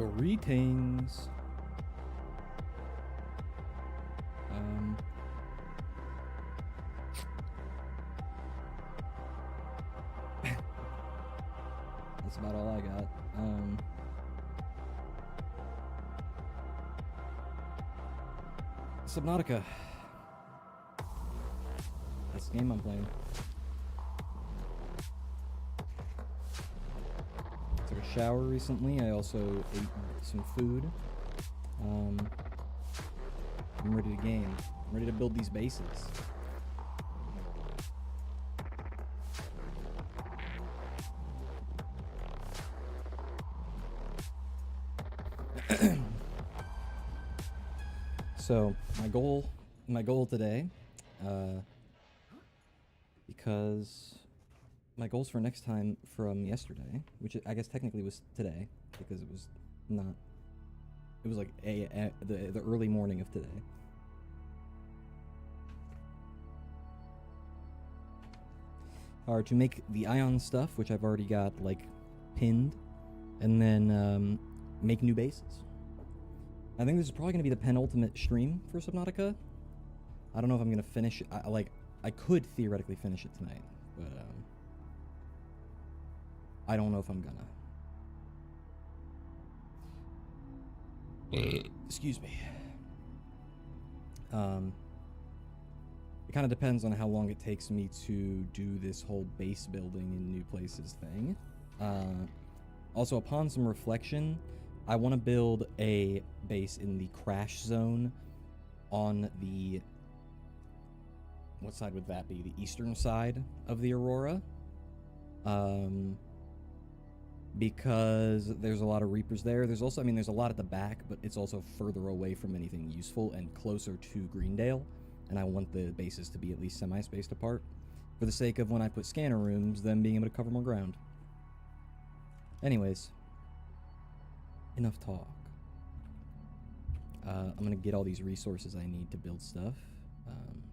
Greetings. That's about all I got. Subnautica. That's the game I'm playing. Took a shower recently. I also ate some food. I'm ready to game. I'm ready to build these bases. So my goal today, because my goals for next time from yesterday, which I guess technically was today, because it was not, it was like the early morning of today. Are to make the ion stuff, which I've already got like pinned, and then make new bases. I think this is probably going to be the penultimate stream for Subnautica. I don't know if I'm going to finish it. I could theoretically finish it tonight, but I don't know if I'm gonna. Excuse me. It kind of depends on how long it takes me to do this whole base building in new places thing. Also, upon some reflection, I want to build a base in the crash zone on the... What side would that be? The eastern side of the Aurora. Because there's a lot of Reapers there. There's also, I mean, there's a lot at the back, but it's also further away from anything useful and closer to Greendale. And I want the bases to be at least semi-spaced apart, for the sake of when I put scanner rooms, them being able to cover more ground. Anyways. Enough talk. I'm gonna get all these resources I need to build stuff.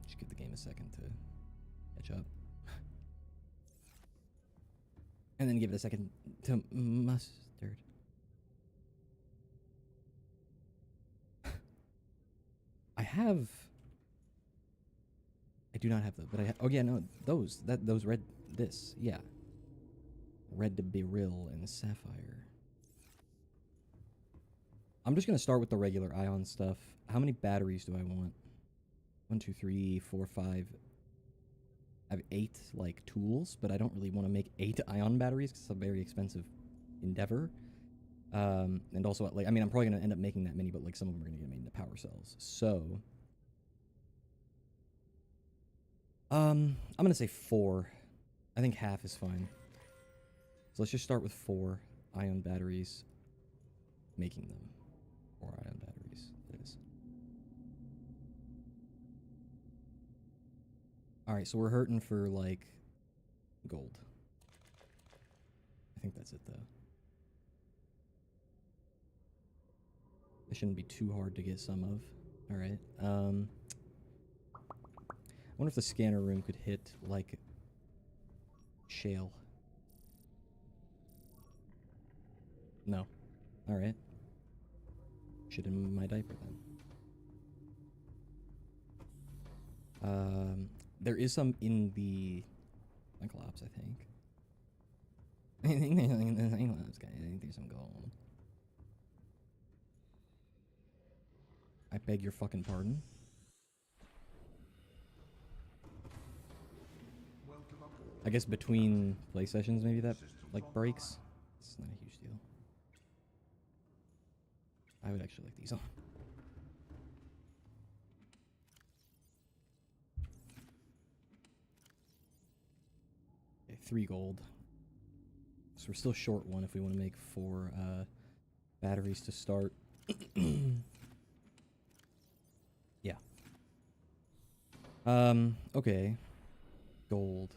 Just give the game a second to catch up. And then give it a second to mustard. I do not have those, but oh yeah, no, those red, yeah. Red to Beryl and Sapphire. I'm just gonna start with the regular ion stuff. How many batteries do I want? 1, 2, 3, 4, 5. I have 8 like tools, but I don't really want to make 8 ion batteries because it's a very expensive endeavor. And also, like, I mean, I'm probably gonna end up making that many, but like some of them are gonna get made into power cells. So, I'm gonna say 4. I think half is fine. So let's just start with 4 ion batteries. Making them. 4 ion batteries. It is. Alright, so we're hurting for, like, gold. I think that's it, though. It shouldn't be too hard to get some of. Alright. I wonder if the scanner room could hit, like, shale. No. Alright. Shit in my diaper then. There is some in the Cyclops, I think. I think there's something in the Cyclops, guys. I think there's some gold. I beg your fucking pardon. I guess between play sessions, maybe that, like, breaks. It's not a huge deal. I would actually like these on. Okay, 3 gold. So we're still short 1 if we want to make 4 batteries to start. Yeah. Okay. Gold.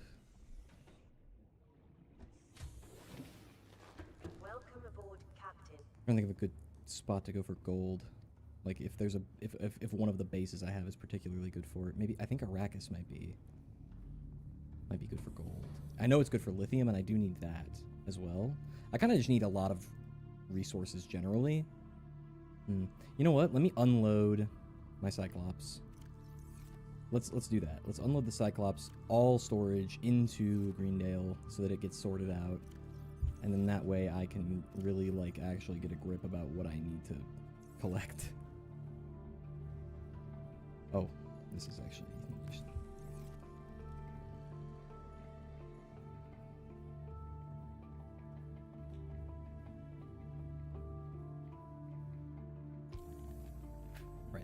Welcome aboard, Captain. I'm trying to think of a good spot to go for gold. Like if there's a if one of the bases I have is particularly good for it. Maybe I think Arrakis might be good for gold. I know it's good for lithium and I do need that as well. I kind of just need a lot of resources generally. You know what? Let me unload my Cyclops. Let's do that. Let's unload the Cyclops, all storage into Greendale so that it gets sorted out. And then that way I can really, like, actually get a grip about what I need to collect. Oh, this is actually... Right.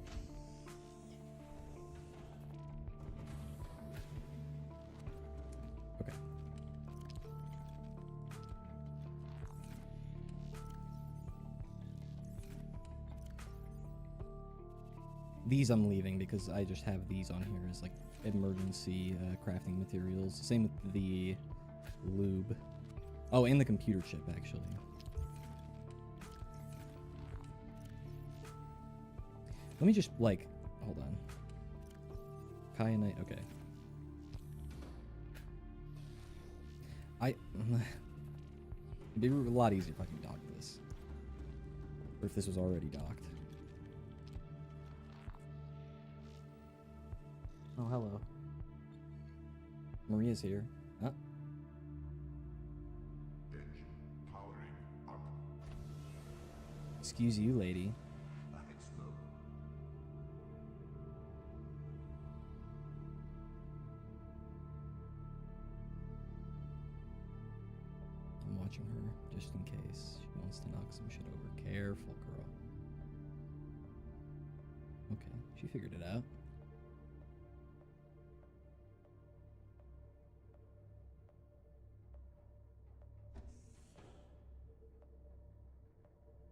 Okay. These I'm leaving because I just have these on here as like emergency crafting materials. Same with the lube. Oh, and the computer chip actually. Let me just like, hold on. Kyanite, okay. It'd be a lot easier if I can dock this. Or if this was already docked. Oh, hello. Maria's here. Huh? Engine powering up. Excuse you, lady. Ahead slow. I'm watching her, just in case she wants to knock some shit over. Careful, girl. Okay, she figured it out.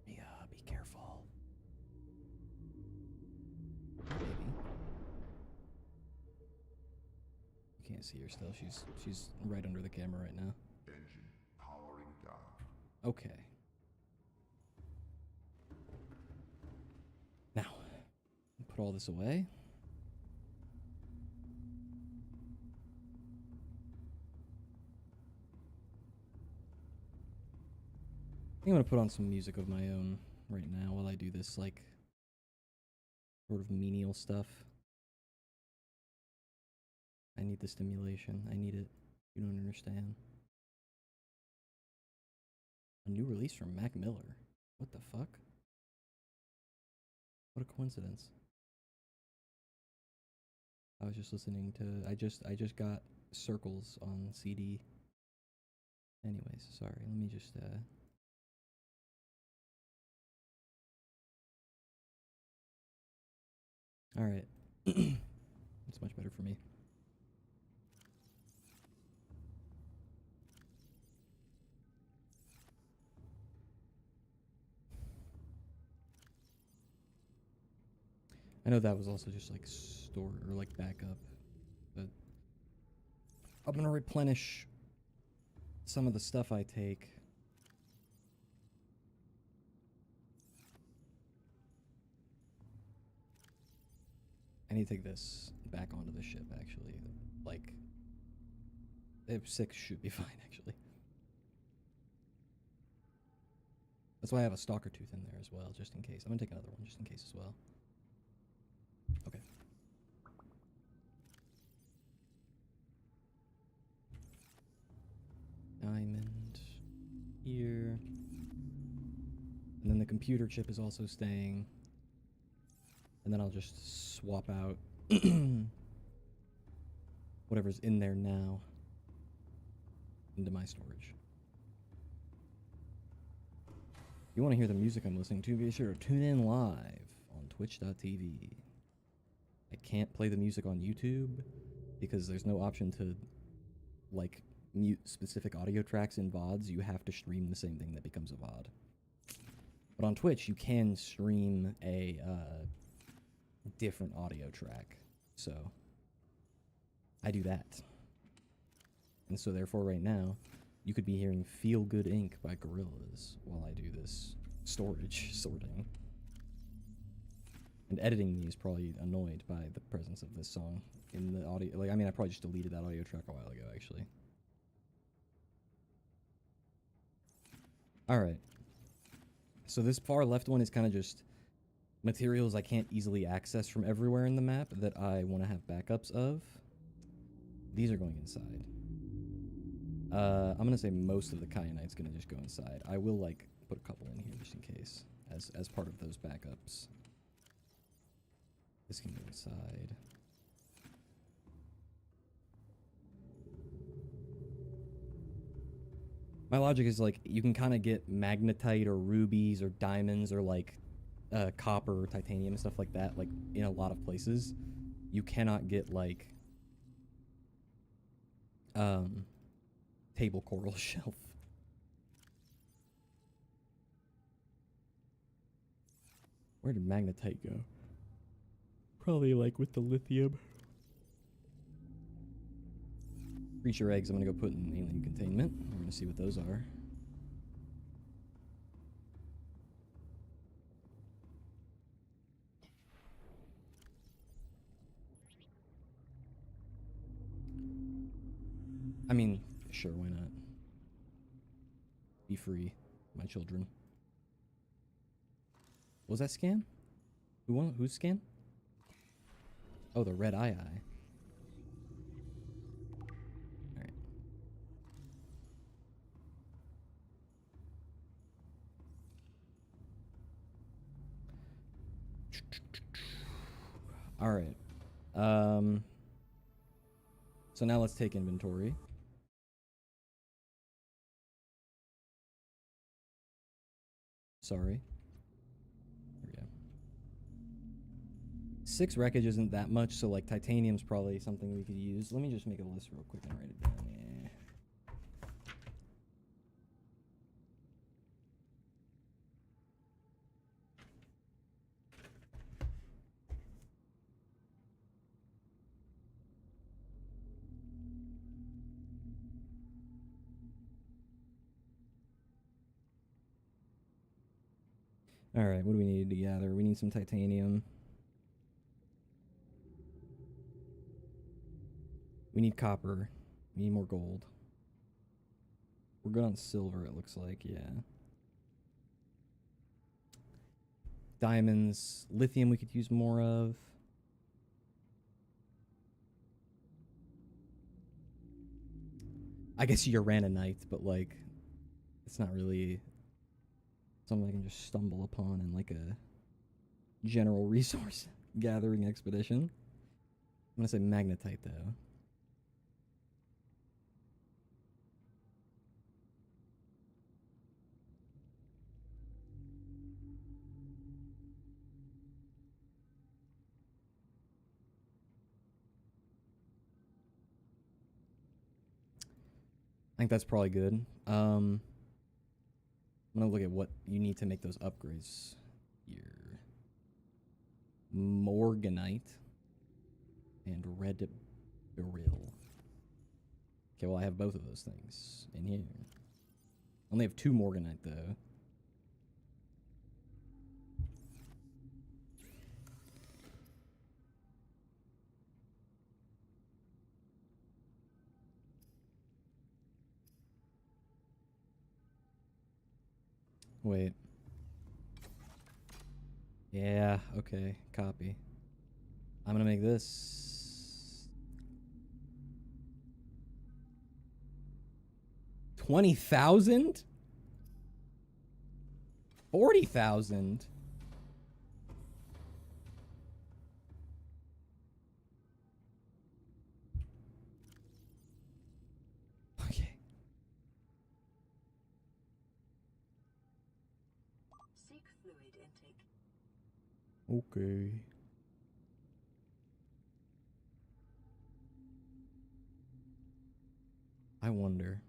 Yeah, be careful. Maybe. You can't see her still. She's right under the camera right now. Engine powering down. Okay. Now, put all this away. I think I'm gonna put on some music of my own right now while I do this, like, sort of menial stuff. I need the stimulation. I need it. You don't understand. A new release from Mac Miller. What the fuck? What a coincidence. I was just listening to... I just got Circles on CD. Anyways, sorry. Let me just... Alright. It's much better for me. I know that was also just like store or like backup, but I'm gonna replenish some of the stuff I take. I need to take this back onto the ship actually. Like, if 6 should be fine actually. That's why I have a stalker tooth in there as well, just in case. I'm gonna take another one just in case as well. Okay. Diamond here. And then the computer chip is also staying. And then I'll just swap out whatever's in there now into my storage. If you want to hear the music I'm listening to, be sure to tune in live on twitch.tv. I can't play the music on YouTube because there's no option to, like, mute specific audio tracks in VODs. You have to stream the same thing that becomes a VOD. But on Twitch, you can stream a different audio track. So I do that. And so therefore right now, you could be hearing Feel Good Inc. by Gorillaz while I do this storage sorting. And editing me is probably annoyed by the presence of this song in the audio. Like, I mean, I probably just deleted that audio track a while ago, actually. Alright. So this far left one is kind of just materials I can't easily access from everywhere in the map that I want to have backups of. These are going inside. I'm going to say most of the kyanite's going to just go inside. I will, like, put a couple in here just in case, as part of those backups. This can go inside. My logic is, like, you can kind of get magnetite or rubies or diamonds or, like, copper or titanium and stuff like that, like, in a lot of places. You cannot get, like, table coral shelf. Where did magnetite go? Probably, like, with the lithium. Creature eggs I'm gonna go put in alien containment. We're gonna see what those are. I mean, sure, why not? Be free, my children. What was that scan? Whose scan? Oh, the red eye. Alright. Alright. So now let's take inventory. Sorry. There we go. 6 wreckage isn't that much, so like titanium's probably something we could use. Let me just make a list real quick and write it down. Yeah. Alright, what do we need to gather? We need some titanium. We need copper. We need more gold. We're good on silver, it looks like, yeah. Diamonds. Lithium we could use more of. I guess uraninite, but like, it's not really something I can just stumble upon in like a general resource gathering expedition. I'm gonna say magnetite though. I think that's probably good. I'm gonna look at what you need to make those upgrades here. Morganite and red beryl. Okay, well I have both of those things in here. Only have 2 morganite though. Wait. Yeah, okay, copy. I'm gonna make this 20,000? 40,000? Okay. Seek fluid intake. Okay. I wonder.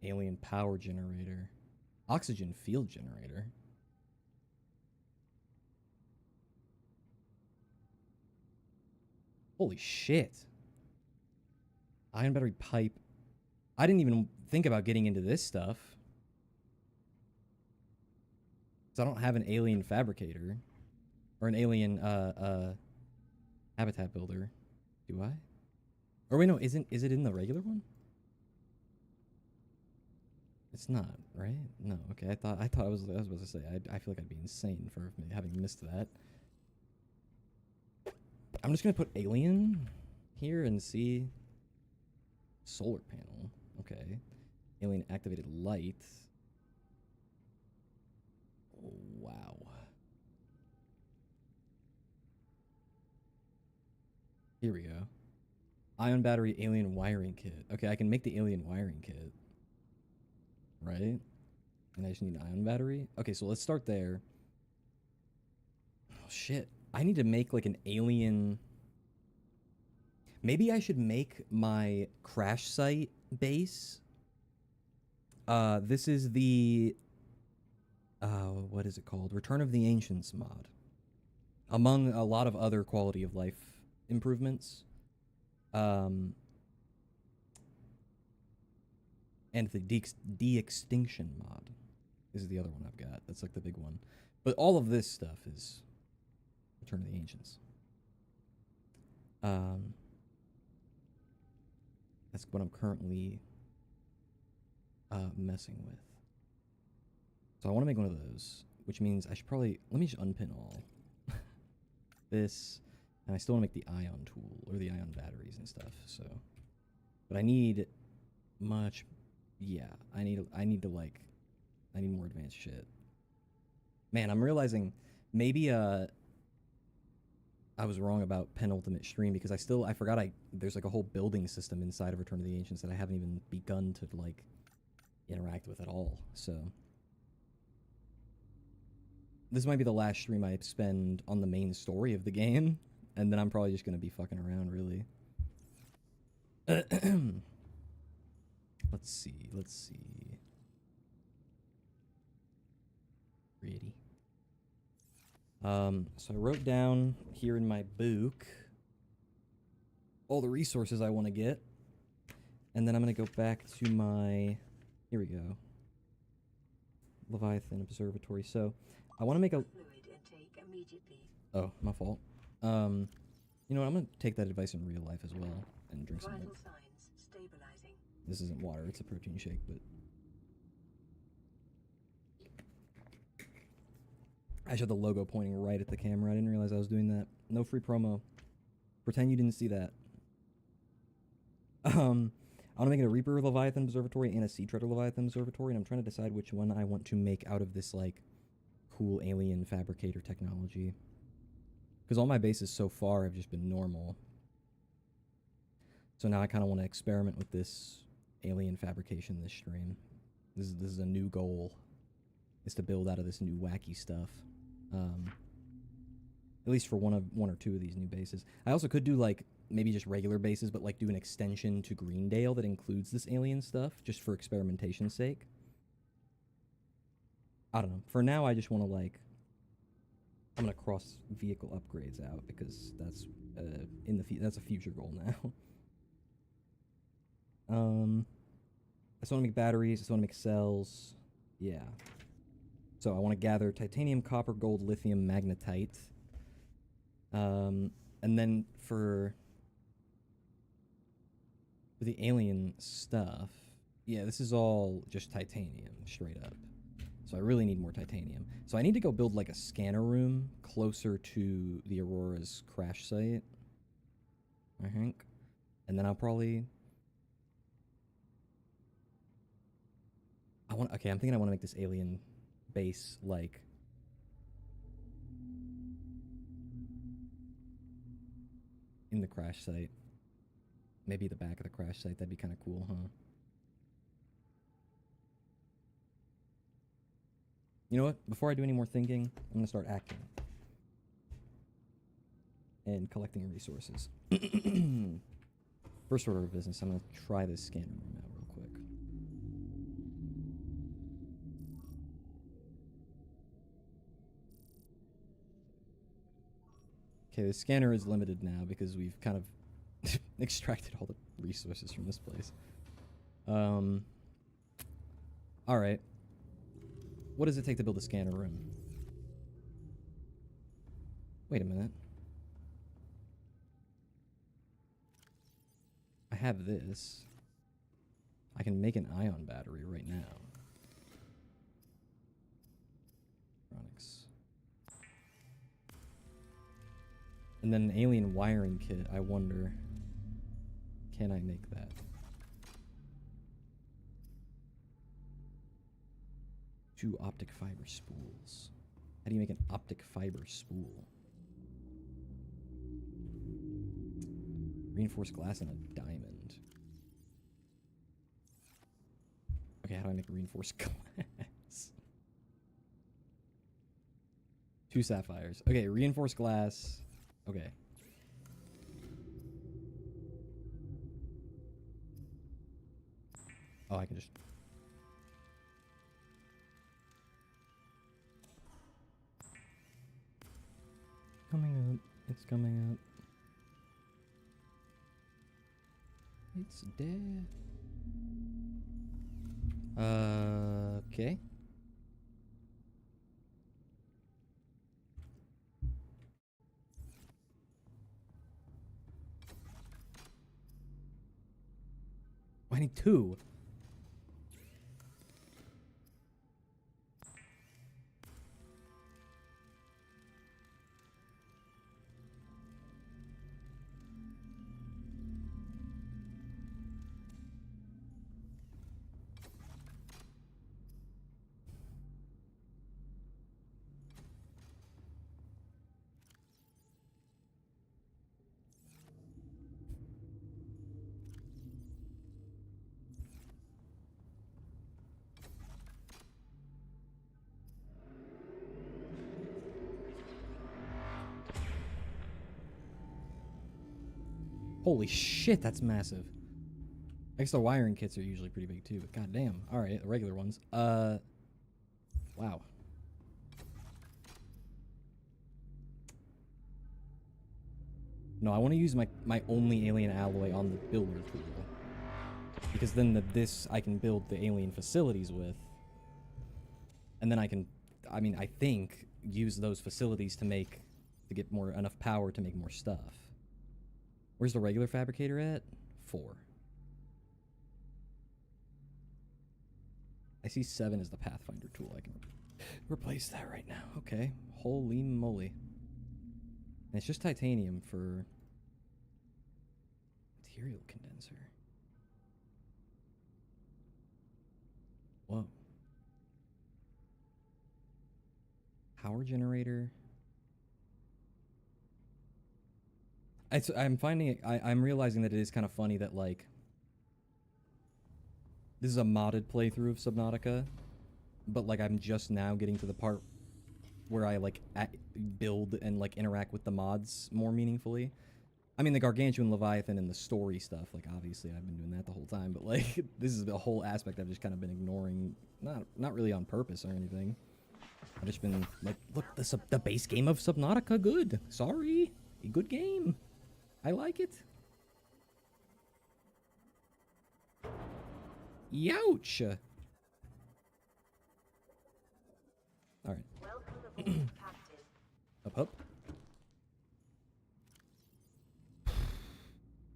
Alien power generator. Oxygen field generator. Holy shit. Iron battery pipe. I didn't even think about getting into this stuff. So I don't have an alien fabricator. Or an alien habitat builder. Do I? Or wait, no, is it in the regular one? It's not, right? No, okay. I was about to say, I feel like I'd be insane for having missed that. I'm just gonna put alien here and see. Solar panel. Okay. Alien activated light. Wow. Here we go. Ion battery alien wiring kit. Okay, I can make the alien wiring kit. Right? And I just need an ion battery. Okay, so let's start there. Oh, shit. I need to make like an alien... Maybe I should make my crash site base. This is the... what is it called? Return of the Ancients mod. Among a lot of other quality of life improvements. And the de-extinction mod is the other one I've got. That's like the big one. But all of this stuff is Return of the Ancients. That's what I'm currently messing with. So I want to make one of those, which means I should probably... Let me just unpin all. This... And I still want to make the ion tool, or the ion batteries and stuff, so... But I need much... Yeah, I need more advanced shit. Man, I'm realizing maybe, I was wrong about penultimate stream, because I forgot there's like a whole building system inside of Return of the Ancients that I haven't even begun to, like, interact with at all, so... This might be the last stream I spend on the main story of the game, and then I'm probably just gonna be fucking around, really. Let's see. Pretty. So I wrote down here in my book all the resources I want to get, and then I'm gonna go back to my... Here we go. Leviathan Observatory. So I want to make a... Fluid intake immediately. Oh, my fault. You know what? I'm gonna take that advice in real life as well and drink some Vital milk. signs stabilizing. This isn't water; it's a protein shake. But I should have the logo pointing right at the camera. I didn't realize I was doing that. No free promo. Pretend you didn't see that. I want to make it a Reaper Leviathan Observatory and a Sea Treader Leviathan Observatory, and I'm trying to decide which one I want to make out of this like cool alien fabricator technology. Because all my bases so far have just been normal. So now I kind of want to experiment with this alien fabrication this stream. This is a new goal, is to build out of this new wacky stuff. At least for one or two of these new bases. I also could do like maybe just regular bases, but like do an extension to Greendale that includes this alien stuff, just for experimentation's sake. I don't know. For now, I just want to like... I'm gonna cross vehicle upgrades out because that's that's a future goal now. I just want to make batteries. I just want to make cells. Yeah. So I want to gather titanium, copper, gold, lithium, magnetite. And then for the alien stuff, yeah, this is all just titanium, straight up. So I really need more titanium. So I need to go build like a scanner room closer to the Aurora's crash site, I think. And then I'll probably... Okay, I'm thinking I want to make this alien base like... in the crash site. Maybe the back of the crash site. That'd be kind of cool, huh? You know what? Before I do any more thinking, I'm going to start acting. And collecting resources. First order of business, I'm going to try this scanner room out real quick. Okay, the scanner is limited now because we've kind of extracted all the resources from this place. Alright. What does it take to build a scanner room? Wait a minute. I have this. I can make an ion battery right now. And then an alien wiring kit, I wonder, can I make that? Two optic fiber spools. How do you make an optic fiber spool? Reinforced glass and a diamond. Okay, how do I make reinforced glass? Two sapphires. Okay, reinforced glass. Okay. Oh, I can just... Coming up. It's coming up. It's dead. Okay. I need two. Holy shit, that's massive. I guess the wiring kits are usually pretty big too, but goddamn. Alright, the regular ones. Wow. No, I want to use my only alien alloy on the builder tool. Because then this I can build the alien facilities with. And then I can, I mean, I think, use those facilities to get enough power to make more stuff. Where's the regular fabricator at? 4. I see 7 as the Pathfinder tool. I can replace that right now. Okay. Holy moly. And it's just titanium for material condenser. Whoa. Power generator. I'm finding it, I'm realizing that it is kind of funny that, like, this is a modded playthrough of Subnautica, but, like, I'm just now getting to the part where I, like, build and, like, interact with the mods more meaningfully. I mean, the Gargantuan Leviathan and the story stuff, like, obviously I've been doing that the whole time, but, like, this is the whole aspect I've just kind of been ignoring, not really on purpose or anything. I've just been, like, look, the base game of Subnautica, good. Sorry. A good game. I like it. Youch! Alright. Welcome aboard, Captain. Up, up.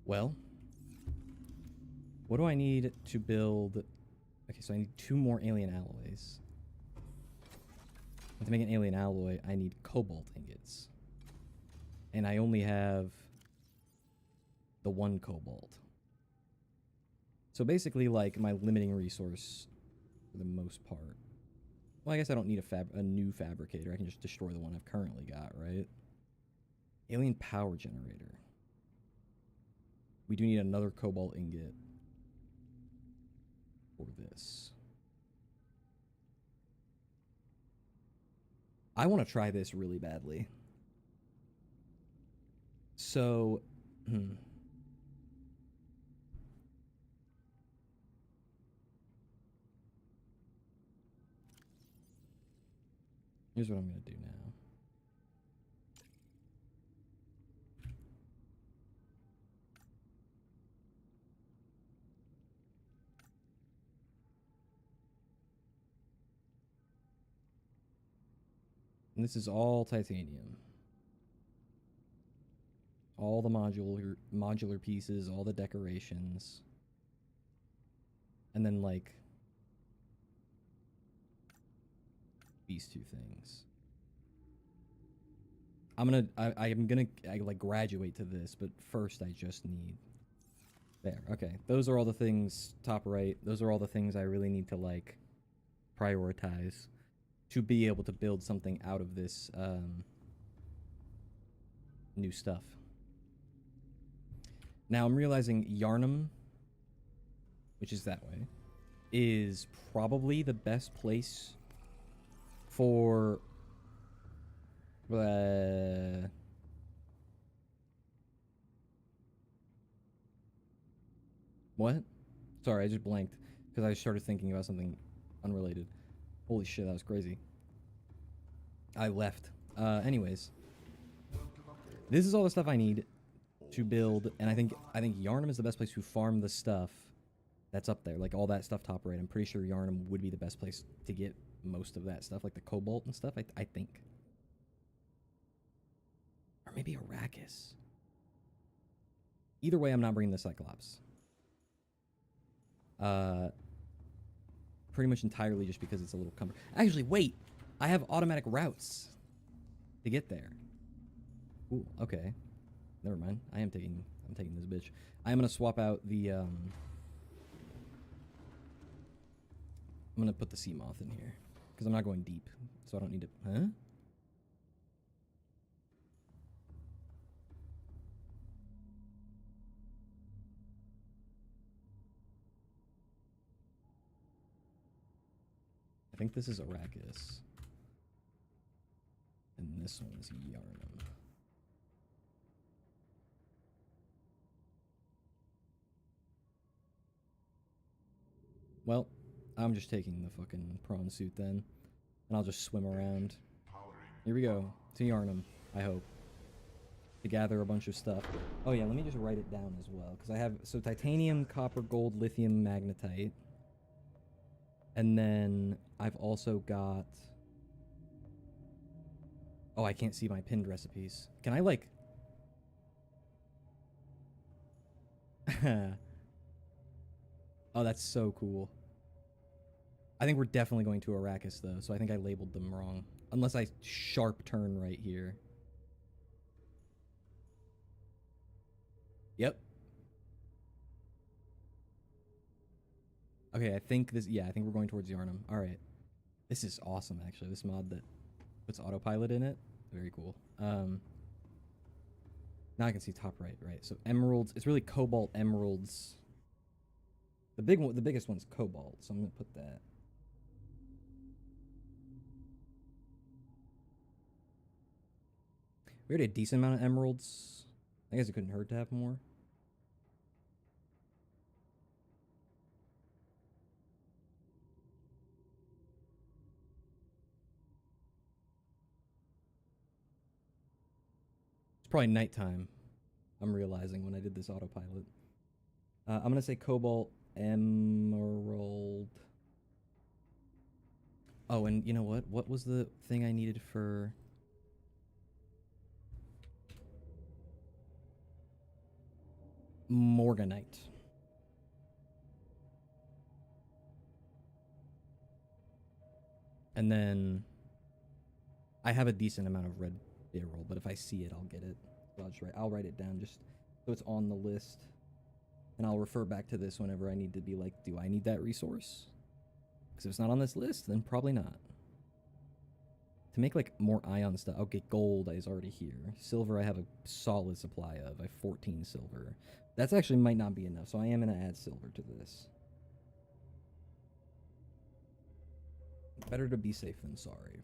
Well. What do I need to build? Okay, so I need 2 more alien alloys. And to make an alien alloy, I need cobalt ingots. And I only have the 1 cobalt. So basically, like, my limiting resource for the most part. Well, I guess I don't need a new fabricator. I can just destroy the one I've currently got, right? Alien power generator. We do need another cobalt ingot for this. I want to try this really badly. So, here's what I'm going to do now. And this is all titanium. All the modular pieces, all the decorations. And then, like, these 2 things. I'm gonna like graduate to this, but first I just need there. Okay, those are all the things top right. Those are all the things I really need to like prioritize to be able to build something out of this new stuff. Now I'm realizing Yarnum, which is that way, is probably the best place for what? Sorry, I just blanked because I started thinking about something unrelated. Holy shit, that was crazy. I left. Anyways, this is all the stuff I need to build, and I think Yarnum is the best place to farm the stuff that's up there, like all that stuff top right. I'm pretty sure Yarnum would be the best place to get most of that stuff, like the cobalt and stuff. I think, or maybe Arrakis. Either way, I'm not bringing the Cyclops. Pretty much entirely just because it's a little cumbersome. Actually, wait, I have automatic routes to get there. Ooh, okay. Never mind. I'm taking this bitch. I am gonna swap out the I'm gonna put the sea moth in here because I'm not going deep, so I don't need to. Huh? I think this is Arrakis, and this one is Yarnum. Well, I'm just taking the fucking prawn suit then, and I'll just swim around. Here we go, to Yarnum, I hope. To gather a bunch of stuff. Oh yeah, let me just write it down as well, because I have, so titanium, copper, gold, lithium, magnetite. And then I've also got, oh, I can't see my pinned recipes. Can I like, oh, that's so cool. I think we're definitely going to Arrakis, though, so I think I labeled them wrong. Unless I sharp turn right here. Yep. Okay, I think this, yeah, I think we're going towards Yarnum. Alright. This is awesome, actually. This mod that puts autopilot in it. Very cool. Now I can see top right, right. So emeralds, it's really cobalt emeralds. The big one, the biggest one's cobalt, so I'm gonna put that. We already had a decent amount of emeralds. I guess it couldn't hurt to have more. It's probably nighttime, I'm realizing, when I did this autopilot. I'm going to say cobalt, emerald. Oh, and you know what? What was the thing I needed for... Morganite. And then I have a decent amount of red beryl, but if I see it, I'll get it. So I'll write it down just so it's on the list. And I'll refer back to this whenever I need to be like, do I need that resource? Because if it's not on this list, then probably not. To make like more ion stuff, okay, gold is already here. Silver I have a solid supply of. I have 14 silver. That's actually might not be enough, so I am going to add silver to this. Better to be safe than sorry.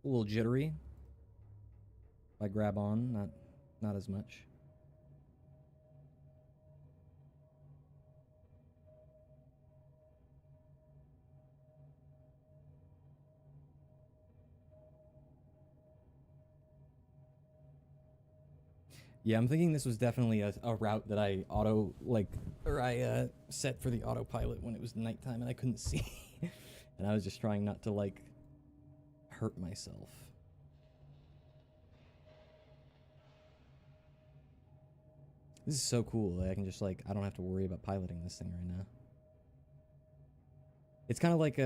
A little jittery. If I grab on, not as much. Yeah, I'm thinking this was definitely a route that I set for the autopilot when it was nighttime and I couldn't see. And I was just trying not to, like, hurt myself. This is so cool that I can just like, I don't have to worry about piloting this thing right now. It's kind of like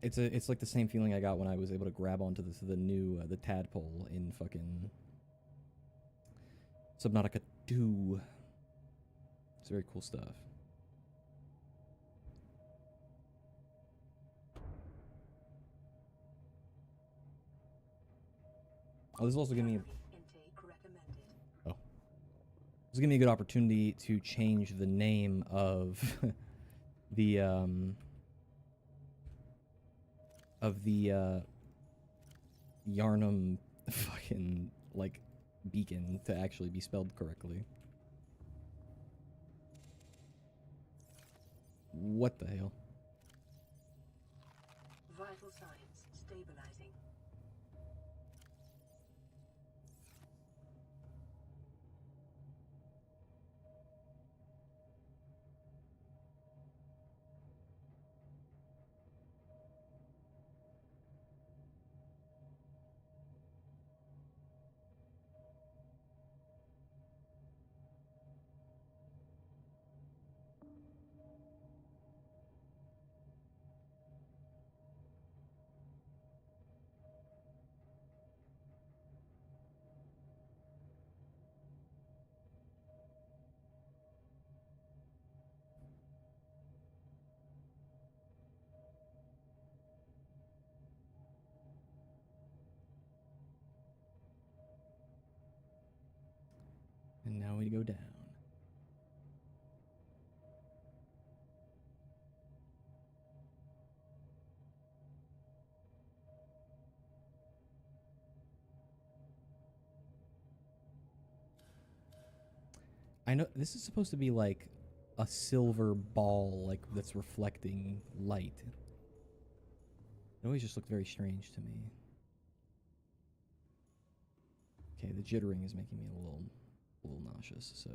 it's like the same feeling I got when I was able to grab onto the new the tadpole in fucking Subnautica 2. It's very cool stuff. Oh, this is also giving me this is giving me a good opportunity to change the name of the Yarnum fucking like beacon to actually be spelled correctly. What the hell? Vital signs stabilizing. And now we go down. I know this is supposed to be like a silver ball, like that's reflecting light. It always just looked very strange to me. Okay, the jittering is making me a little nauseous, so.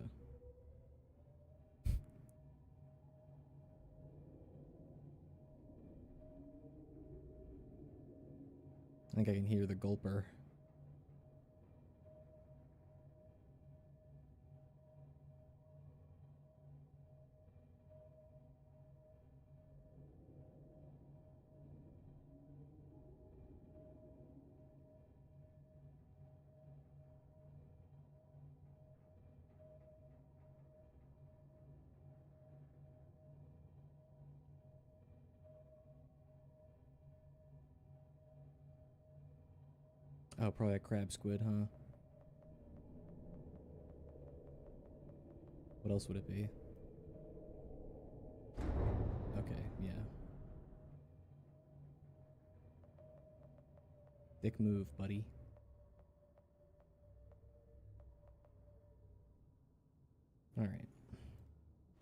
I think I can hear the gulper. Oh, probably a crab squid, huh? What else would it be? Okay, yeah. Dick move, buddy. Alright.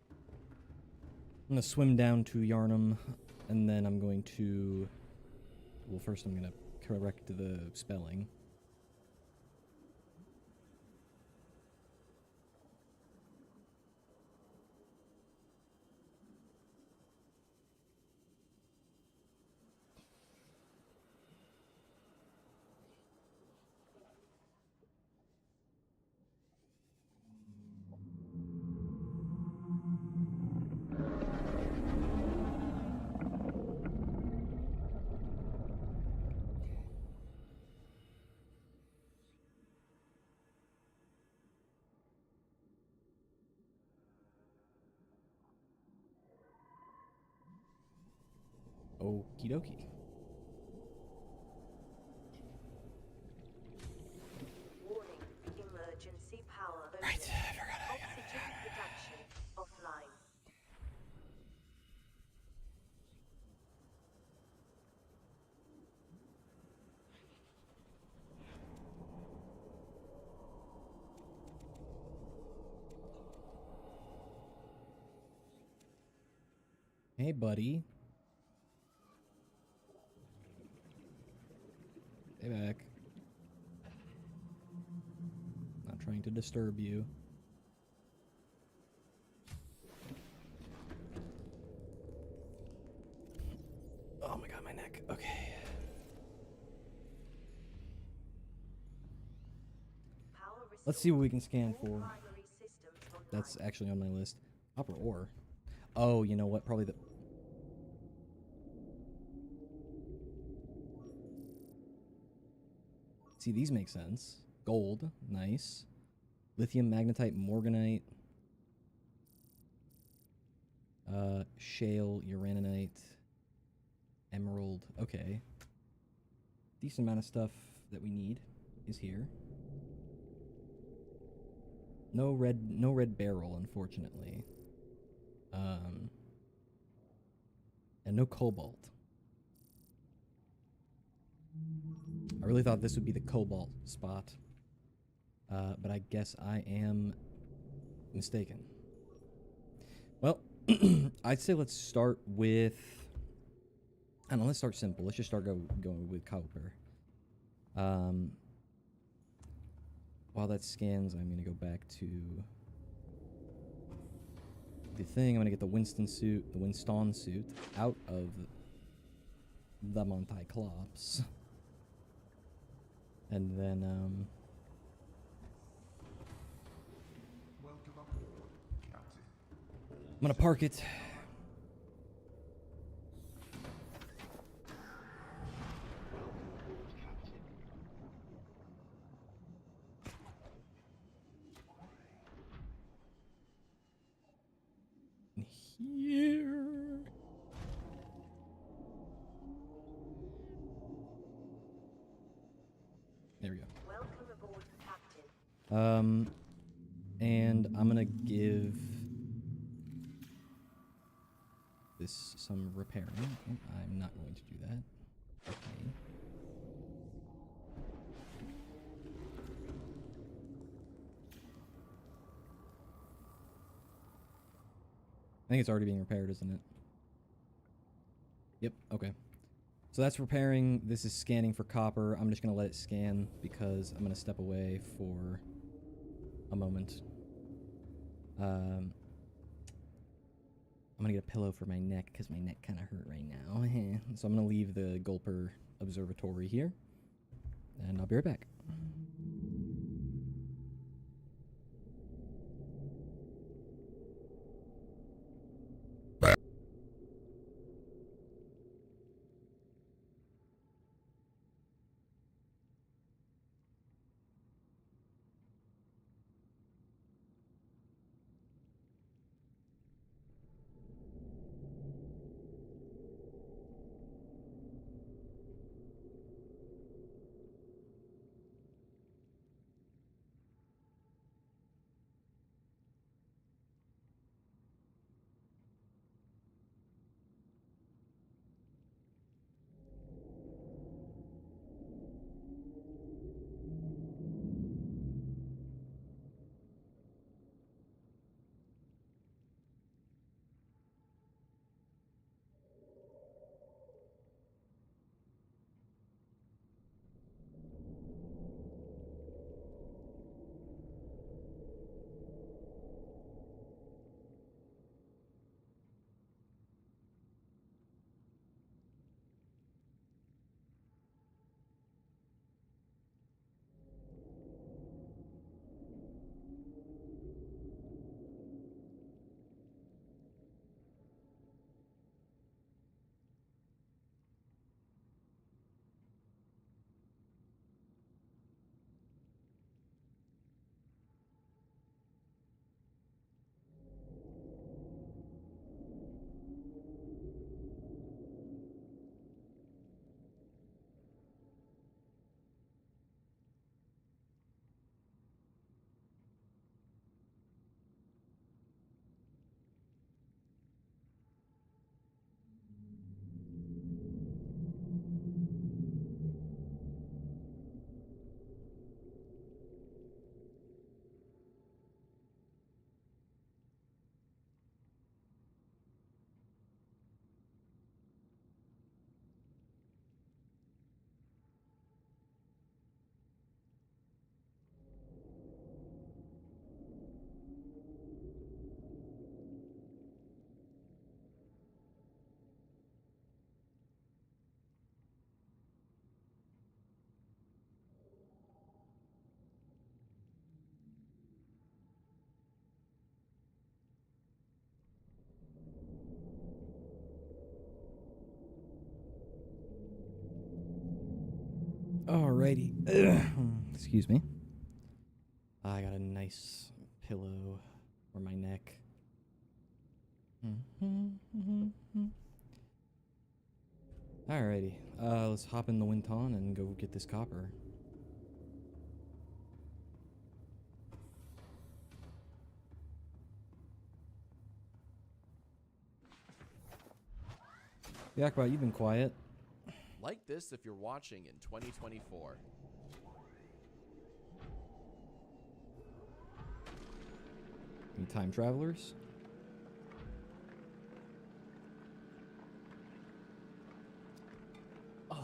I'm gonna swim down to Yarnum, and then I'm going to... Well, first I'm gonna correct the spelling. Okie dokie. Warning. Emergency power. Right, open. I forgot. Oxygen production offline. Hey, buddy. Stay back. Not trying to disturb you. Oh my god, my neck. Okay. Power Let's see what we restored. can scan All for. primary That's actually on my list. Copper ore. Oh, you know what? Probably the... See, these make sense. Gold. Nice. Lithium, magnetite, morganite. Shale, uraninite. Emerald. Okay. Decent amount of stuff that we need is here. No red barrel, unfortunately. And no cobalt. I really thought this would be the cobalt spot. But I guess I am mistaken. Well, I'd say let's start with... I don't know, let's start simple. Let's just start going with copper. While that scans, I'm going to go back to the thing. I'm going to get the Winston suit out of the Monticlops. And then, Welcome aboard, Captain. I'm going to park it. Here. There we go. Welcome aboard, Captain. And I'm gonna give this some repairing. Oh, I'm not going to do that. Okay. I think it's already being repaired, isn't it? Yep, okay. So that's repairing. This is scanning for copper. I'm just going to let it scan because I'm going to step away for a moment. I'm going to get a pillow for my neck because my neck kind of hurt right now. So I'm going to leave the Gulper Observatory here, and I'll be right back. Alrighty. Excuse me. I got a nice pillow for my neck. Alrighty. Let's hop in the Winton and go get this copper. Yakbot, you've been quiet. Like this if you're watching in 2024. Any time travelers? Oh.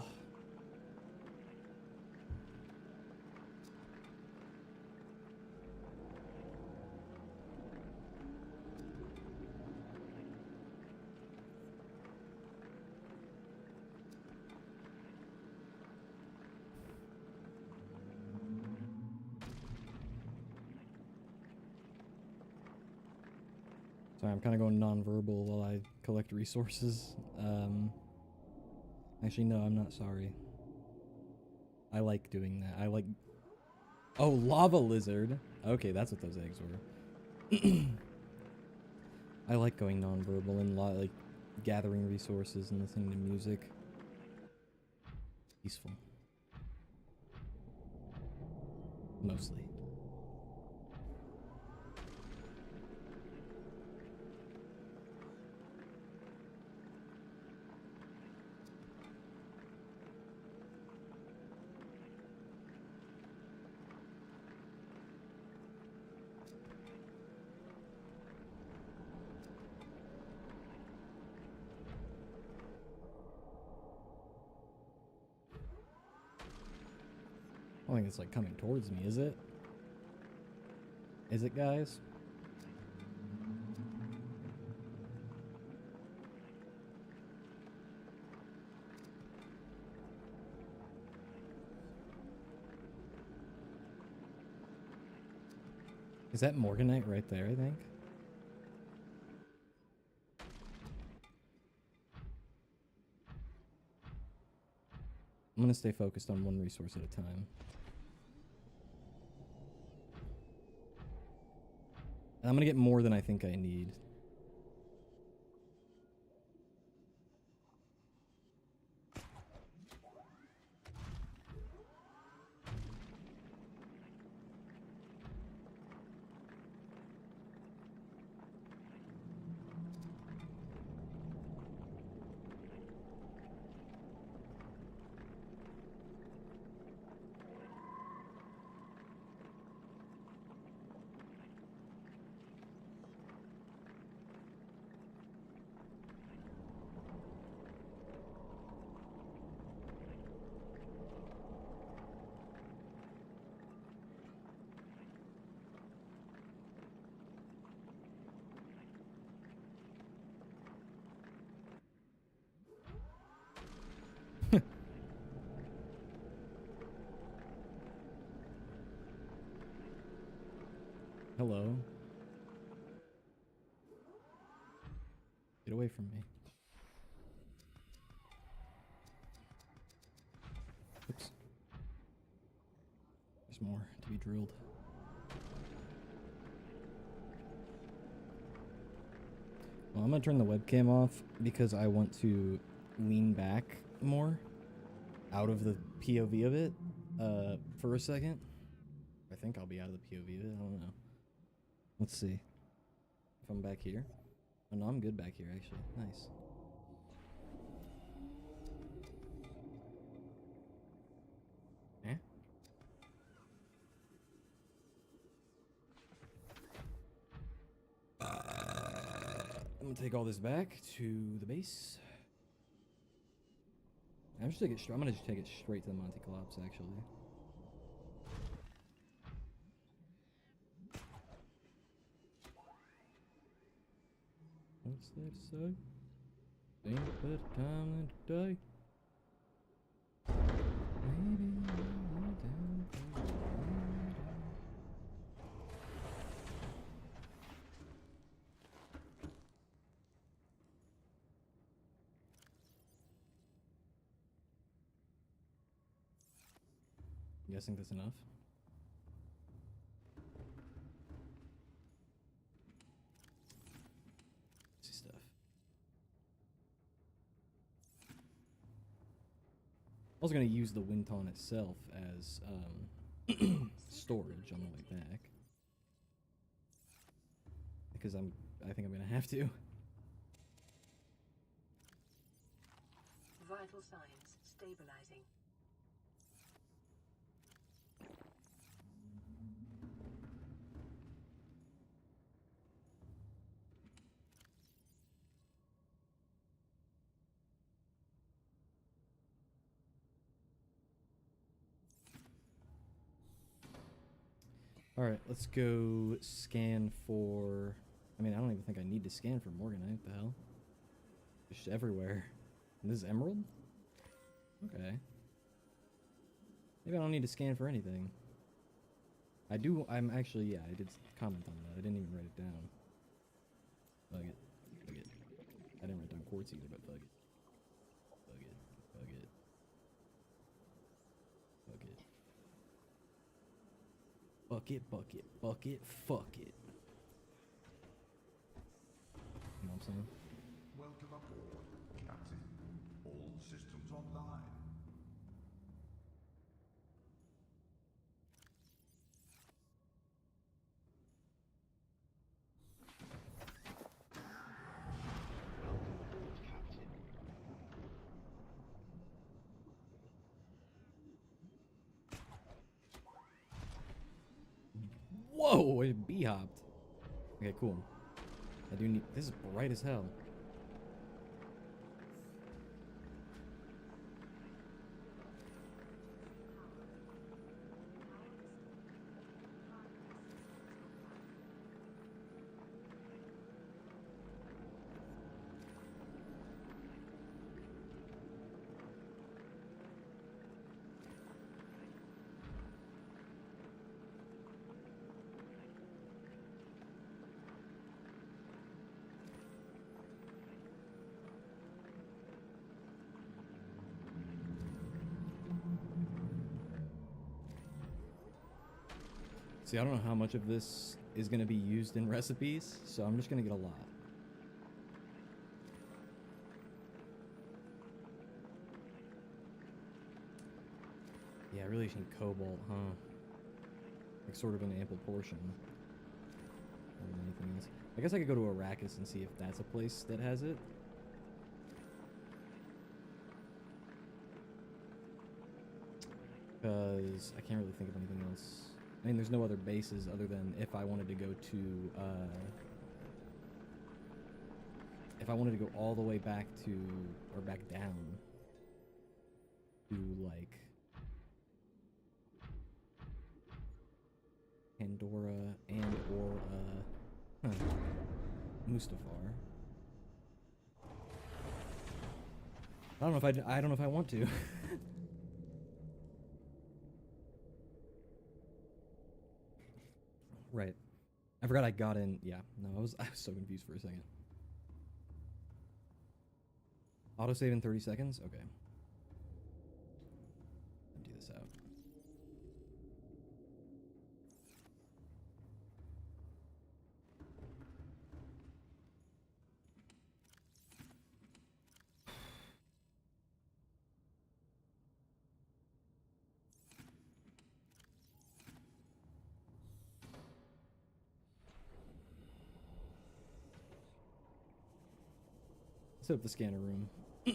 Sorry, I'm kind of going non-verbal while I collect resources. Actually, no, I'm not sorry. I like doing that. I like... Oh, lava lizard. Okay, that's what those eggs were. I like going non-verbal and like gathering resources and listening to music. Peaceful. Mostly. I think it's like coming towards me, is it? Is it, guys? Is that Morganite right there, I think? I'm gonna stay focused on one resource at a time. And I'm gonna get more than I think I need. Hello. Get away from me. Oops. There's more to be drilled. Well, I'm gonna turn the webcam off because I want to lean back more out of the POV of it for a second. I think I'll be out of the POV of it. I don't know. Let's see. If I'm back here. Oh no, I'm good back here actually. Nice. Eh? I'm gonna take all this back to the base. I'm gonna just take it straight to the Monte Clops actually. What's there to say? Ain't a better time than today. Maybe I'll down for a I'm guessing that's enough. Stuff. I was gonna use the Winton itself as storage on the way back because I think I'm gonna have to. Vital signs stabilizing. Alright, let's go scan for... I mean, I don't even think I need to scan for Morganite. What the hell? Just everywhere. And this is Emerald? Okay. Maybe I don't need to scan for anything. I do... I'm actually... Yeah, I did comment on that. I didn't even write it down. Fuck it. Fuck it. I didn't write down quartz either, but fuck it. Fuck it. Fuck it. Fuck it. Bucket, bucket, bucket, fuck it. You know what I'm saying? Welcome aboard, Captain. All systems online. Whoa, it bee hopped. Okay, cool. I do need... This is bright as hell. See, I don't know how much of this is going to be used in recipes, so I'm just going to get a lot. Yeah, I really need cobalt, huh? Like, sort of an ample portion. More than anything else. I guess I could go to Arrakis and see if that's a place that has it. Because I can't really think of anything else. I mean, there's no other bases other than if I wanted to go to, if I wanted to go all the way back to, or back down to, like, Pandora and or, Mustafar. I don't know if I want to. Right. I forgot I got in. Yeah. No, I was so confused for a second. Autosave in 30 seconds? Okay. Empty this out. Set up the scanner room. I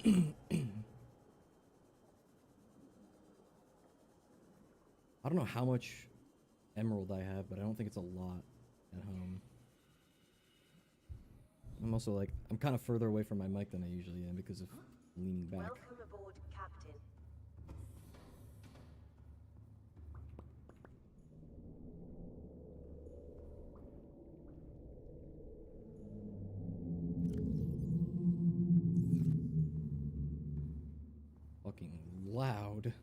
don't know how much emerald I have, but I don't think it's a lot at home. I'm also like, I'm kind of further away from my mic than I usually am because of leaning back. Welcome aboard, Captain. Fucking loud.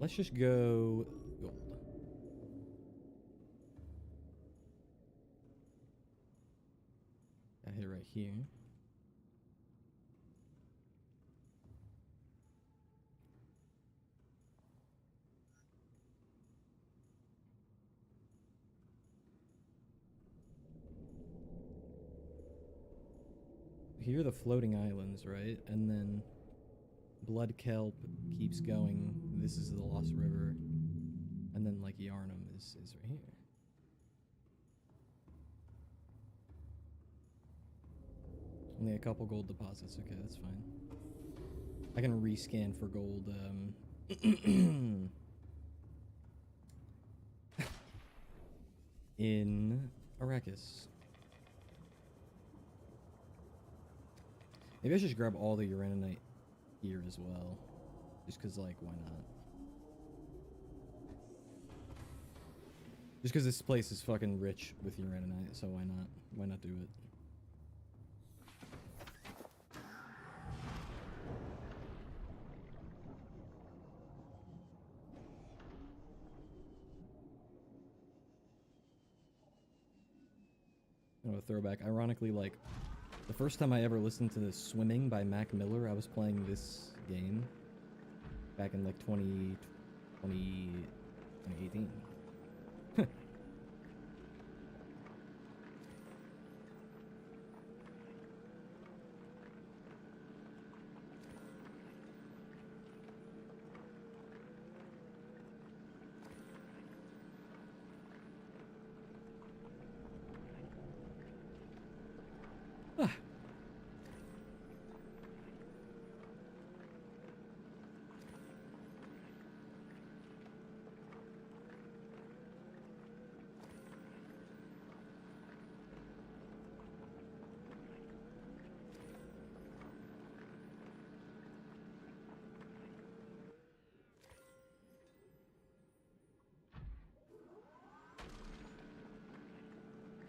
Let's just go gold. right here. Here are the floating islands, right? And then Blood Kelp keeps going. This is the Lost River. And then, like, Yarnum is right here. Only a couple gold deposits. Okay, that's fine. I can rescan for gold, in Arrakis. Maybe I should just grab all the uraninite here as well. Just because, like, why not? Just because this place is fucking rich with uraninite, so why not? Why not do it? Oh, a throwback. Ironically, like, the first time I ever listened to the Swimming by Mac Miller, I was playing this game back in, like, 2018.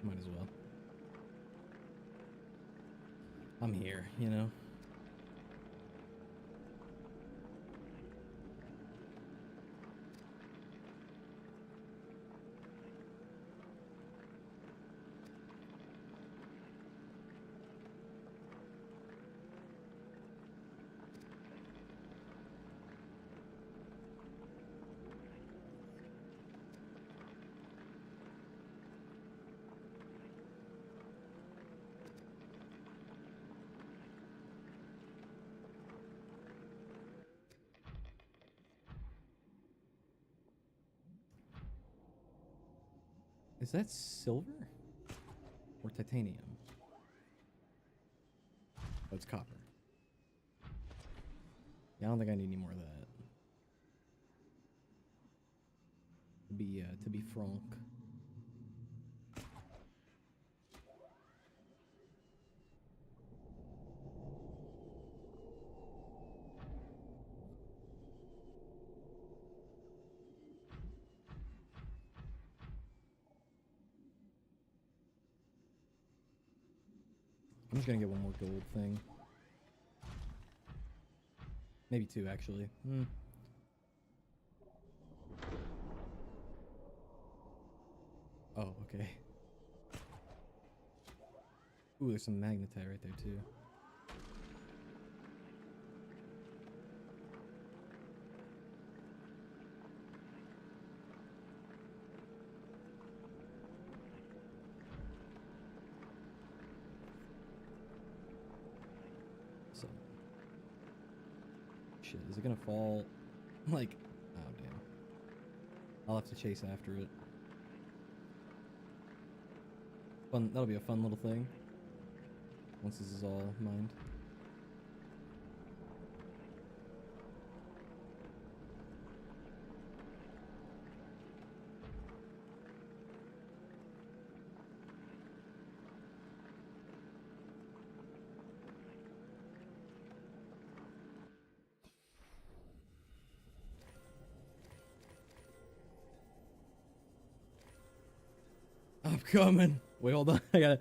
Might as well. I'm here, you know? Is that silver? Or titanium? Oh, it's copper. Yeah, I don't think I need any more of that. To be franc. I'm just gonna get one more gold thing. Maybe two, actually. Oh, okay. Ooh, there's some magnetite right there, too. So. Shit, is it gonna fall? Like, oh, damn. I'll have to chase after it. Fun, that'll be a fun little thing. Once this is all mined. I'm coming. Wait, hold on. I gotta.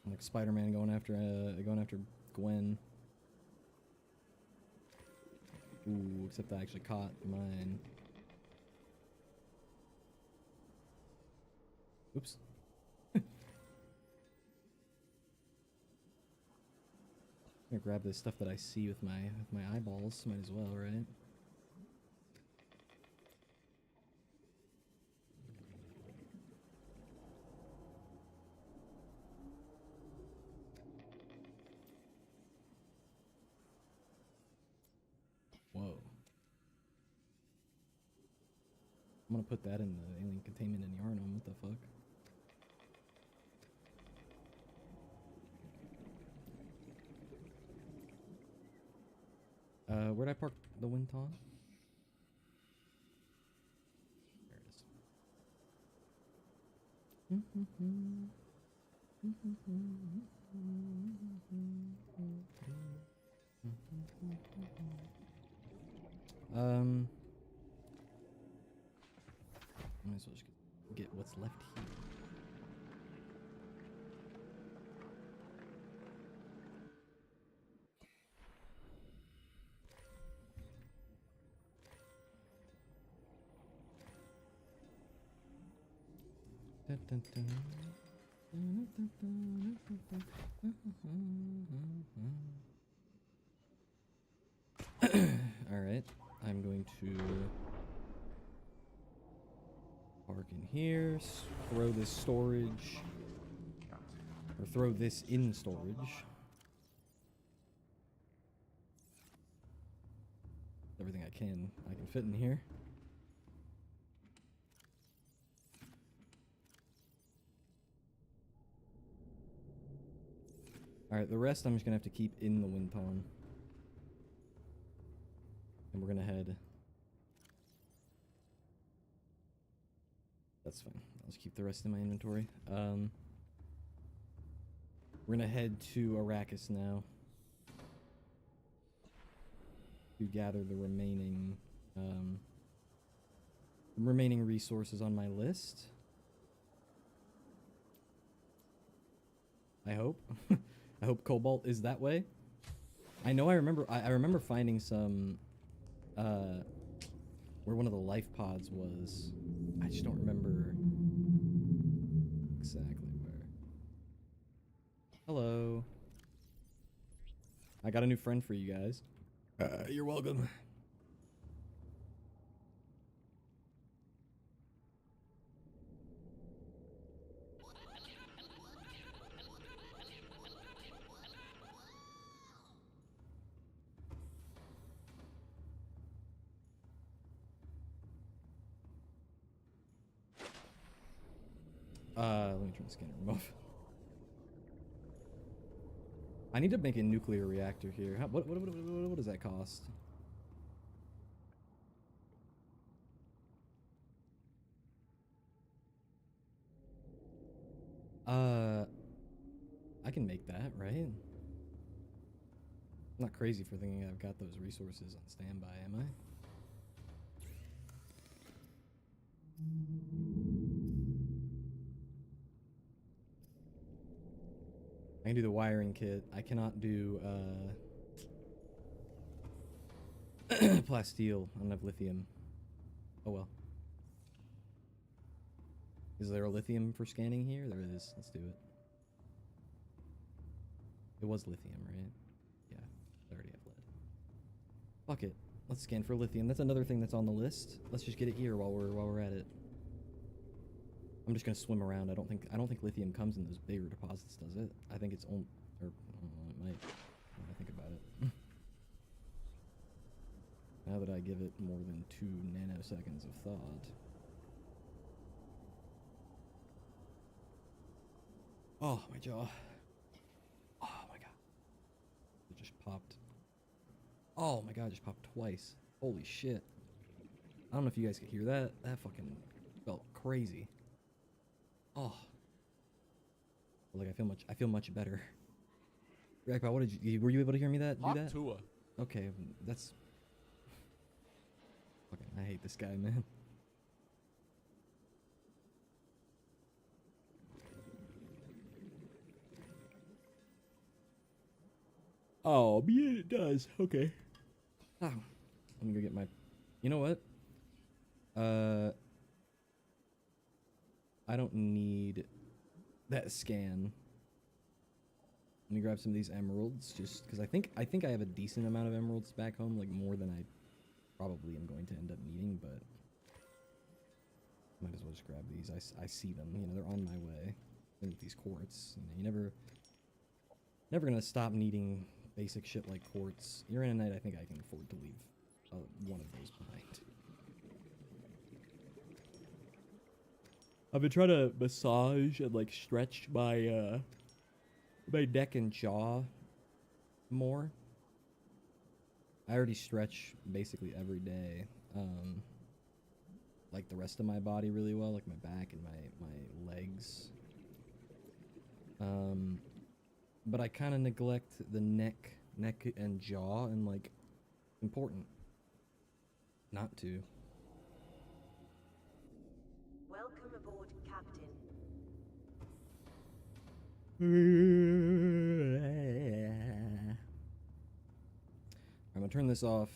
I'm like Spider-Man going after Gwen. Ooh, except I actually caught mine. Oops. I'm gonna grab this stuff that I see with my eyeballs. Might as well, right? Whoa. I'm gonna put that in the alien containment in Yarnum. What the fuck? Where'd I park the Winton? There it is. Might as well just get what's left here. Alright, I'm going to park in here, throw this storage, or throw this in storage. Everything I can fit in here. Alright, the rest I'm just gonna have to keep in the Winton. And we're gonna head... That's fine. I'll just keep the rest in my inventory. We're gonna head to Arrakis now. To gather the remaining resources on my list. I hope. I hope Cobalt is that way. I know I remember finding some where one of the life pods was. I just don't remember exactly where. Hello. I got a new friend for you guys. You're welcome. Let me turn the scanner off. I need to make a nuclear reactor here. What does that cost? I can make that, right? I'm not crazy for thinking I've got those resources on standby, am I? I can do the wiring kit. I cannot do plasteel. I don't have lithium. Oh well. Is there a lithium for scanning here? There it is. Let's do it. It was lithium, right? Yeah, I already have lead. Fuck it. Let's scan for lithium. That's another thing that's on the list. Let's just get it here while we're at it. I'm just gonna swim around. I don't think lithium comes in those bigger deposits, does it? I think it's only, or I don't know, it might. When I think about it. Now that I give it more than 2 nanoseconds of thought. Oh, my jaw. Oh my god. It just popped. Oh my god, it just popped twice. Holy shit. I don't know if you guys could hear that. That fucking felt crazy. Oh. Like I feel much better. Rackpot, what did you were you able to hear me do that? Tua. Okay, that's fucking I hate this guy, man. Oh, yeah, it does. Okay. Oh, let me go get my... You know what? I don't need that scan. Let me grab some of these emeralds, just because I think I have a decent amount of emeralds back home, like more than I probably am going to end up needing, but might as well just grab these. I see them, you know, they're on my way. And with these quartz, you know, you never gonna stop needing basic shit like quartz. Uranite, I think I can afford to leave one of those behind. I've been trying to massage and like stretch my my neck and jaw more. I already stretch basically every day, like the rest of my body really well, like my back and my legs. But I kind of neglect the neck and jaw, and like, important not to. Welcome aboard, Captain. I'm gonna turn this off.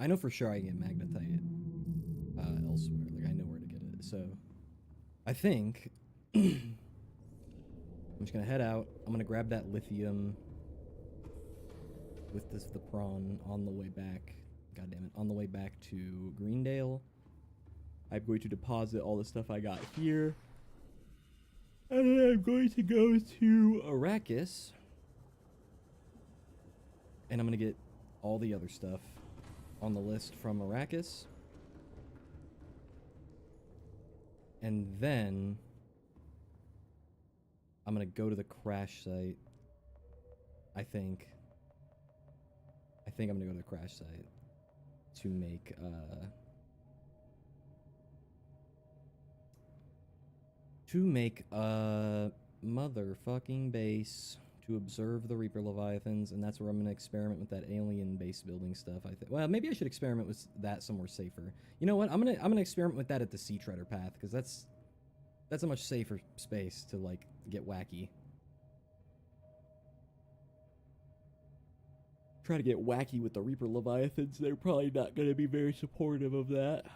I know for sure I can get magnetite elsewhere. Like, I know where to get it. So, I think I'm just gonna head out. I'm gonna grab that lithium with the prawn on the way back. God damn it! On the way back to Greendale, I'm going to deposit all the stuff I got here, and then I'm going to go to Arrakis, and I'm gonna get all the other stuff on the list from Arrakis, and then I'm gonna go to the crash site. I think I'm gonna go to the crash site to make a motherfucking base to observe the Reaper Leviathans, and that's where I'm gonna experiment with that alien base building stuff. Well, maybe I should experiment with that somewhere safer. You know what? I'm gonna experiment with that at the Sea Treader path, because that's a much safer space to like get wacky. Try to get wacky with the Reaper Leviathans. They're probably not gonna be very supportive of that.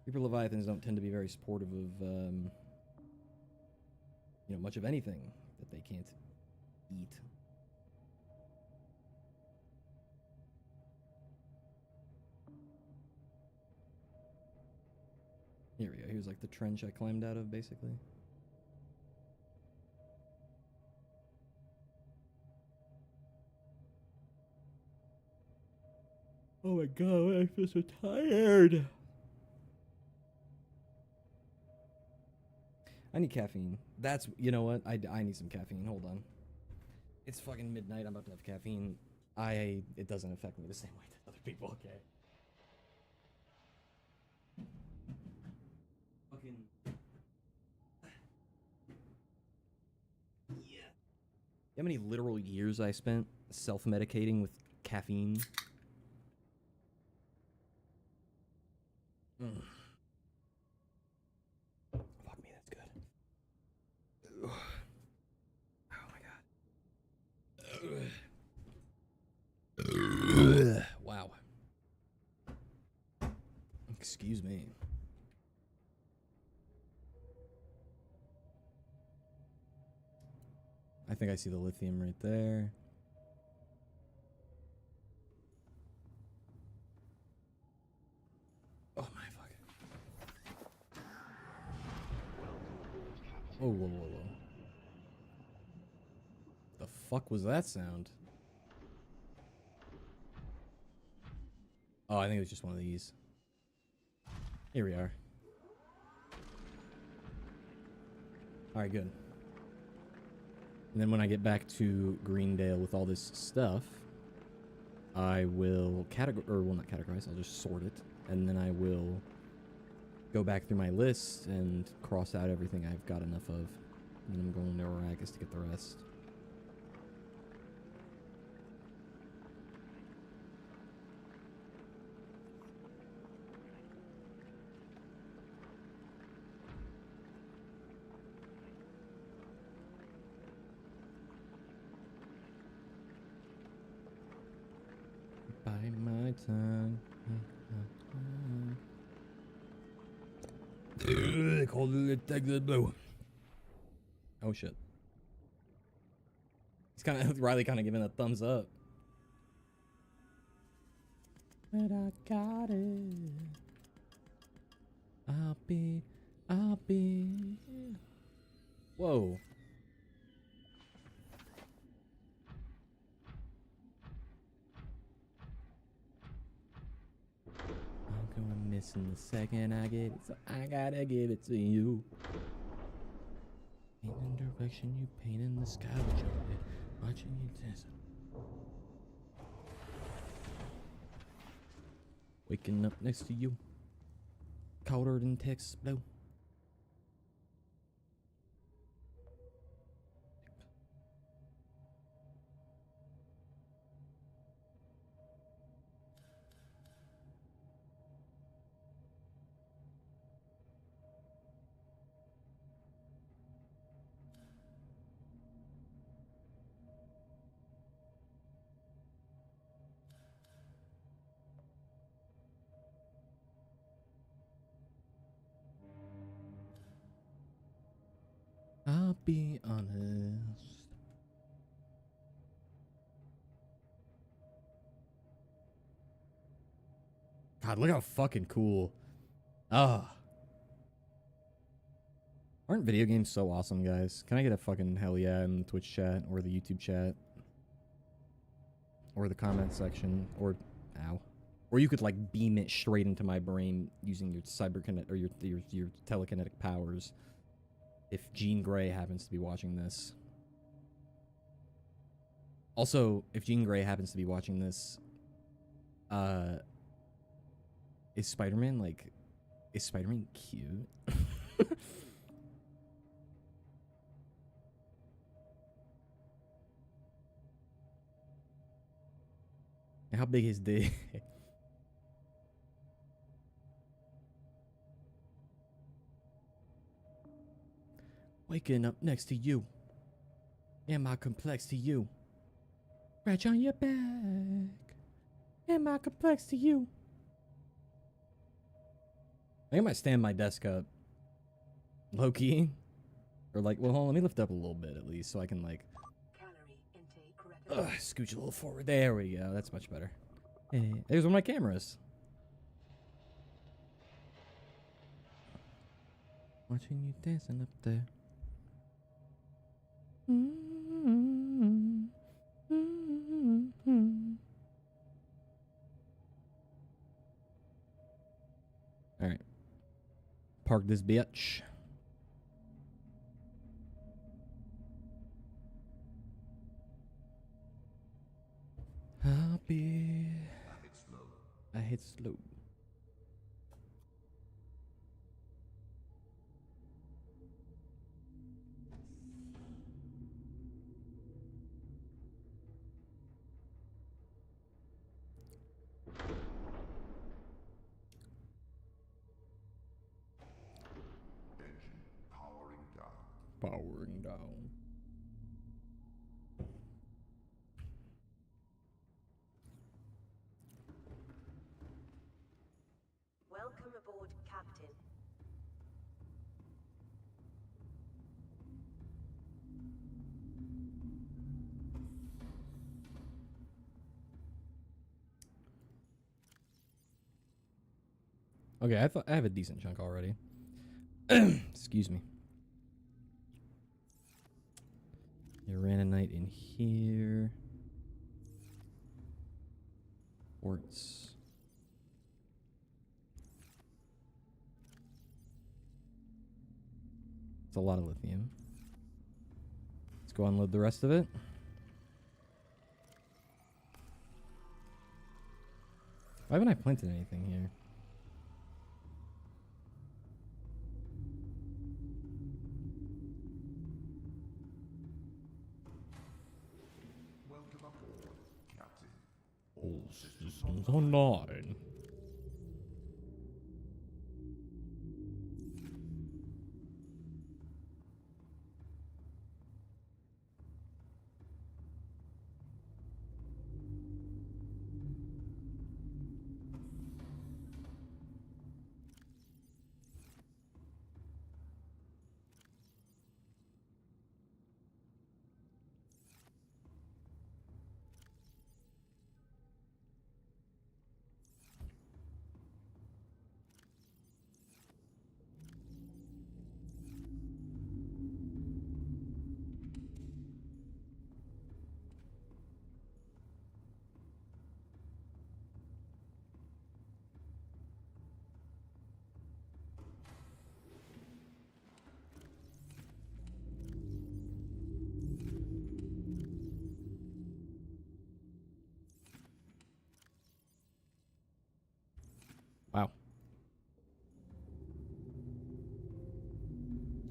Reaper Leviathans don't tend to be very supportive of much of anything that they can't eat. Here we go. Here's like the trench I climbed out of, basically. Oh my god, I feel so tired. I need caffeine. That's, you know what? I need some caffeine. Hold on. It's fucking midnight. I'm about to have caffeine. It doesn't affect me the same way that other people, okay? Fucking. Yeah. You know how many literal years I spent self-medicating with caffeine? Mm. Fuck me, that's good. Ugh. Oh my god. Wow. Excuse me. I think I see the lithium right there. Oh my fuck. Whoa, whoa, whoa, whoa. The fuck was that sound? Oh, I think it was just one of these. Here we are. Alright, good. And then when I get back to Greendale with all this stuff, I will not categorize, I'll just sort it. And then I will go back through my list and cross out everything I've got enough of. And then I'm going to Arrakis to get the rest. Bite my tongue. They called it Texas Blue. Oh shit. He's kind of Riley kind of giving a thumbs up. But I got it. I'll be. Whoa. I'm going missing the second I get it, so I gotta give it to you. Paint in direction, you paint in the sky with your head, watching you dancing. Waking up next to you, colder than Texas blue. I'll be honest. God, look how fucking cool. Ah. Aren't video games so awesome, guys? Can I get a fucking hell yeah in the Twitch chat or the YouTube chat? Or the comment section? Or, ow. Or you could like beam it straight into my brain using your cyberkinetic or your telekinetic powers. If Jean Grey happens to be watching this. Also, if Jean Grey happens to be watching this, is Spider-Man cute? How big is dick? Waking up next to you. Am I complex to you? Scratch on your back. Am I complex to you? I think I might stand my desk up. Low key. Or like, well, hold on, let me lift up a little bit at least so I can like scooch a little forward. There we go. That's much better. Hey, there's one of my cameras. Watching you dancing up there. All right. Park this bitch. I'll be. I hit slow. Engine powering down. Powering down. Welcome aboard, Captain. Okay, I have a decent chunk already. Excuse me. Uranite in here. Quartz. It's a lot of lithium. Let's go unload the rest of it. Why haven't I planted anything here? Welcome aboard, Captain. All systems online.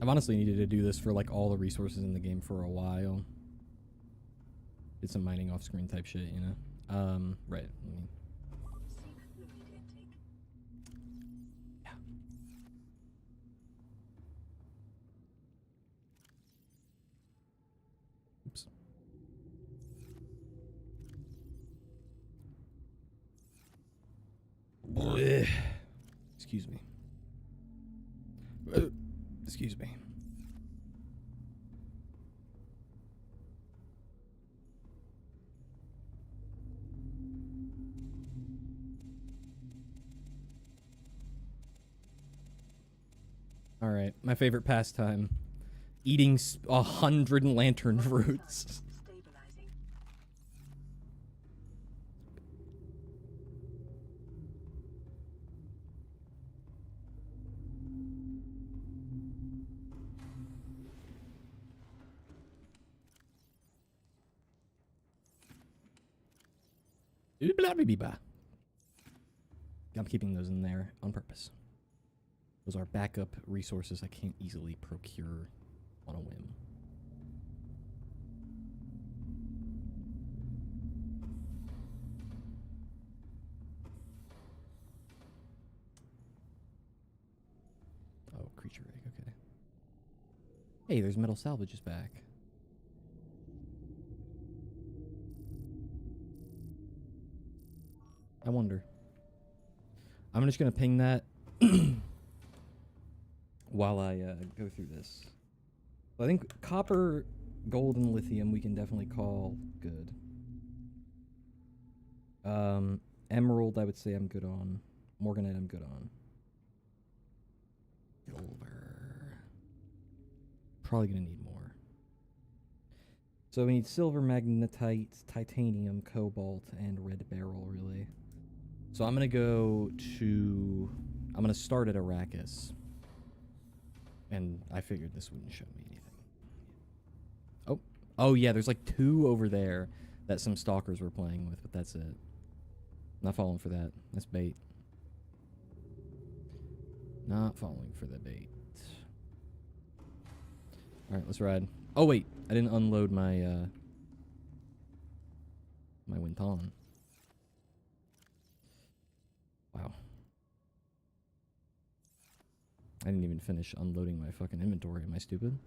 I've honestly needed to do this for like all the resources in the game for a while. Did some mining off screen type shit, you know. Right. I mean, yeah. Oops. Excuse me. Excuse me. All right, my favorite pastime: eating 100 lantern fruits. Stabilizing. I'm keeping those in there on purpose. Those are backup resources I can't easily procure on a whim. Oh, creature egg, okay. Hey, there's metal salvages back. I wonder. I'm just gonna ping that while I go through this. I think copper, gold, and lithium we can definitely call good. Emerald, I would say I'm good on. Morganite, I'm good on. Silver. Probably gonna need more. So we need silver, magnetite, titanium, cobalt, and red beryl, really. So I'm gonna start at Arrakis. And I figured this wouldn't show me anything. Oh yeah, there's like 2 over there that some stalkers were playing with, but that's it. Not falling for that. That's bait. Not falling for the bait. Alright, let's ride. Oh wait, I didn't unload my my Winton. Wow. I didn't even finish unloading my fucking inventory. Am I stupid?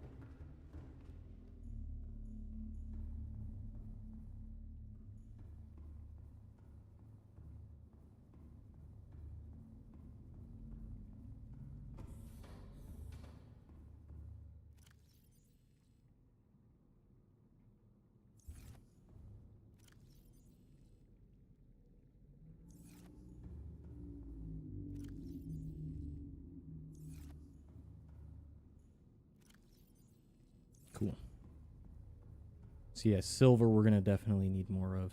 Cool. So yeah, silver we're gonna definitely need more of.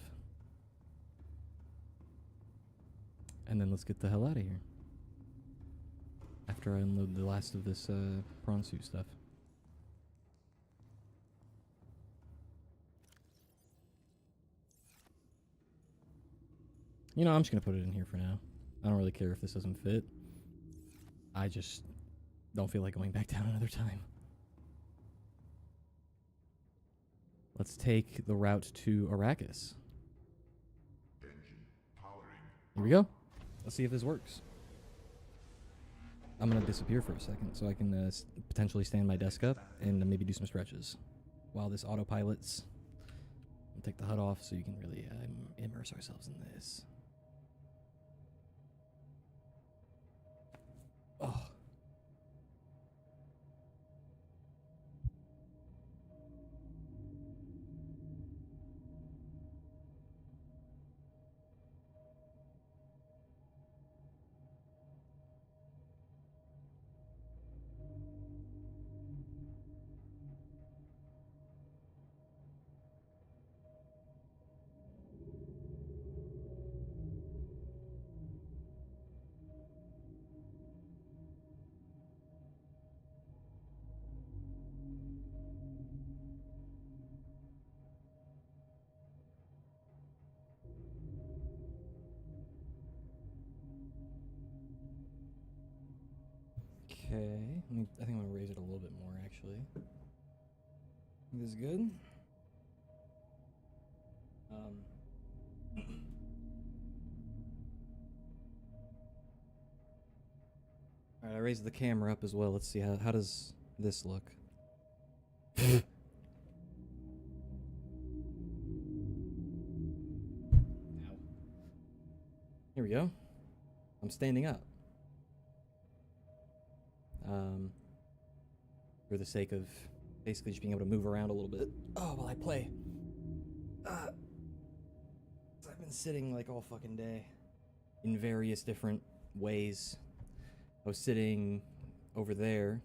And then let's get the hell out of here. After I unload the last of this prawn suit stuff. You know, I'm just gonna put it in here for now. I don't really care if this doesn't fit. I just don't feel like going back down another time. Let's take the route to Arrakis. Engine powering. Here we go. Let's see if this works. I'm going to disappear for a second so I can potentially stand my desk up and maybe do some stretches while this autopilots. I'll take the HUD off so you can really immerse ourselves in this. Oh. Okay. I think I'm gonna raise it a little bit more actually. This is good. All right, I raised the camera up as well. Let's see how does this look. Ow. Here we go. I'm standing up. For the sake of basically just being able to move around a little bit. Oh, while I play. I've been sitting like all fucking day in various different ways. I was sitting over there.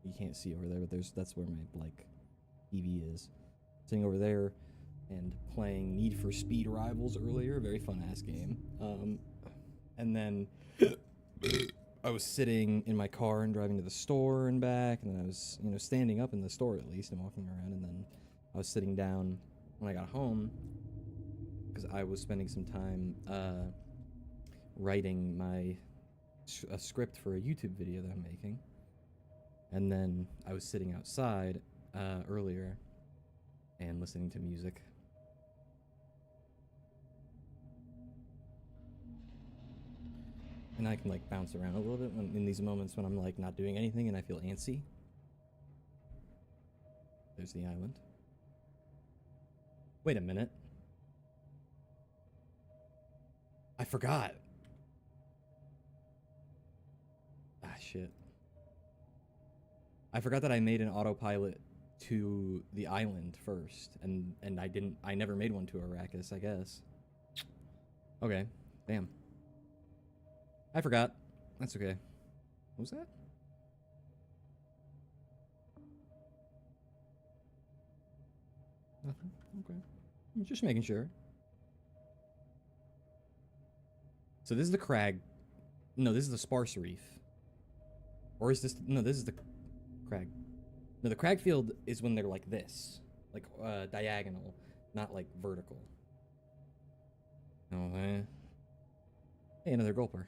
You can't see over there, but that's where my like TV is. Sitting over there and playing Need for Speed Rivals earlier, very fun ass game. And then I was sitting in my car and driving to the store and back, and then I was, standing up in the store at least and walking around, and then I was sitting down when I got home because I was spending some time writing a script for a YouTube video that I'm making. And then I was sitting outside earlier and listening to music. And I can like bounce around a little bit in these moments when I'm like not doing anything and I feel antsy. There's the island. Wait a minute. I forgot. Ah, shit. I forgot that I made an autopilot to the island first, and I never made one to Arrakis, I guess. Okay, damn. I forgot. That's okay. What was that? Nothing? Okay. I'm just making sure. So this is the crag. No, this is the sparse reef. Or is this... No, this is the crag. No, the crag field is when they're like this. Like, diagonal, not like vertical. Oh, man. Hey, another gulper.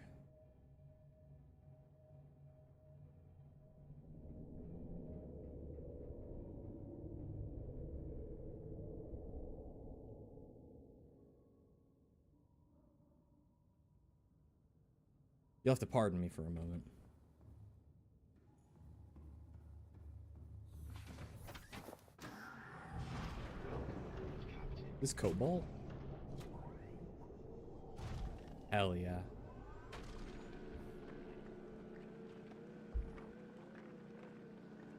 You'll have to pardon me for a moment. This cobalt? Hell yeah.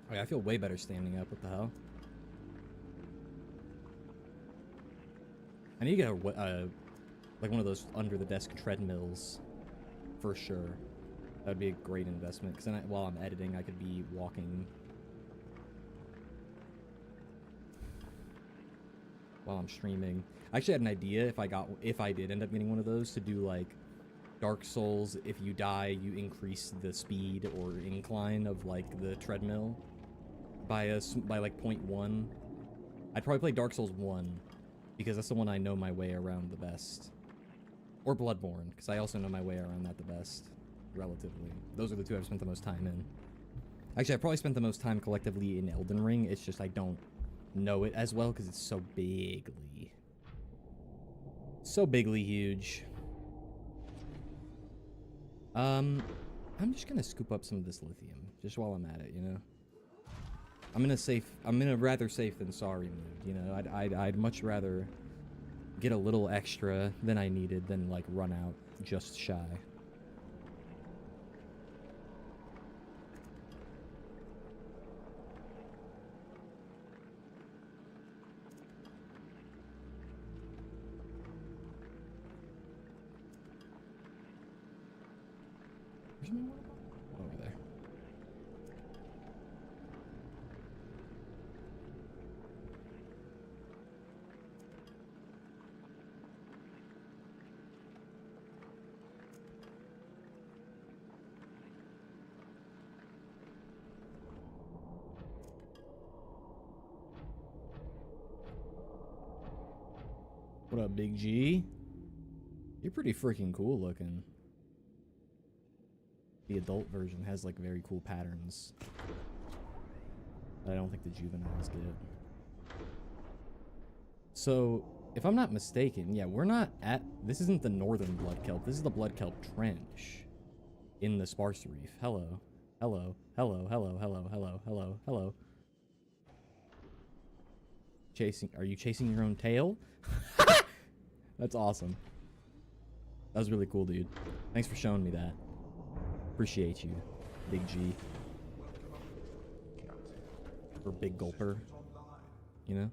Okay, I feel way better standing up. What the hell? I need to get like one of those under the desk treadmills for sure. That would be a great investment because then while I'm editing, I could be walking while I'm streaming. I actually had an idea if I did end up getting one of those to do like Dark Souls. If you die, you increase the speed or incline of like the treadmill by like 0.1. I'd probably play Dark Souls 1 because that's the one I know my way around the best. Or Bloodborne, because I also know my way around that the best, relatively. Those are the two I've spent the most time in. Actually, I've probably spent the most time collectively in Elden Ring. It's just I don't know it as well because it's so bigly. So bigly huge. I'm just gonna scoop up some of this lithium, just while I'm at it, you know? I'm in a rather safe than sorry mood, you know? I'd much rather get a little extra than I needed than like run out just shy. Where's my water bottle? Over there. What up, Big G? You're pretty freaking cool looking. The adult version has like very cool patterns that I don't think the juveniles get. So, if I'm not mistaken, yeah, we're not at... This isn't the northern blood kelp. This is the blood kelp trench in the sparse reef. Hello. Hello. Hello. Hello. Hello. Hello. Hello. Hello. Chasing... Are you chasing your own tail? That's awesome. That was really cool, dude. Thanks for showing me that. Appreciate you, Big G. Or Big Gulper. You know?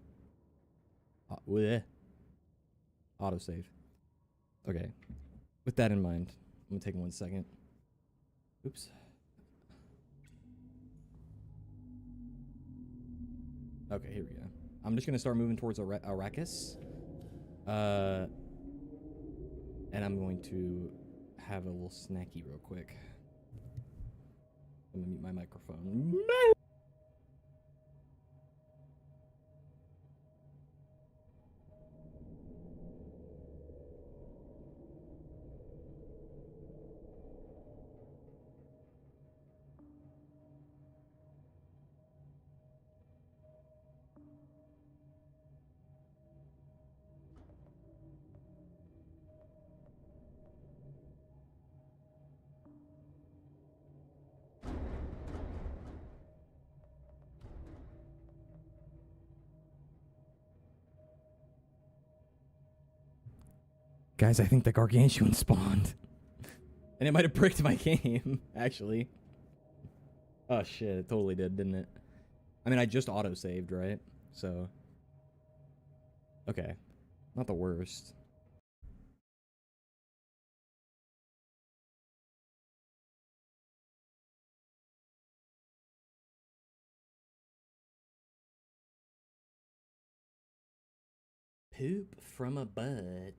Autosave. Okay. With that in mind, I'm gonna take 1 second. Oops. Okay, here we go. I'm just gonna start moving towards Arrakis. And I'm going to have a little snacky real quick. I'm gonna mute my microphone. Guys, I think the gargantuan spawned. And it might have bricked my game, actually. Oh shit, it totally did, didn't it? I mean, I just auto-saved, right? So... Okay. Not the worst. Poop from a butt.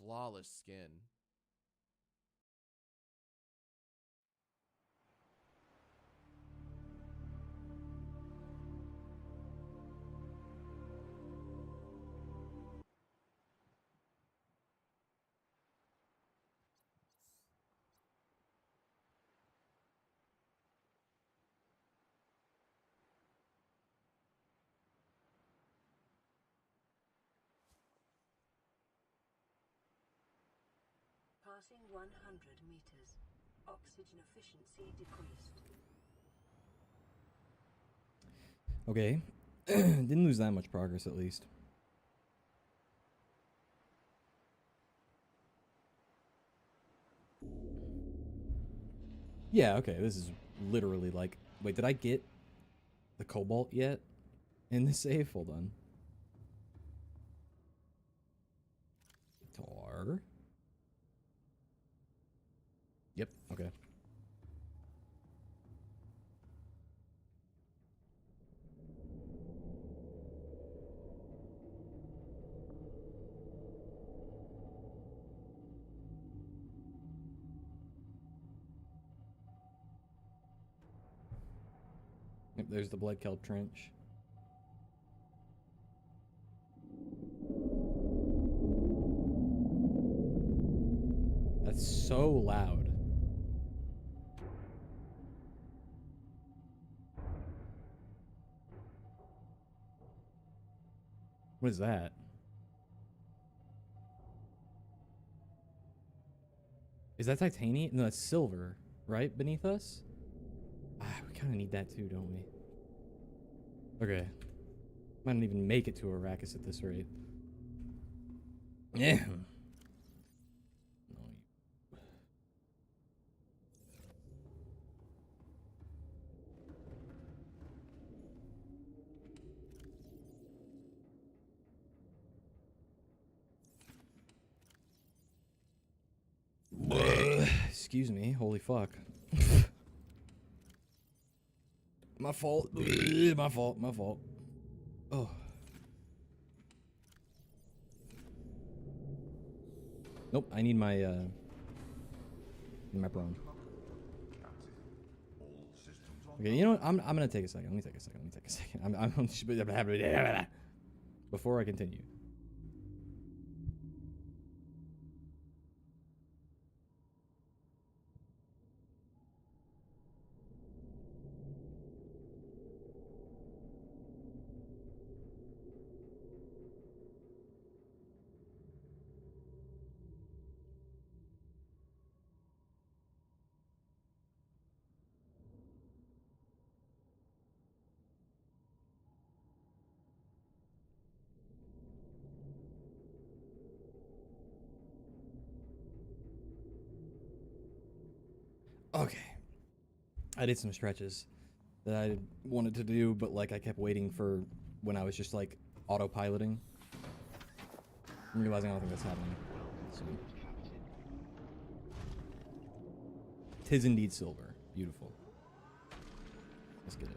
Flawless skin. Passing 100 meters. Oxygen efficiency decreased. Okay. Didn't lose that much progress, at least. Yeah, okay, this is literally like... Wait, did I get the cobalt yet in the save? Hold on. Tar. Yep, okay. Yep, there's the blood kelp trench. That's so loud. What is that? Is that titanium? No, that's silver, right? Beneath us? Ah, we kind of need that too, don't we? Okay. Might not even make it to Arrakis at this rate. Yeah. Excuse me. Holy fuck. My fault. My fault. My fault. Oh. Nope. I need my prawn. Okay, you know what? I'm gonna take a second. Let me take a second. I'm before I continue. Okay. I did some stretches that I wanted to do, but like I kept waiting for when I was just like autopiloting. I'm realizing I don't think that's happening. So. Tis indeed silver. Beautiful. Let's get it.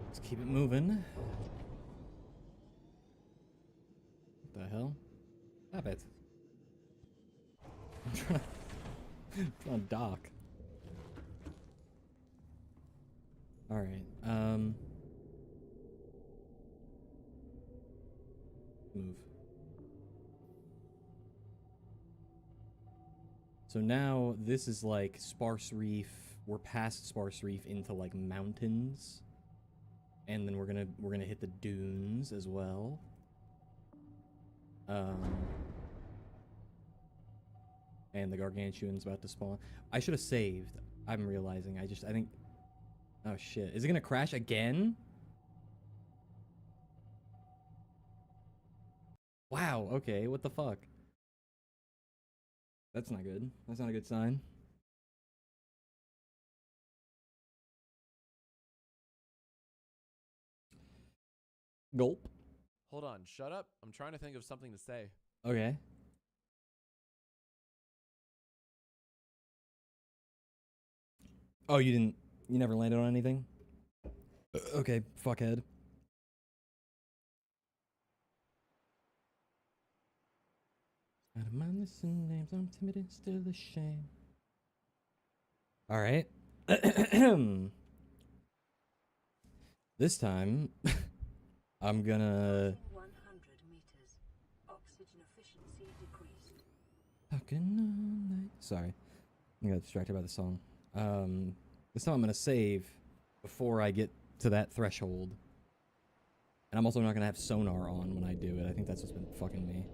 Let's keep it moving. What the hell? Stop it. I'm trying to dock. Alright, move. So now this is like sparse reef. We're past sparse reef into like mountains. And then we're gonna hit the dunes as well. And the gargantuan's about to spawn. I should have saved. I'm realizing. I think. Oh shit! Is it gonna crash again? Wow. Okay. What the fuck? That's not good. That's not a good sign. Gulp. Hold on, shut up. I'm trying to think of something to say. Okay. Oh, you never landed on anything? Okay, fuckhead. I don't mind listening names, I'm timid and still ashamed. Alright. This time, I'm gonna... 100 meters. Oxygen efficiency decreased. Sorry. I got distracted by the song. This time I'm gonna save before I get to that threshold. And I'm also not gonna have sonar on when I do it. I think that's what's been fucking me.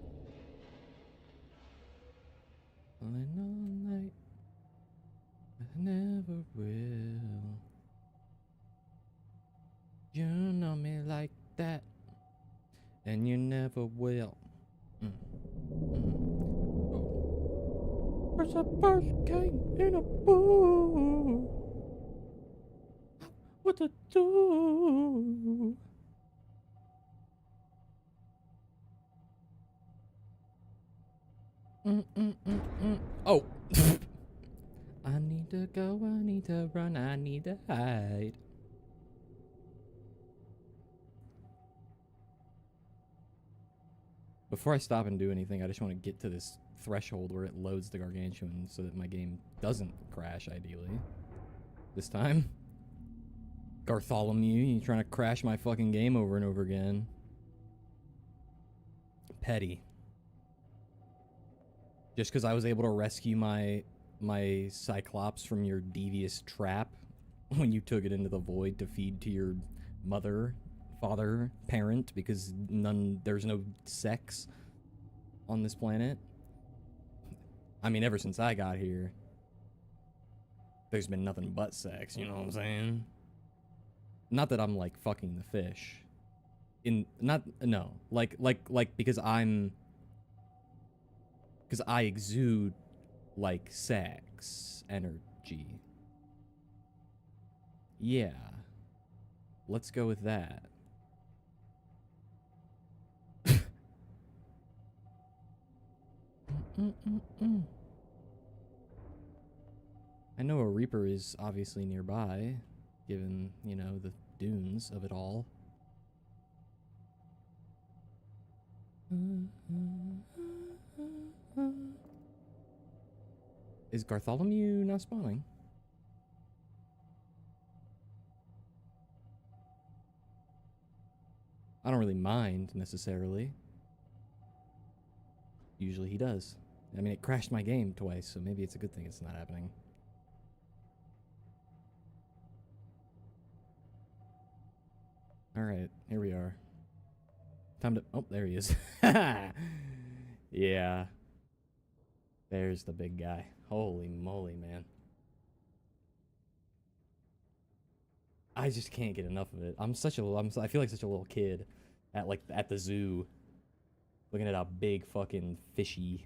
All night, I never will. You know me like that, and you never will. First I first came in a pool. What to do? Oh. I need to go, I need to run, I need to hide. Before I stop and do anything, I just want to get to this threshold where it loads the gargantuan so that my game doesn't crash, ideally. This time. Bartholomew, you trying to crash my fucking game over and over again. Petty. Just because I was able to rescue my Cyclops from your devious trap when you took it into the void to feed to your mother, father, parent, because there's no sex on this planet. I mean, ever since I got here, there's been nothing but sex, you know what I'm saying? Not that I'm like fucking the fish. Because I exude like sex energy. Yeah. Let's go with that. I know a Reaper is obviously nearby, given, you know, the dunes of it all. Is Bartholomew not spawning? I don't really mind, necessarily. Usually he does. I mean, it crashed my game twice, so maybe it's a good thing it's not happening. Alright, here we are. Time to... Oh, there he is. Yeah. There's the big guy. Holy moly, man. I just can't get enough of it. I feel like such a little kid at the zoo, looking at a big fucking fishy.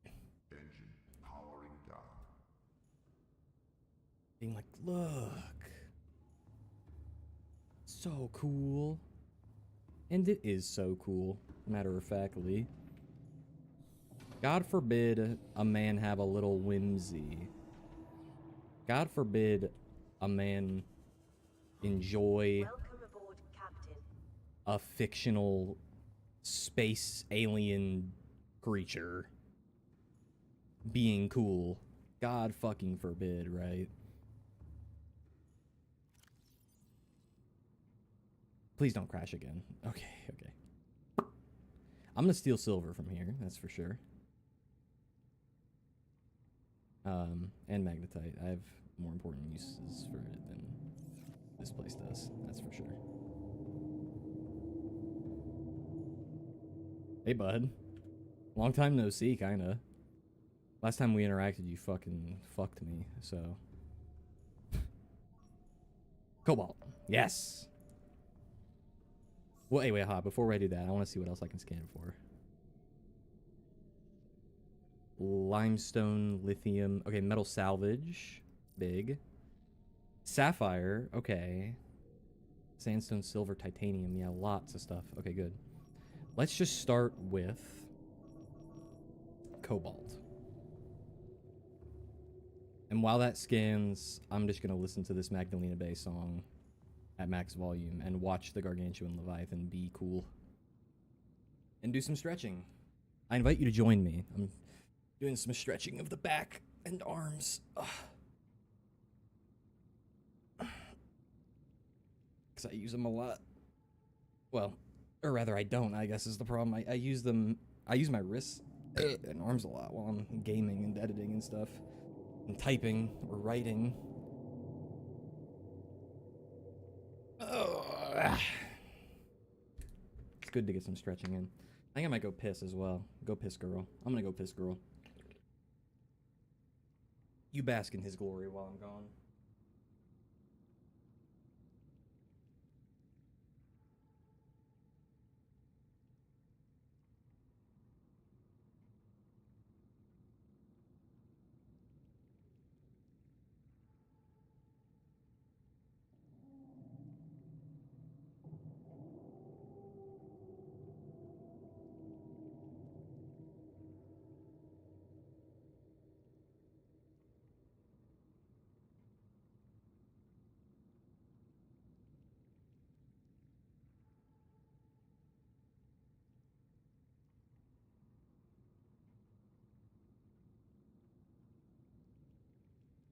Engine powering down. Being like, look. So cool. And it is so cool, matter of factly. God forbid a man have a little whimsy. God forbid a man enjoy Welcome aboard, Captain. a fictional space alien creature being cool. God fucking forbid, right? Please don't crash again. Okay, okay. I'm gonna steal silver from here, that's for sure. And magnetite. I have more important uses for it than this place does, that's for sure. Hey, bud. Long time no see, kinda. Last time we interacted, you fucking fucked me, so. Cobalt. Yes! Well, anyway, before I do that, I want to see what else I can scan for. Limestone, lithium. Okay, metal salvage. Big. Sapphire. Okay. Sandstone, silver, titanium. Yeah, lots of stuff. Okay, good. Let's just start with cobalt. And while that scans, I'm just going to listen to this Magdalena Bay song at max volume and watch the Gargantuan Leviathan be cool. And do some stretching. I invite you to join me. I'm doing some stretching of the back and arms. Because I use them a lot. Well, or rather I don't, I guess is the problem. I use them, I use my wrists and arms a lot while I'm gaming and editing and stuff. And typing or writing. It's good to get some stretching in. I think I might go piss as well. Go piss, girl. I'm gonna go piss, girl. You bask in his glory while I'm gone.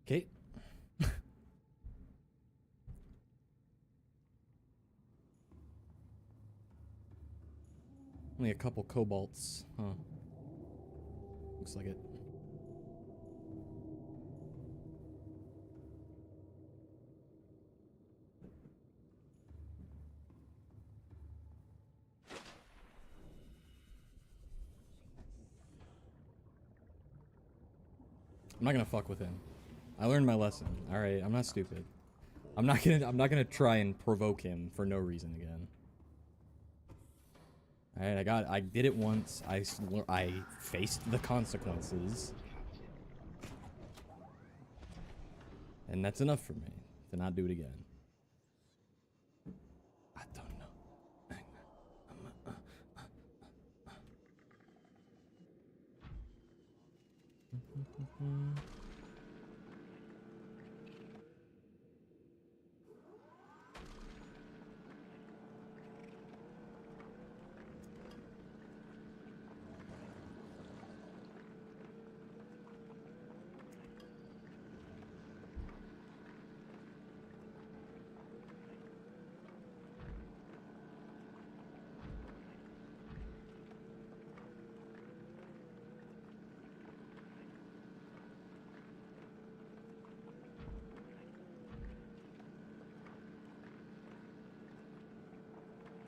Okay. Only a couple cobalts, huh? Looks like it. I'm not gonna fuck with him. I learned my lesson. All right, I'm not stupid. I'm not gonna try and provoke him for no reason again. All right, I did it once. I faced the consequences, and that's enough for me to not do it again. I don't know.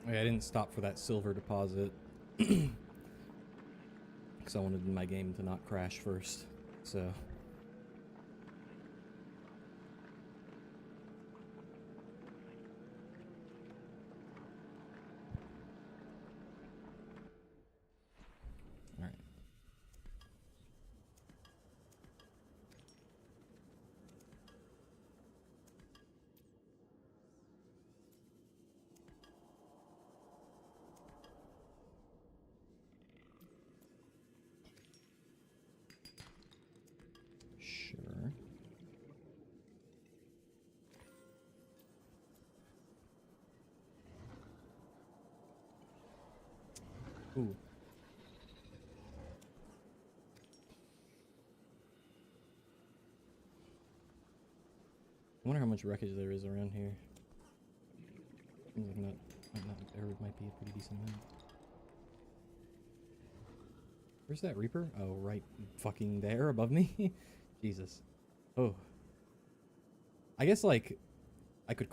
Okay, I didn't stop for that silver deposit because I wanted my game to not crash first. So. All right. Sure. Ooh. I wonder how much wreckage there is around here. Seems like there might be a pretty decent amount. Where's that Reaper? Oh, right fucking there above me. Jesus. Oh. I guess like I could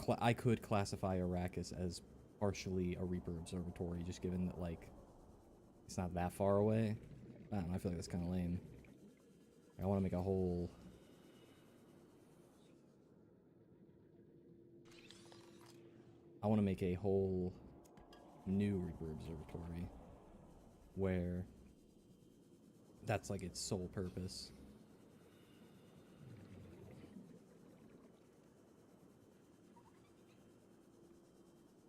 classify Arrakis as partially a Reaper observatory, just given that like it's not that far away. I don't know, I feel like that's kind of lame. I want to make a whole. I want to make a whole new Reaper observatory where that's like its sole purpose.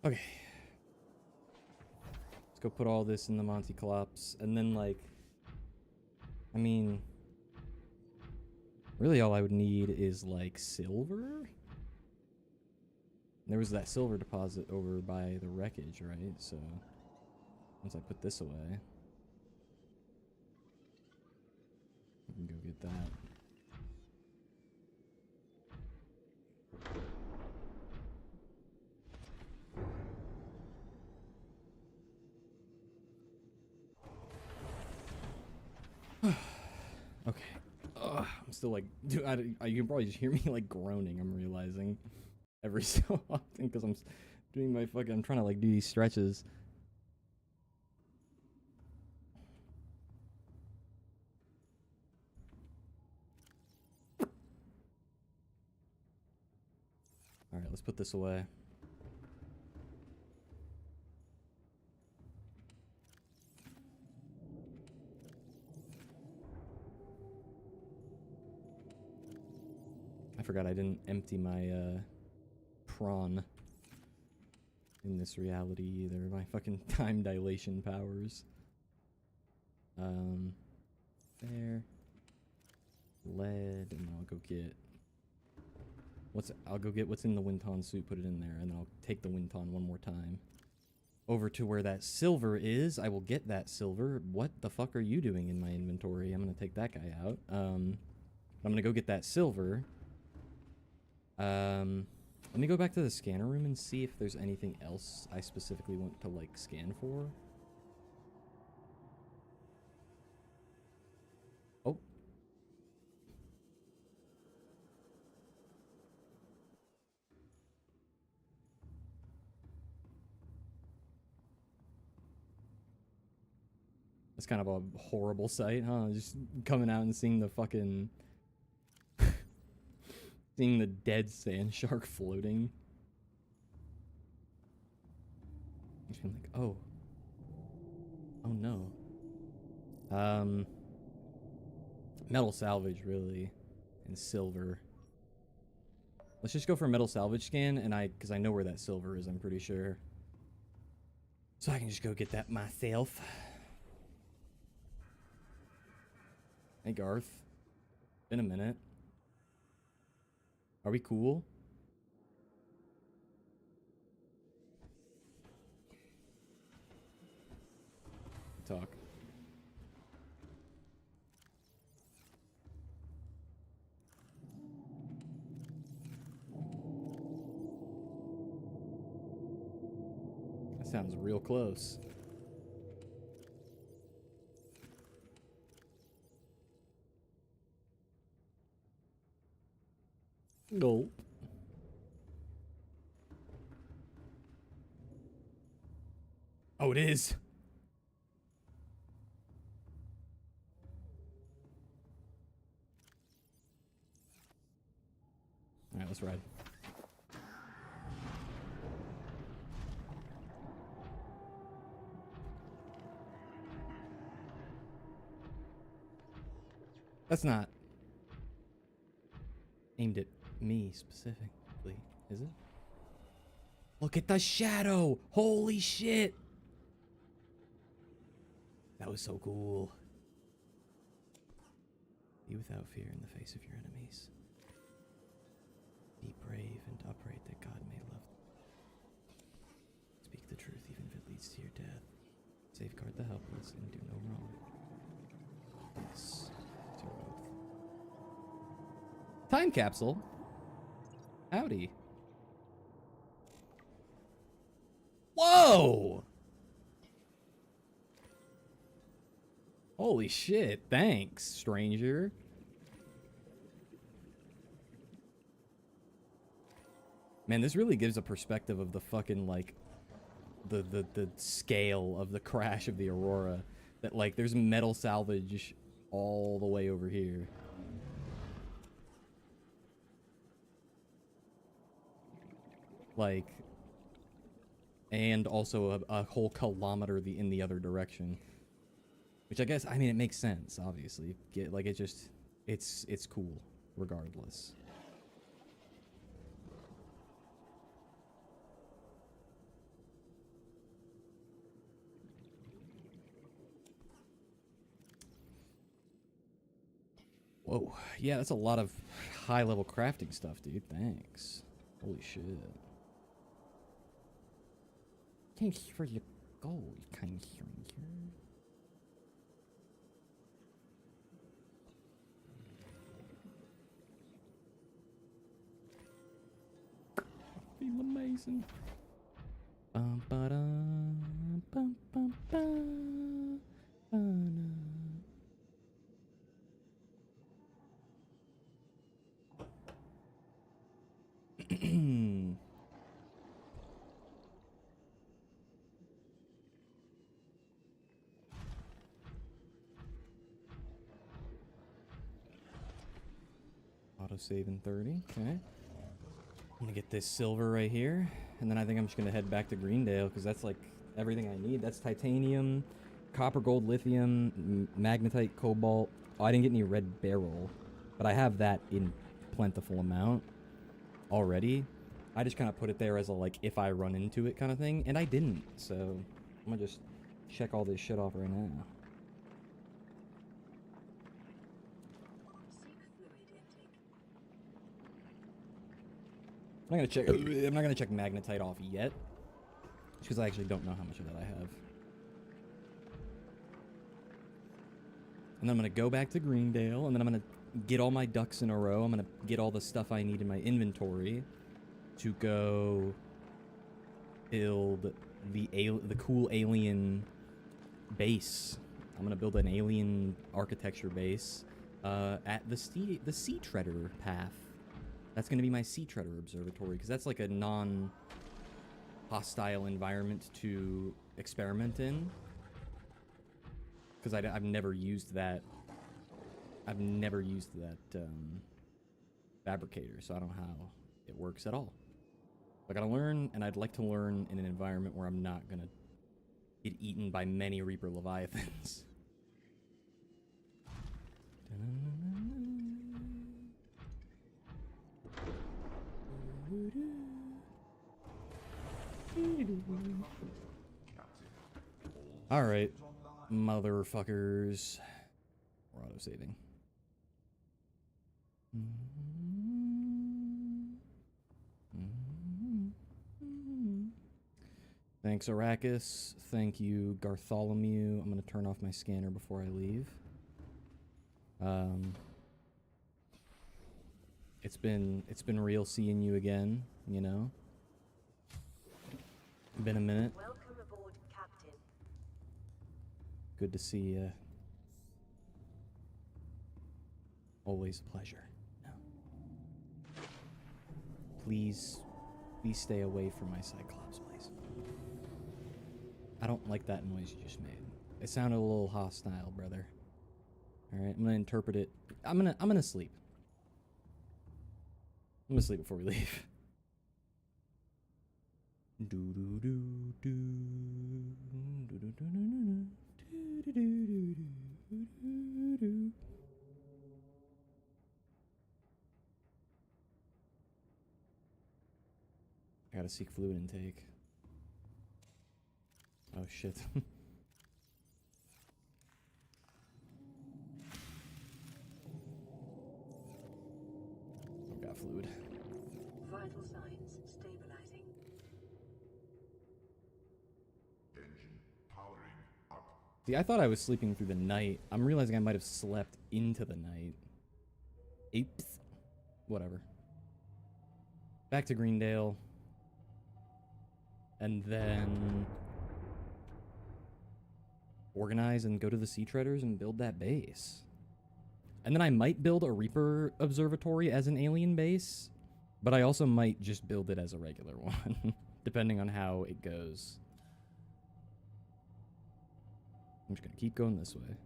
Okay. Let's go put all this in the Monty Clops, and then like, I mean, really all I would need is like silver. There was that silver deposit over by the wreckage, right? So once I put this away, I can go get that. Okay. I'm still like, dude, you can probably just hear me like groaning, I'm realizing. Every so often, because I'm doing my fucking, I'm trying to like do these stretches. Alright, let's put this away. I forgot I didn't empty my prawn in this reality either. My fucking time dilation powers. There. Lead, and I'll go get I'll go get what's in the Winton suit, put it in there, and then I'll take the Winton one more time. Over to where that silver is. I will get that silver. What the fuck are you doing in my inventory? I'm gonna take that guy out. I'm gonna go get that silver. Let me go back to the scanner room and see if there's anything else I specifically want to like scan for. It's kind of a horrible sight, huh? Just coming out and seeing the fucking... seeing the dead sand shark floating. Just being like, oh. Oh no. Metal salvage, really. And silver. Let's just go for a metal salvage scan, and because I know where that silver is, I'm pretty sure. So I can just go get that myself. Hey, Garth. Been a minute. Are we cool? Talk. That sounds real close. Gulp. Oh, it is. All right, let's ride. That's not aimed at me specifically, is it? Look at the shadow! Holy shit! That was so cool. Be without fear in the face of your enemies. Be brave and upright that God may love. Speak the truth even if it leads to your death. Safeguard the helpless and do no wrong. This is your oath. Time capsule? Howdy. Whoa! Holy shit, thanks, stranger. Man, this really gives a perspective of the fucking, like, the scale of the crash of the Aurora. That, like, there's metal salvage all the way over here. Like, and also a whole kilometer in the other direction. Which I guess, I mean, it makes sense, obviously. Like, it just, it's cool, regardless. Whoa, yeah, that's a lot of high-level crafting stuff, dude. Thanks. Holy shit. Thanks for your gold, kind stranger. I feel amazing. Bum ba dum bum bum bum ba-dum. Autosave in 30, okay. I'm gonna get this silver right here, and then I think I'm just gonna head back to Greendale, because that's like everything I need. That's titanium, copper, gold, lithium, magnetite, cobalt. Oh, I didn't get any red beryl, but I have that in plentiful amount already. I just kind of put it there as a, like, if I run into it kind of thing, and I didn't, so I'm gonna just check all this shit off right now. I'm not gonna check magnetite off yet, because I actually don't know how much of that I have. And then I'm gonna go back to Greendale, and then I'm gonna get all my ducks in a row. I'm gonna get all the stuff I need in my inventory to go build the cool alien base. I'm gonna build an alien architecture base at the Sea Treader path. That's going to be my Sea Treader Observatory, because that's like a non-hostile environment to experiment in. because I've never used that. I've never used that fabricator, so I don't know how it works at all. I gotta learn, and I'd like to learn in an environment where I'm not gonna get eaten by many Reaper Leviathans. Alright, motherfuckers. We're auto-saving. Thanks, Arrakis. Thank you, Gartholomew. I'm gonna turn off my scanner before I leave. It's been real seeing you again, you know? Been a minute. Welcome aboard, Captain. Good to see you. Always a pleasure. No. Please stay away from my Cyclops, please. I don't like that noise you just made. It sounded a little hostile, brother. Alright, I'm gonna interpret it. I'm gonna sleep. I'm gonna sleep before we leave. I gotta seek fluid intake. Oh shit. I've got fluid. Vital signs stabilizing. Engine powering up. See, I thought I was sleeping through the night. I'm realizing I might have slept into the night. Oops. Whatever. Back to Greendale. And then organize and go to the Sea Treaders and build that base. And then I might build a Reaper Observatory as an alien base, but I also might just build it as a regular one, depending on how it goes. I'm just gonna keep going this way.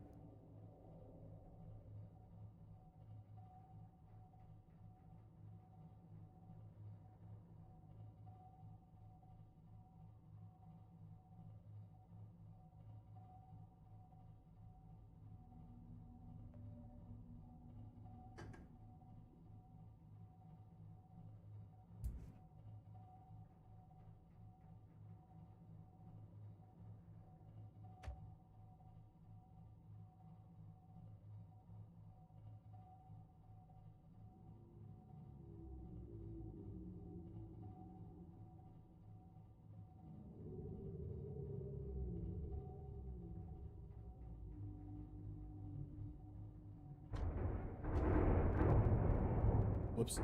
Whoops.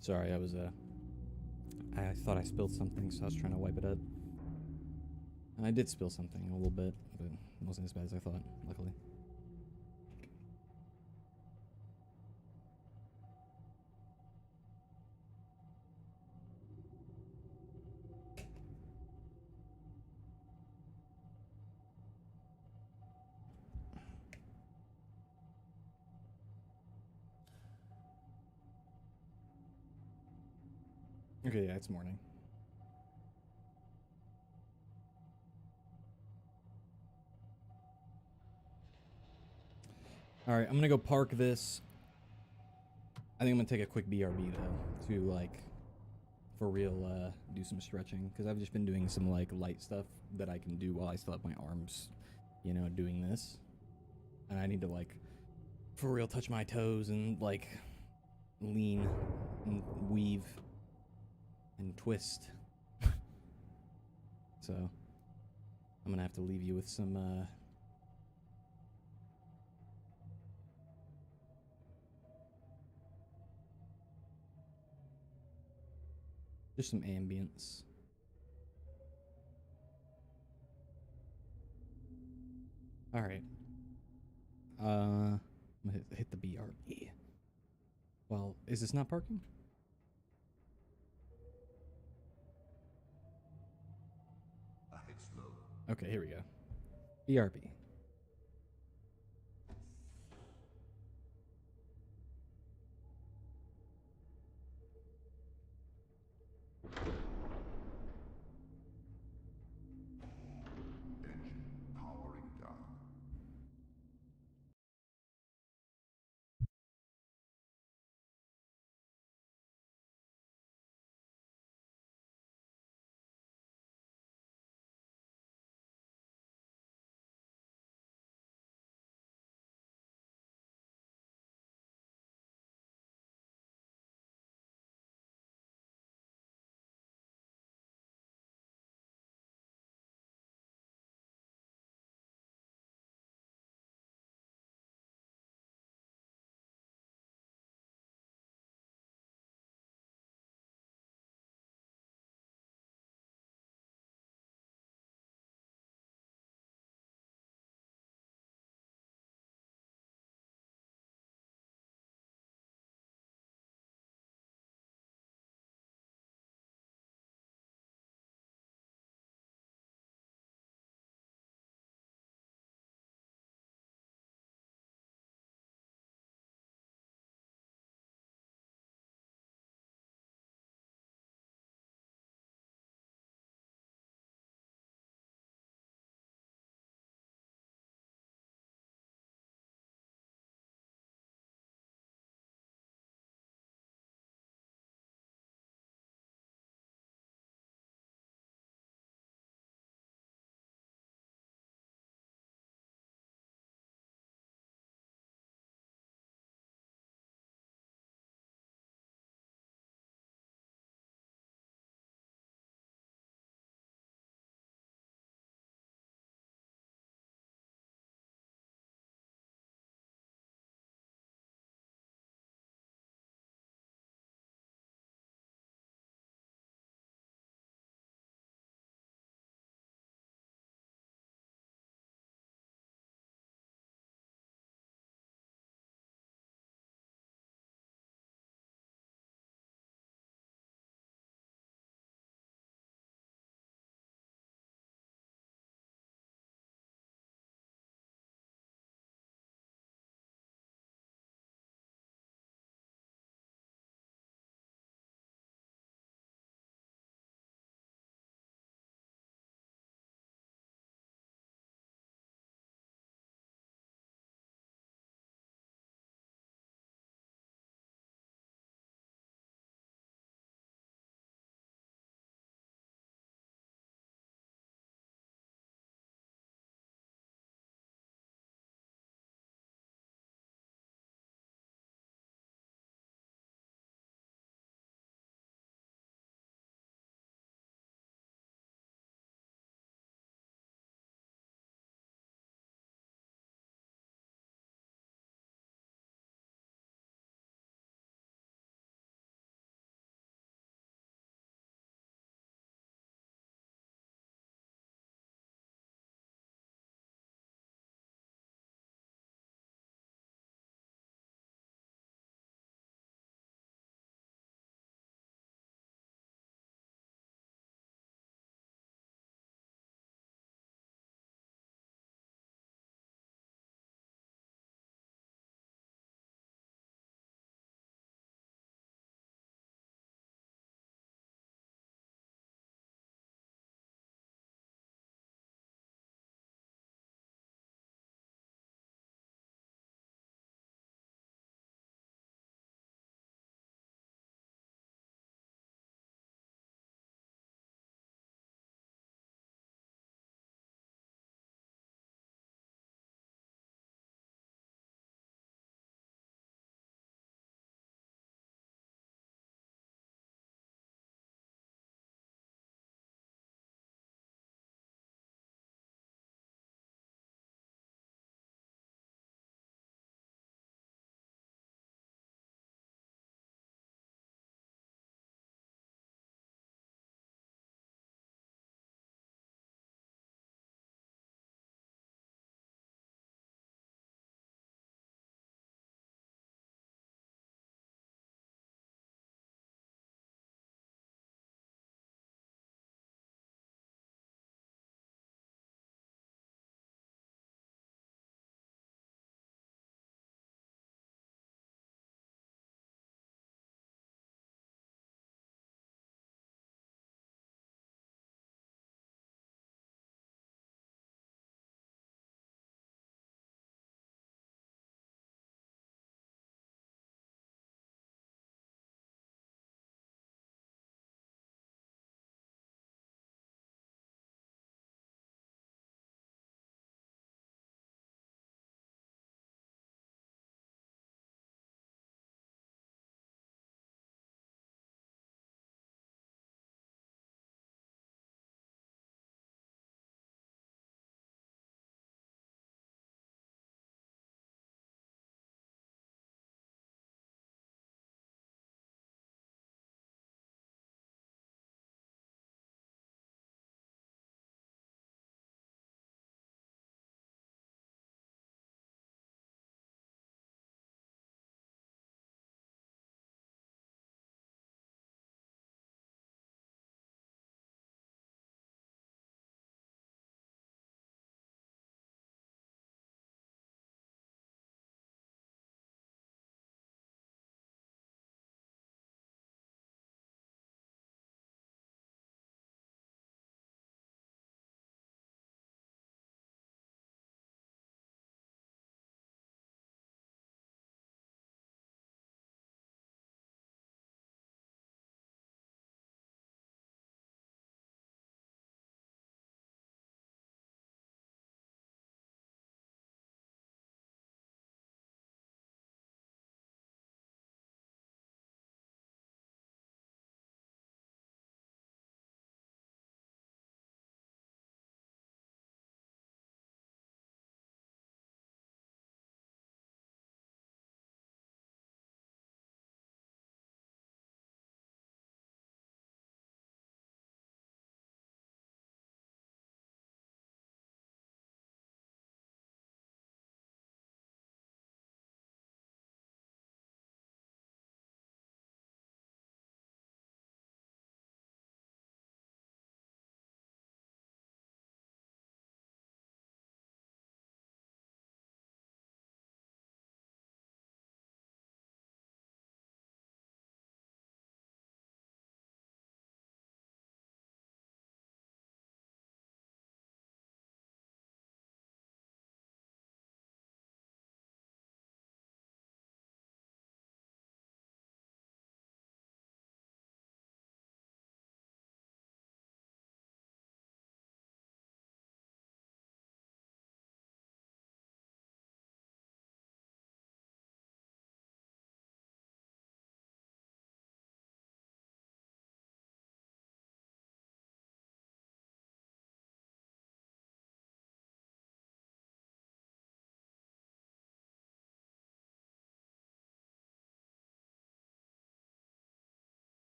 Sorry, I thought I spilled something, so I was trying to wipe it up. And I did spill something a little bit, but it wasn't as bad as I thought, luckily. Okay, yeah, it's morning. Alright, I'm gonna go park this. I think I'm gonna take a quick BRB though, to like, for real, do some stretching. Because I've just been doing some like light stuff that I can do while I still have my arms, you know, doing this. And I need to like, for real, touch my toes and like, lean and weave and twist. So I'm gonna have to leave you with some just some ambience. All right. I'm gonna hit the BRB. Well, is this not parking? Okay, here we go. BRB.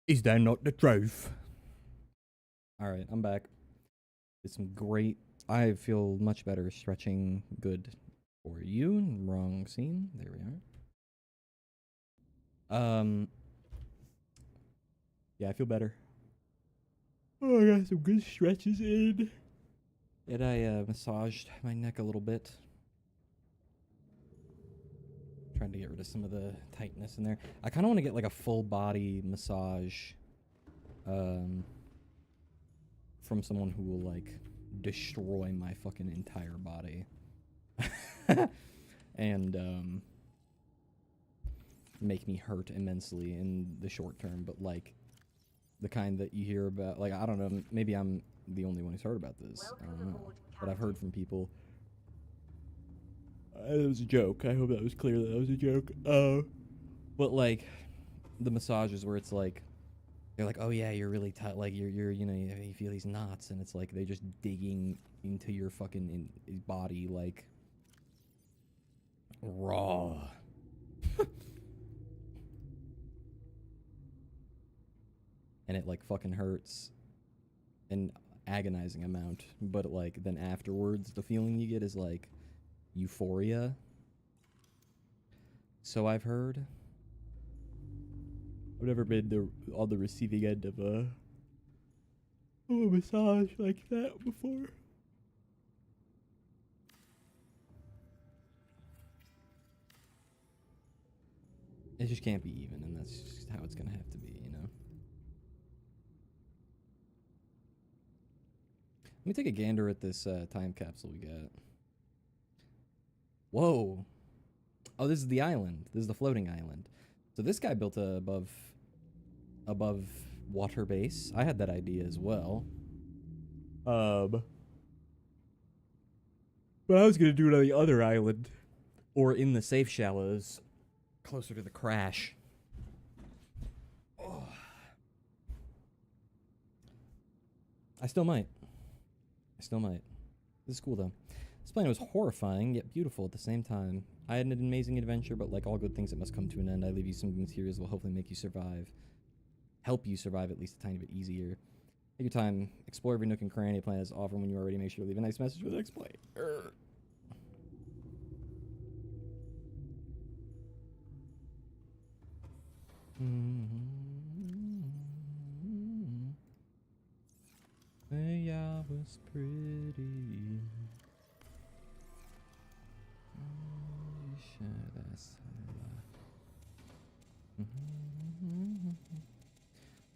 Is that not the truth? All right, I'm back. Did some great. I feel much better stretching. Good for you. Wrong scene. There we are. Yeah, I feel better. Oh, I got some good stretches in. And I massaged my neck a little bit. Trying to get rid of some of the tightness in there. I kind of want to get like a full body massage from someone who will like destroy my fucking entire body. And make me hurt immensely in the short term, but like the kind that you hear about, like, I don't know, maybe I'm the only one who's heard about this. I don't know. But I've heard from people. It was a joke. I hope that was clear that was a joke. But like the massages where it's like they're like, oh yeah, you're really tight, like you're you know, you feel these knots, and it's like they're just digging into your fucking body like raw. And it like fucking hurts an agonizing amount, but like then afterwards the feeling you get is like euphoria. So I've heard. I've never been on the receiving end of a massage like that before. It just can't be even, and that's just how it's gonna have to be, you know? Let me take a gander at this time capsule we got. Whoa. Oh, this is the island. This is the floating island. So this guy built a above water base. I had that idea as well. But I was gonna do it on the other island. Or in the safe shallows. Closer to the crash. Oh. I still might. This is cool though. This planet was horrifying, yet beautiful at the same time. I had an amazing adventure, but like all good things, it must come to an end. I leave you some materials that will hopefully make you survive. Help you survive at least a tiny bit easier. Take your time. Explore every nook and cranny planet has to offer. When you're ready, make sure to leave a nice message for the next play. Yeah, was pretty.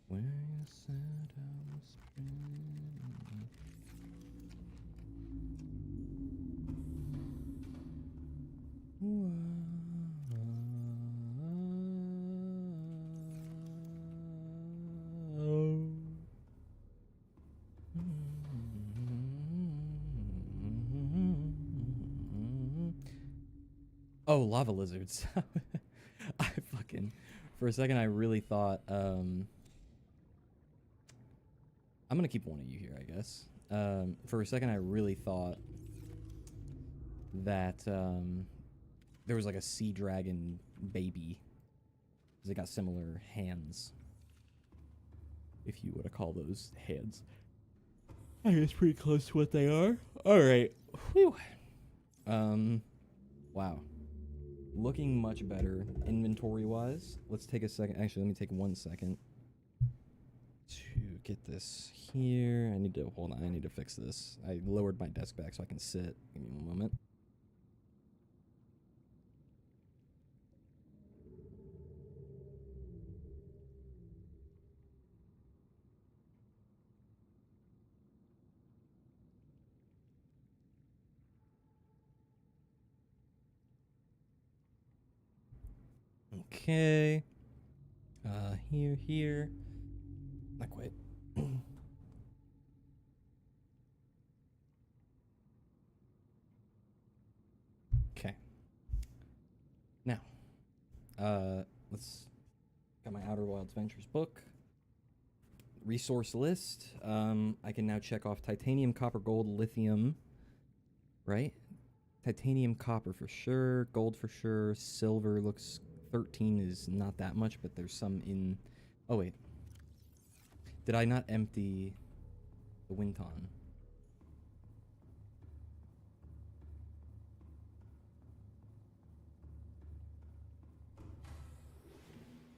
Where you said I was pretty. Oh, lava lizards. I fucking, for a second I really thought, I'm gonna keep one of you here, I guess. For a second I really thought that, there was like a sea dragon baby. Because they got similar hands. If you were to call those hands. I guess pretty close to what they are. Alright. Whew. Wow. Looking much better inventory-wise. Let's take a second. Actually, let me take 1 second to get this here. I need to, hold on, I need to fix this. I lowered my desk back so I can sit. Give me 1 moment. Okay. Here. Not quite. Okay. Now, let's got my Outer Wilds Ventures book. Resource list. I can now check off titanium, copper, gold, lithium. Right? Titanium, copper for sure. Gold for sure. Silver looks 13 is not that much, but there's some in. Oh wait. Did I not empty the Winton?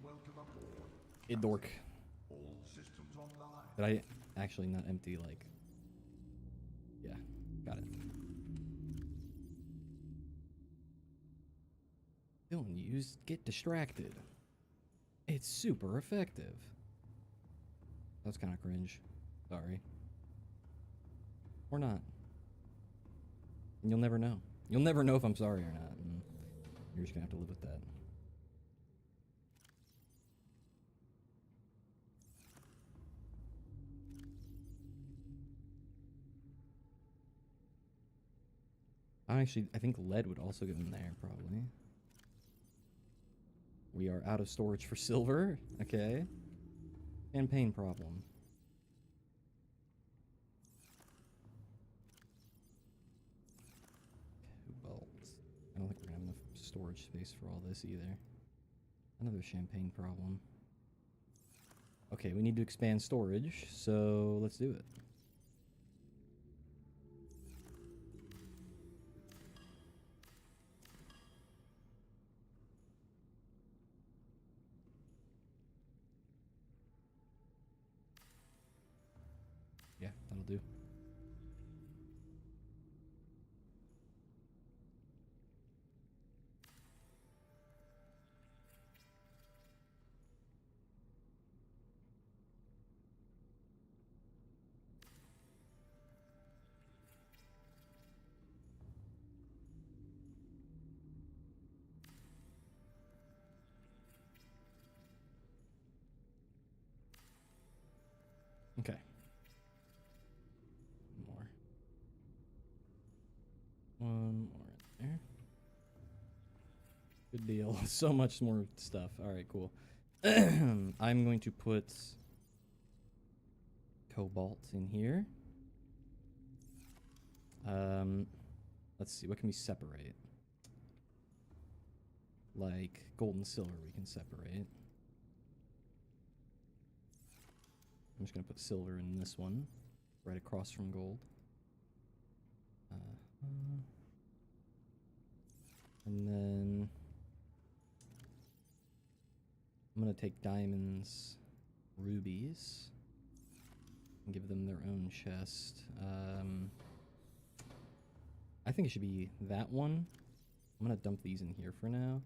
Welcome aboard. It dork. All systems online. Did I actually not empty, like... Yeah, got it. Don't use get distracted. It's super effective. That's kind of cringe. Sorry. Or not. And you'll never know. You'll never know if I'm sorry or not. And you're just gonna have to live with that. I think lead would also go in there, probably. We are out of storage for silver. Okay. Campaign problem. Cobalt. I don't think we're gonna have enough storage space for all this either. Another champagne problem. Okay, we need to expand storage, so let's do it. Yeah, that'll do. Okay. One more in there. Good deal. So much more stuff. Alright, cool. I'm going to put cobalt in here. Let's see, what can we separate? Like gold and silver we can separate. I'm just gonna put silver in this one, right across from gold. And then I'm gonna take diamonds, rubies, and give them their own chest. I think it should be that one. I'm gonna dump these in here for now.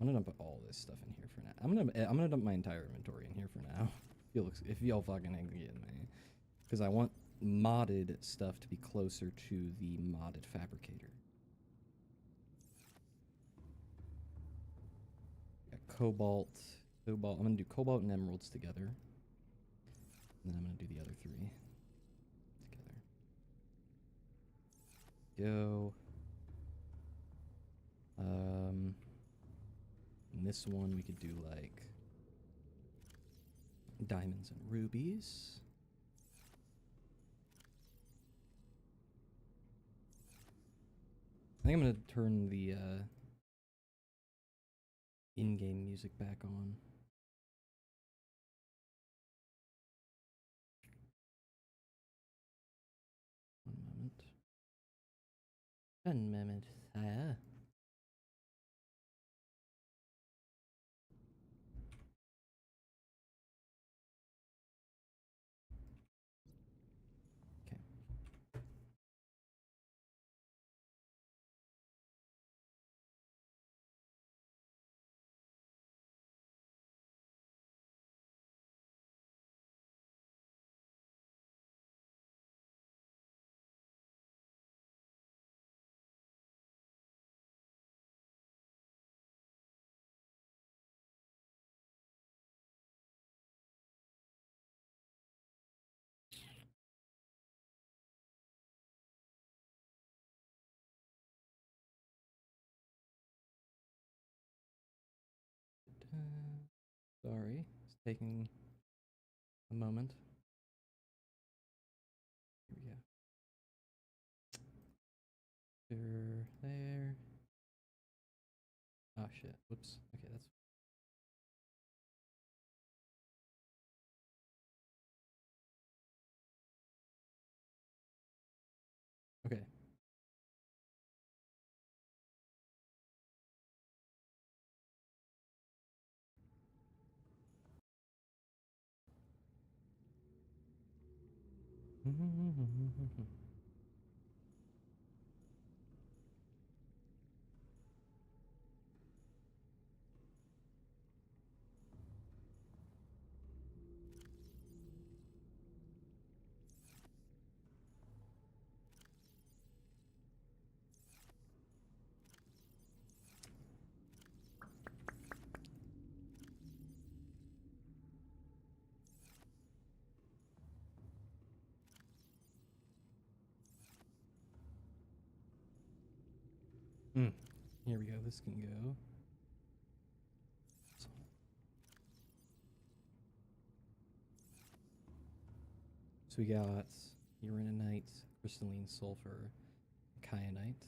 I'm gonna dump all this stuff in here for now. I'm gonna dump my entire inventory in here for now. If y'all fucking angry at me, because I want modded stuff to be closer to the modded fabricator. Got cobalt. I'm gonna do cobalt and emeralds together, and then I'm gonna do the other three together. Go. In this one we could do like diamonds and rubies. I think I'm gonna turn the in-game music back on. One moment. 1 moment. Okay. Sorry, it's taking a moment. Here we go. There. Oh shit. Whoops. Okay, that's Here we go. This can go. So we got uraninite, crystalline sulfur, kyanite.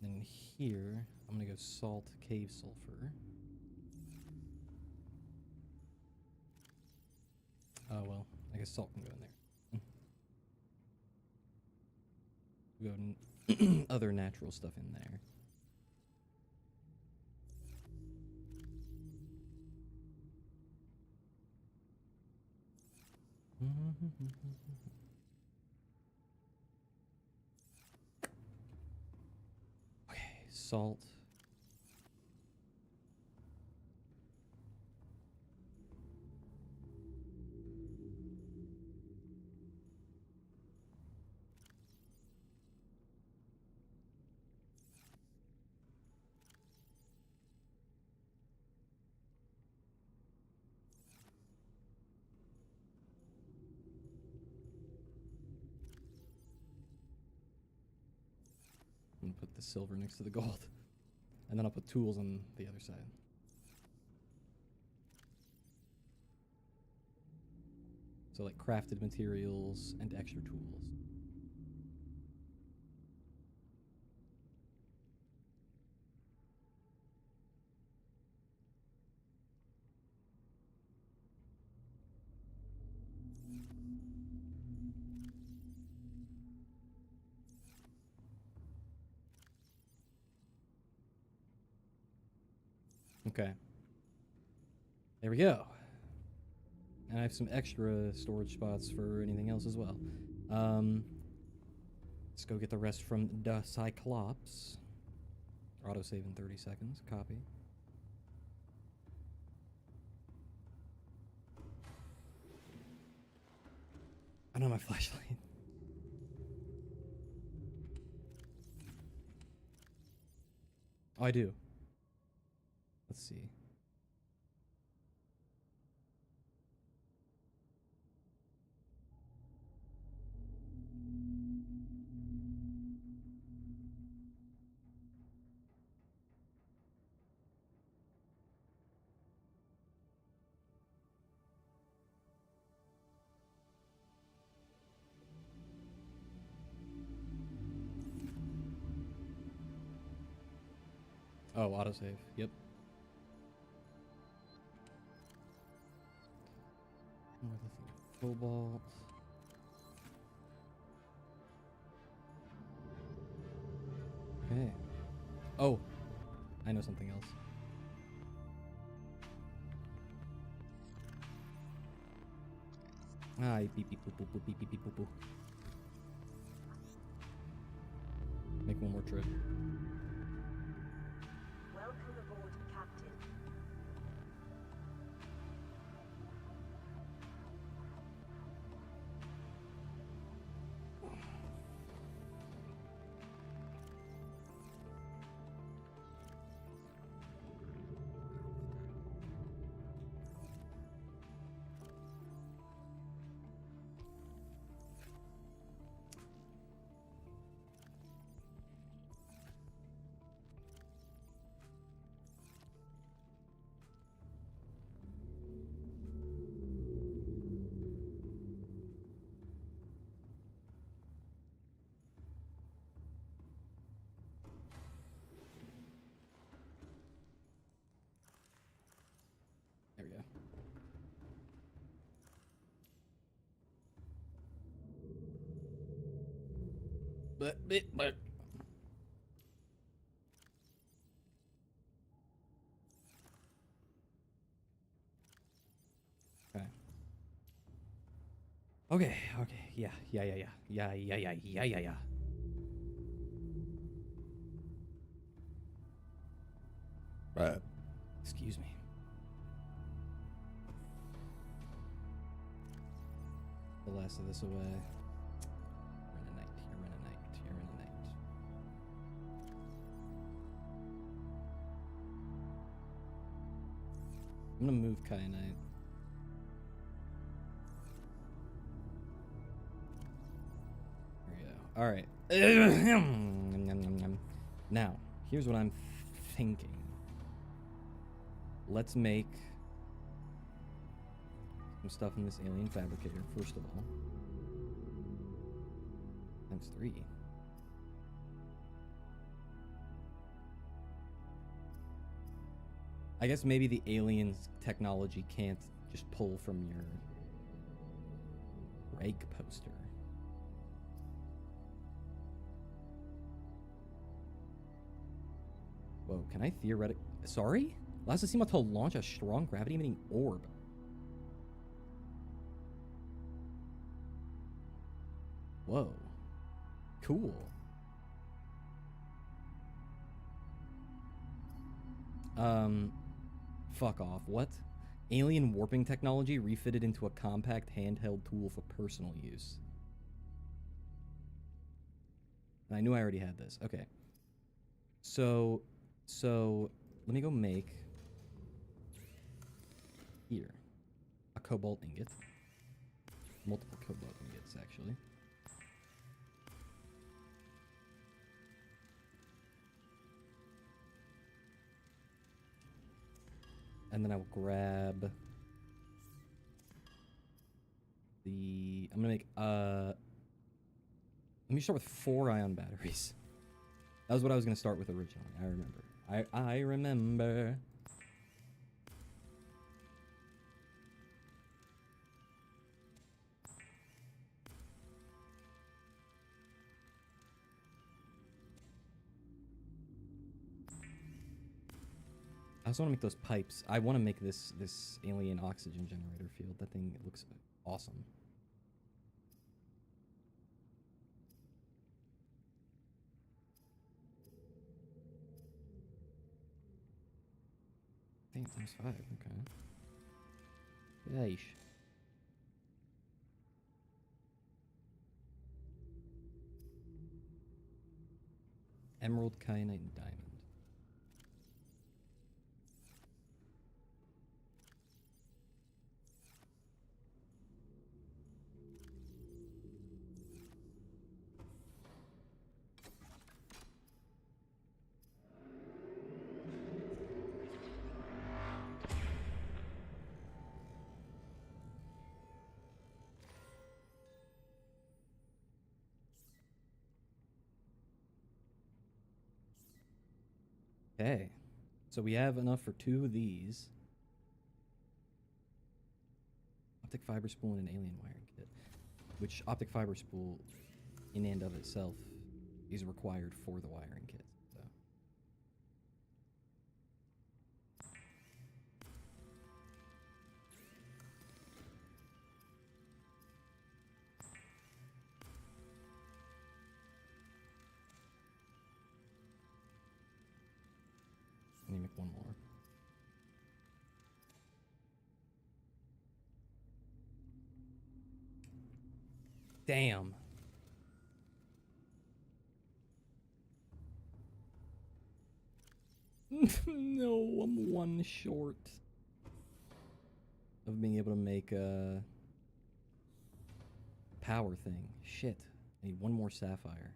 Then here, I'm gonna go salt, cave sulfur. Oh well, I guess salt can go in there. We go other natural stuff in there. Okay, salt. And put the silver next to the gold. And then I'll put tools on the other side. So like crafted materials and extra tools. Okay. There we go. And I have some extra storage spots for anything else as well. Let's go get the rest from the Cyclops. Autosave in 30 seconds. Copy. I don't have my flashlight. Oh, I do. Let's see. Oh, autosave. Yep. Cobalt. Okay. Oh, I know something else. Ah, beep beep boop boop boop beep beep beep boop boop. Make one more trip. Welcome aboard, Captain. There we go. But. Okay. Okay, yeah. Excuse me. The last of this away. You're in a night. I'm gonna move Kyanite. There we go. Alright. Now, here's what I'm thinking. Let's make some stuff in this alien fabricator, first of all. Times 3. I guess maybe the alien's technology can't just pull from your rake poster. Whoa, can I theoretically... Sorry? Allows the Seema to launch a strong gravity-emitting orb. Whoa. Cool. Fuck off. What? Alien warping technology refitted into a compact handheld tool for personal use. And I knew I already had this. Okay. So let me go make here a cobalt ingot. Multiple cobalt ingots, actually. And then I will grab the... I'm gonna make, let me start with 4 ion batteries. That was what I was gonna start with originally, I remember. I remember. I also want to make those pipes. I want to make this alien oxygen generator field. That thing looks awesome. Damn, times 5. Okay. Yeesh. Emerald, kyanite, and diamond. Okay, so we have enough for 2 of these. Optic fiber spool and an alien wiring kit. Which optic fiber spool, in and of itself, is required for the wiring kit. So. Let me make one more. Damn. No, I'm 1 short of being able to make a power thing. Shit. I need 1 more sapphire.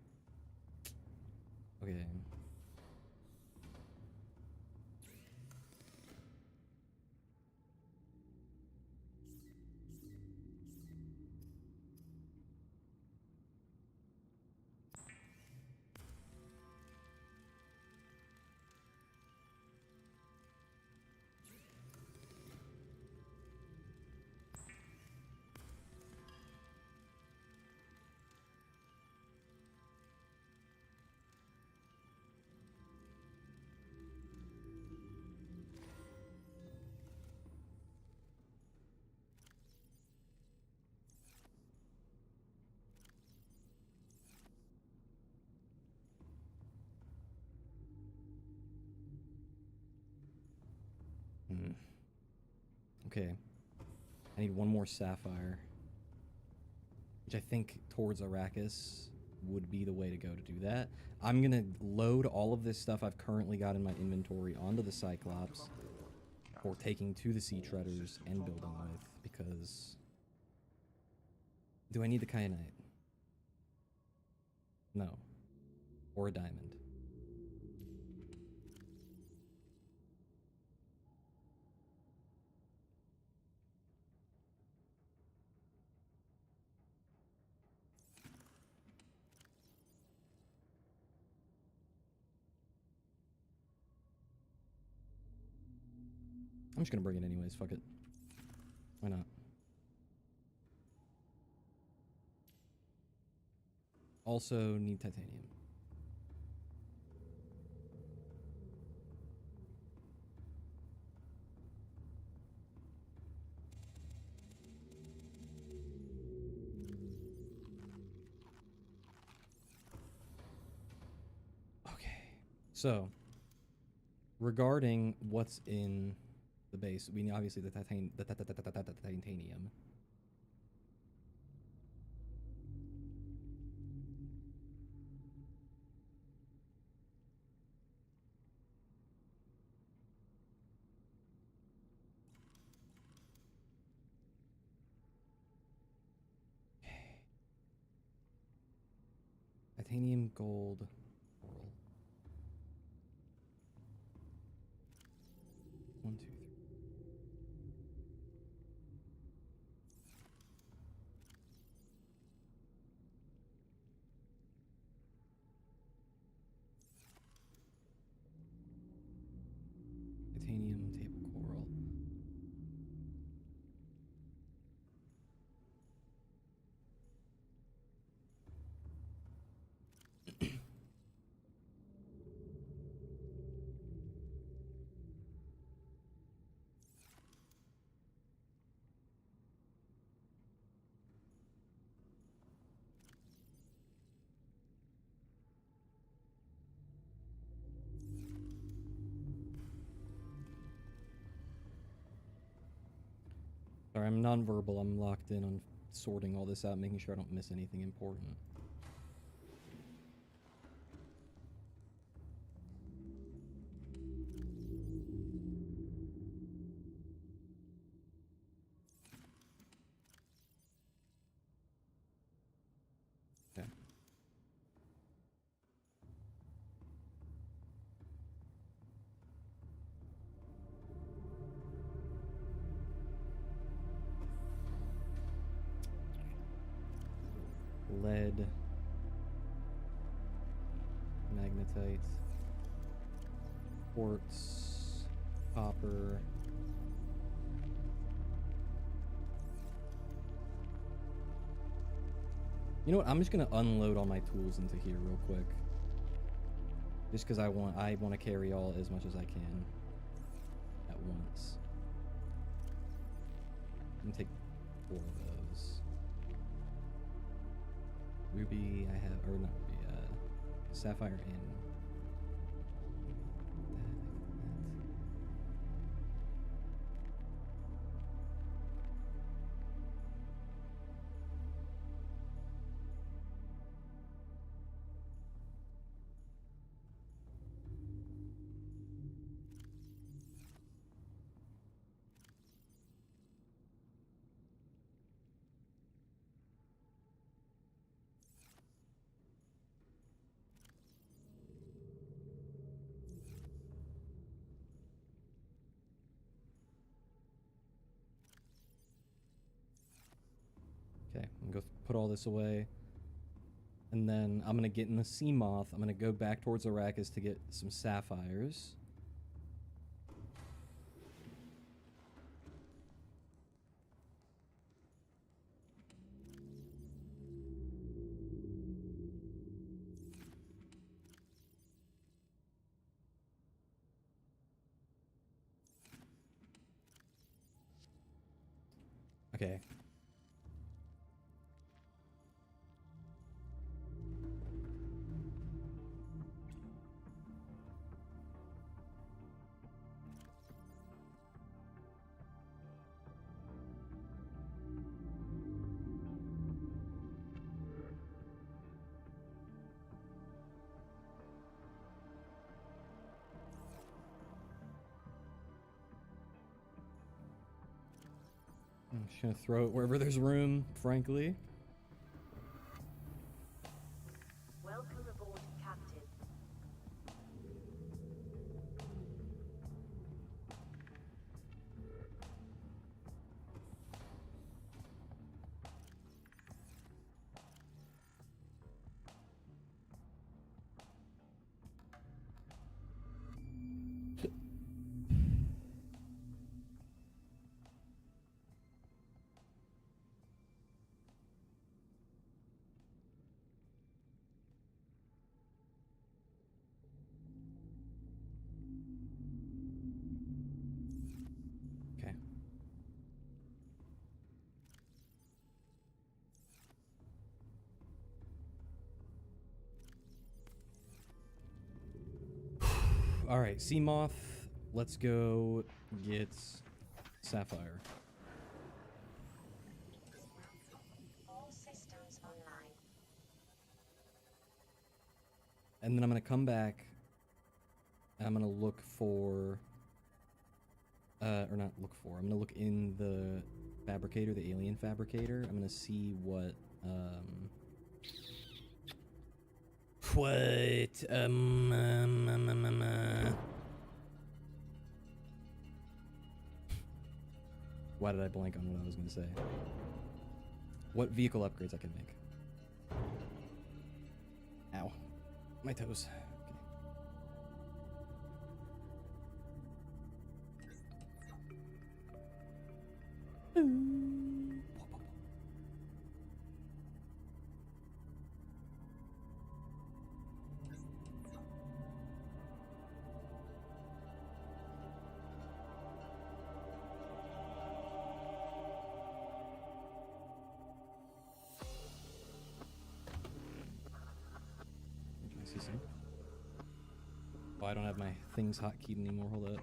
Okay. Okay. I need one more sapphire. Which I think towards Arrakis would be the way to go to do that. I'm gonna load all of this stuff I've currently got in my inventory onto the Cyclops for taking to the Sea Treaders and building with, because... Do I need the kyanite? No. Or a diamond. I'm just gonna bring it anyways, fuck it. Why not? Also need titanium. Okay, so regarding what's in the base, we need obviously the titanium. Titanium, gold, coral. 1, 2, 3. Titanium, table coral. Sorry, I'm nonverbal. I'm locked in on sorting all this out, making sure I don't miss anything important. Okay. Lead, magnetite, quartz, copper. You know what? I'm just gonna unload all my tools into here real quick, just because I want to carry all as much as I can at once. I'm gonna take 4 of those. Ruby, I have, or not ruby, sapphire and that. Okay, I'm gonna go put all this away. And then I'm gonna get in the sea moth. I'm gonna go back towards Arrakis to get some sapphires. Okay. I'm just gonna throw it wherever there's room, frankly. Welcome aboard, Captain. Okay. All right, sea moth. Let's go get sapphire. All systems online. And then I'm gonna come back. And I'm gonna look for, or not look for. I'm gonna look in the fabricator, the alien fabricator. I'm gonna see what why did I blank on what I was gonna say? What vehicle upgrades I can make? Ow, my toes. Can I see some? Oh, I don't have my things hotkeyed anymore. Hold up.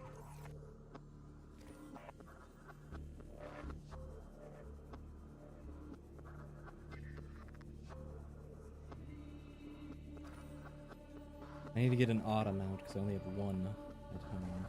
I need to get an auto mount because I only have one at home.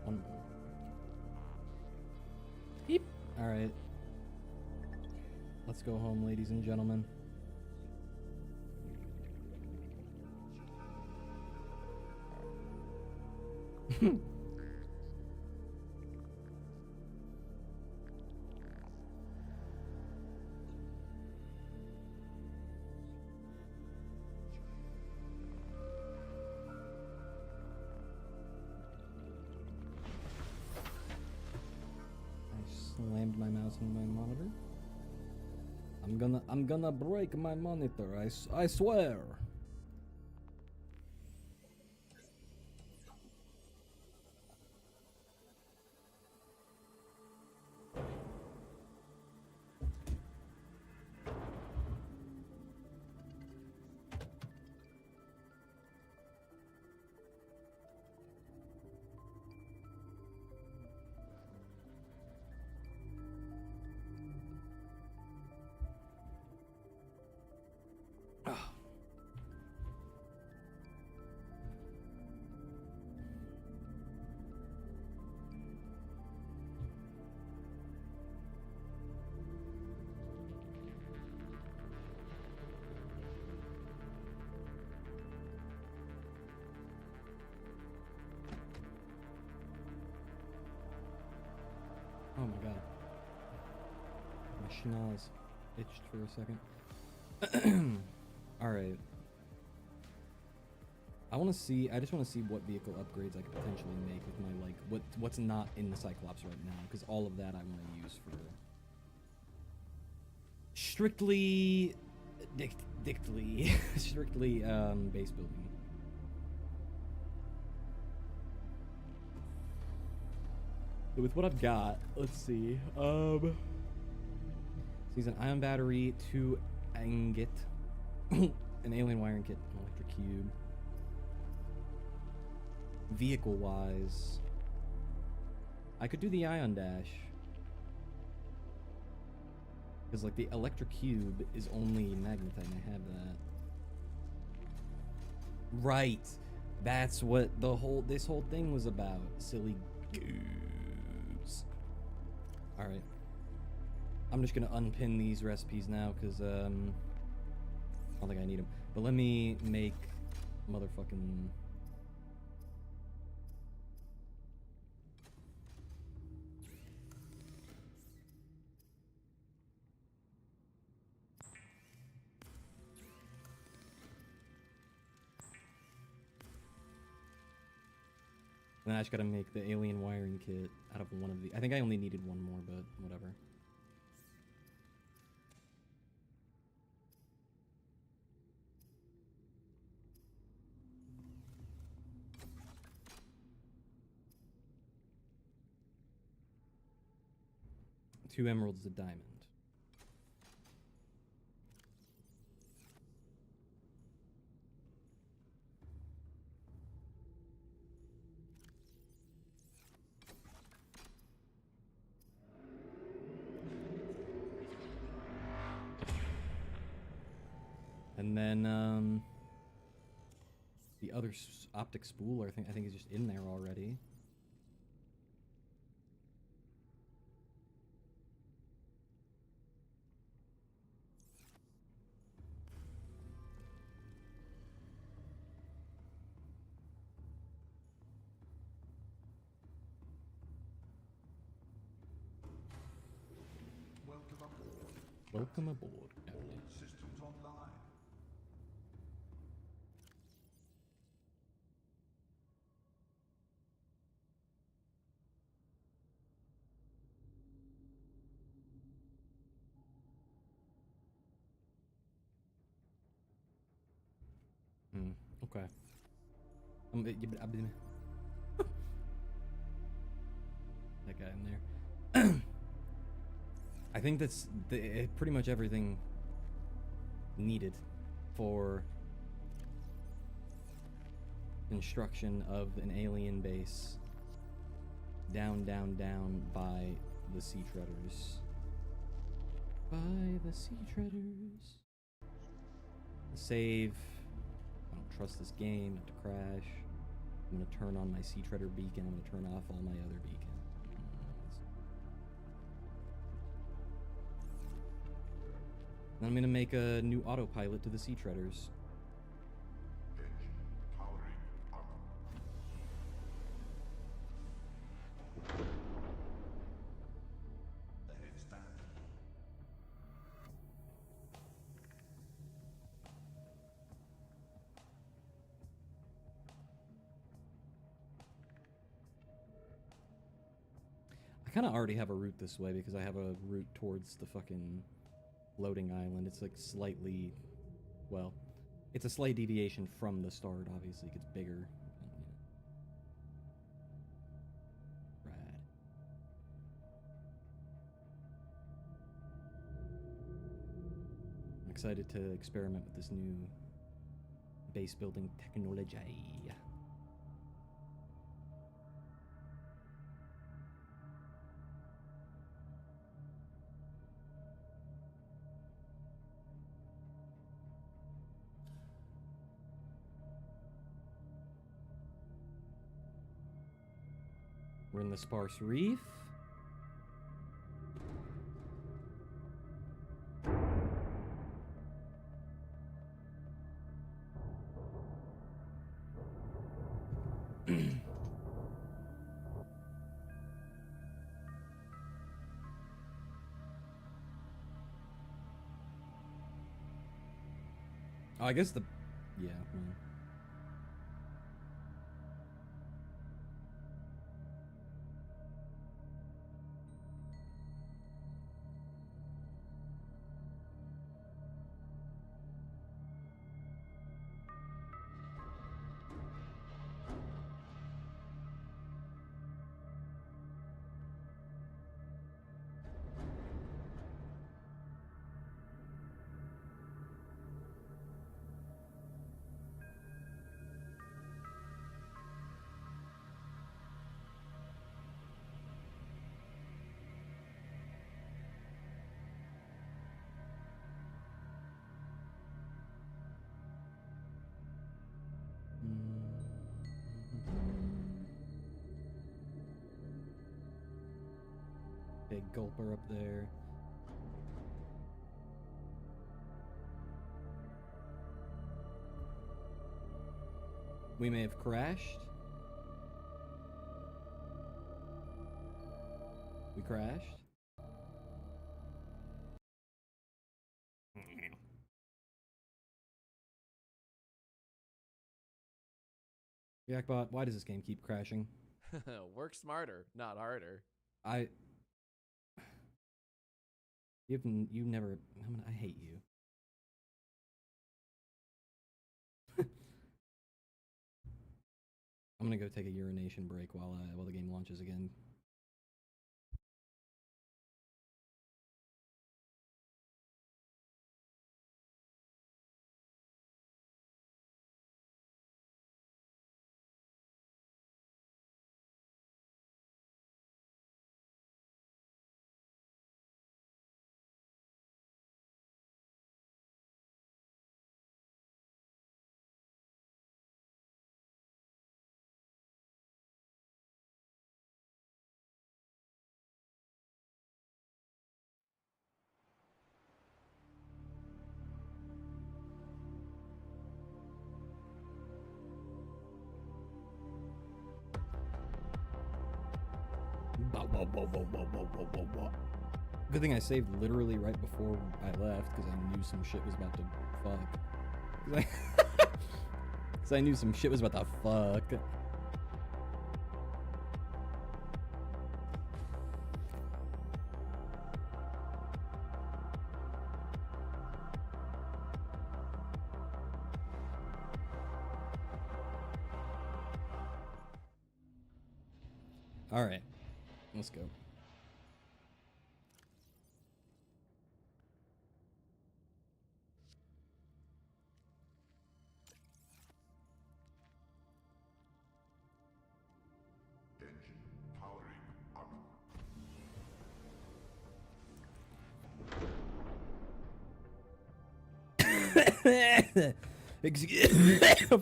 One more. Beep. All right. Let's go home, ladies and gentlemen. Slammed my mouse on my monitor. I'm gonna break my monitor. I swear. Oh my god. My schnoz itched for a second. Alright. I just want to see what vehicle upgrades I could potentially make with my, like, what's not in the Cyclops right now, because all of that I want to use for strictly strictly base building. So with what I've got, let's see. Sees an ion battery, 2 ingot, an alien wiring kit, an electric cube. Vehicle wise, I could do the ion dash. Because, like, the electric cube is only magnetite, and I have that. Right. That's what this whole thing was about. Silly goose. Alright. I'm just gonna unpin these recipes now, because, I don't think I need them. But let me make motherfucking... And I just gotta make the alien wiring kit out of one of the... I think I only needed one more, but whatever. Two emeralds, a diamond. And then, the other optic spooler, I think is just in there already. Welcome aboard. Welcome aboard, All Captain. systems online. Okay. That guy in there. I think that's pretty much everything needed for construction of an alien base down by the sea treaders. By the sea treaders. Save. I don't trust this game, not to crash. I'm gonna turn on my sea treader beacon, I'm gonna turn off all my other beacons. Then I'm gonna make a new autopilot to the sea treaders. Engine powering up. The headstand. I kind of already have a route this way because I have a route towards the fucking floating island. It's like slightly, well, it's a slight deviation from the start, obviously. It gets bigger. Rad. I'm excited to experiment with this new base building technology. We're in the sparse reef. Oh, I guess the... Yeah. Big gulper up there. We may have crashed. We crashed. Reactbot, why does this game keep crashing? Work smarter, not harder. You never. I hate you. I'm gonna go take a urination break while the game launches again. Good thing I saved literally right before I left, because I knew some shit was about to fuck. Because I knew some shit was about to fuck. Alright, let's go. Engine powering up.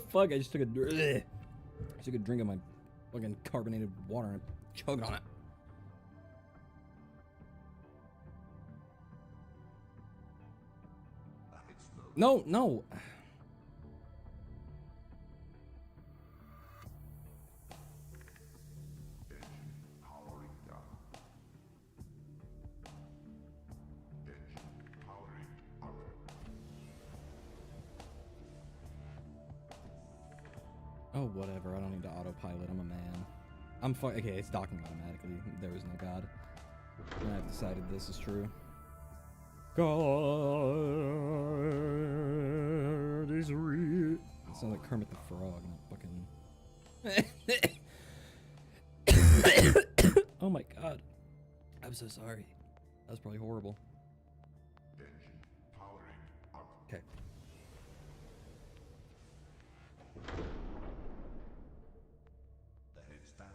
Fuck, I just took a drink of my fucking carbonated water and chugged on it. I hit smoke. No, no. Engine powering down. Engine powering up. Oh, whatever. I don't need to autopilot. I'm a man. Okay, it's docking automatically. There is no God. And I've decided this is true. God is real. It sounds like Kermit the Frog, not fucking. Oh my God. I'm so sorry. That was probably horrible. Engine powering up. Okay. The head's down.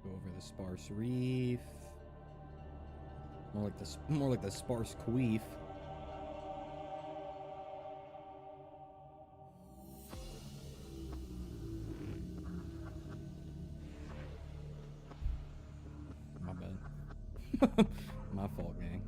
Go over the sparse reef. More like the sparse queef. My bad. My fault, gang.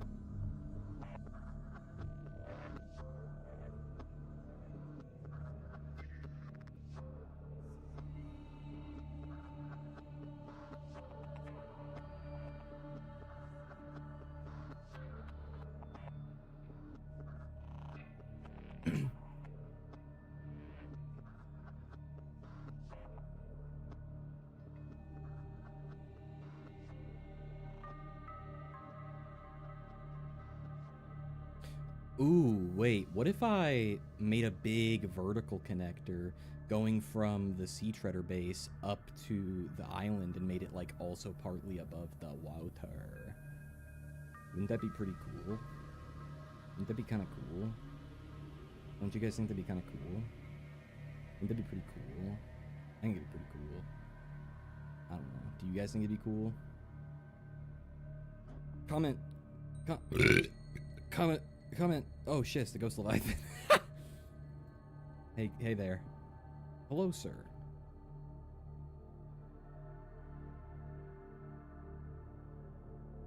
Ooh, wait. What if I made a big vertical connector going from the sea treader base up to the island and made it like also partly above the water? Wouldn't that be pretty cool? Wouldn't that be kind of cool? Don't you guys think that'd be kind of cool? Wouldn't that be pretty cool? I think it'd be pretty cool. I don't know. Do you guys think it'd be cool? Comment. Comment. Oh shit, it's the ghost Leviathan. Hey there. Hello, sir.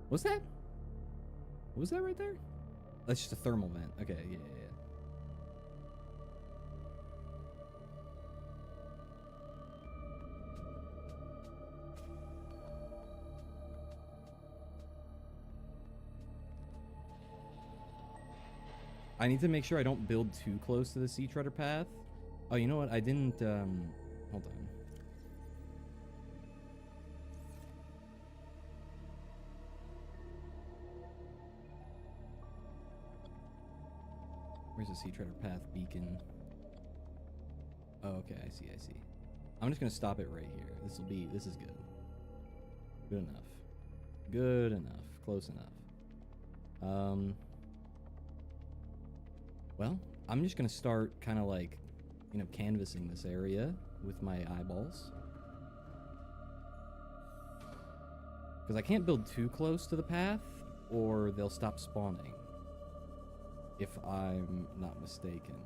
What's that? What was that right there? That's just a thermal vent. Okay, yeah. I need to make sure I don't build too close to the sea treader path. Oh, you know what? I didn't, hold on. Where's the sea treader path beacon? Oh, okay, I see. I'm just gonna stop it right here. This is good. Good enough. Close enough. Well, I'm just gonna start kind of like, you know, canvassing this area with my eyeballs. Because I can't build too close to the path, or they'll stop spawning. If I'm not mistaken.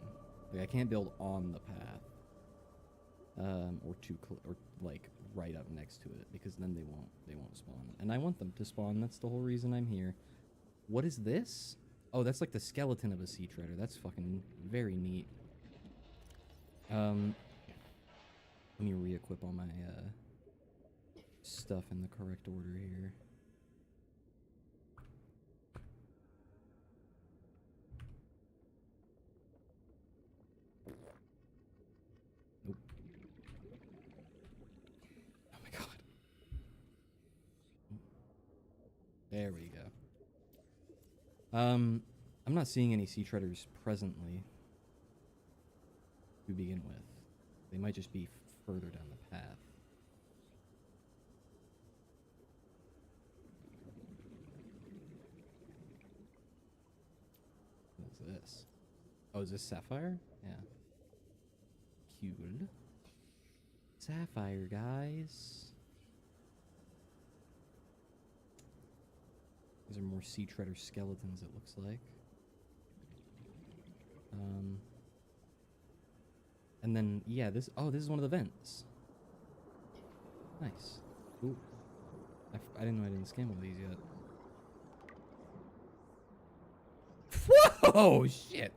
Like, I can't build on the path. Or or like right up next to it, because then they won't spawn. And I want them to spawn, that's the whole reason I'm here. What is this? Oh, that's like the skeleton of a sea treader. That's fucking very neat. Let me re-equip all my stuff in the correct order here. Nope. Oh my god. There we go. I'm not seeing any sea treaders presently to begin with. They might just be further down the path. What's this? Oh, is this sapphire? Yeah. Cool. Sapphire, guys. These are more sea treader skeletons, it looks like. And then, yeah, this is one of the vents. Nice. Ooh. I didn't know I didn't scan one of these yet. Whoa, shit!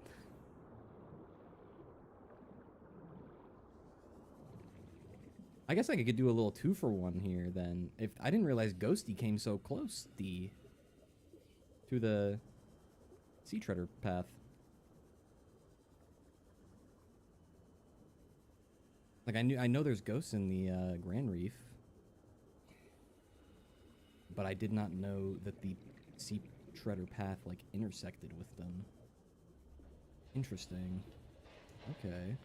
I guess I could do a little 2-for-1 here, then. If I didn't realize Ghosty came so close, to the sea treader path. Like, I know there's ghosts in the Grand Reef, but I did not know that the sea treader path like intersected with them. Interesting. Okay.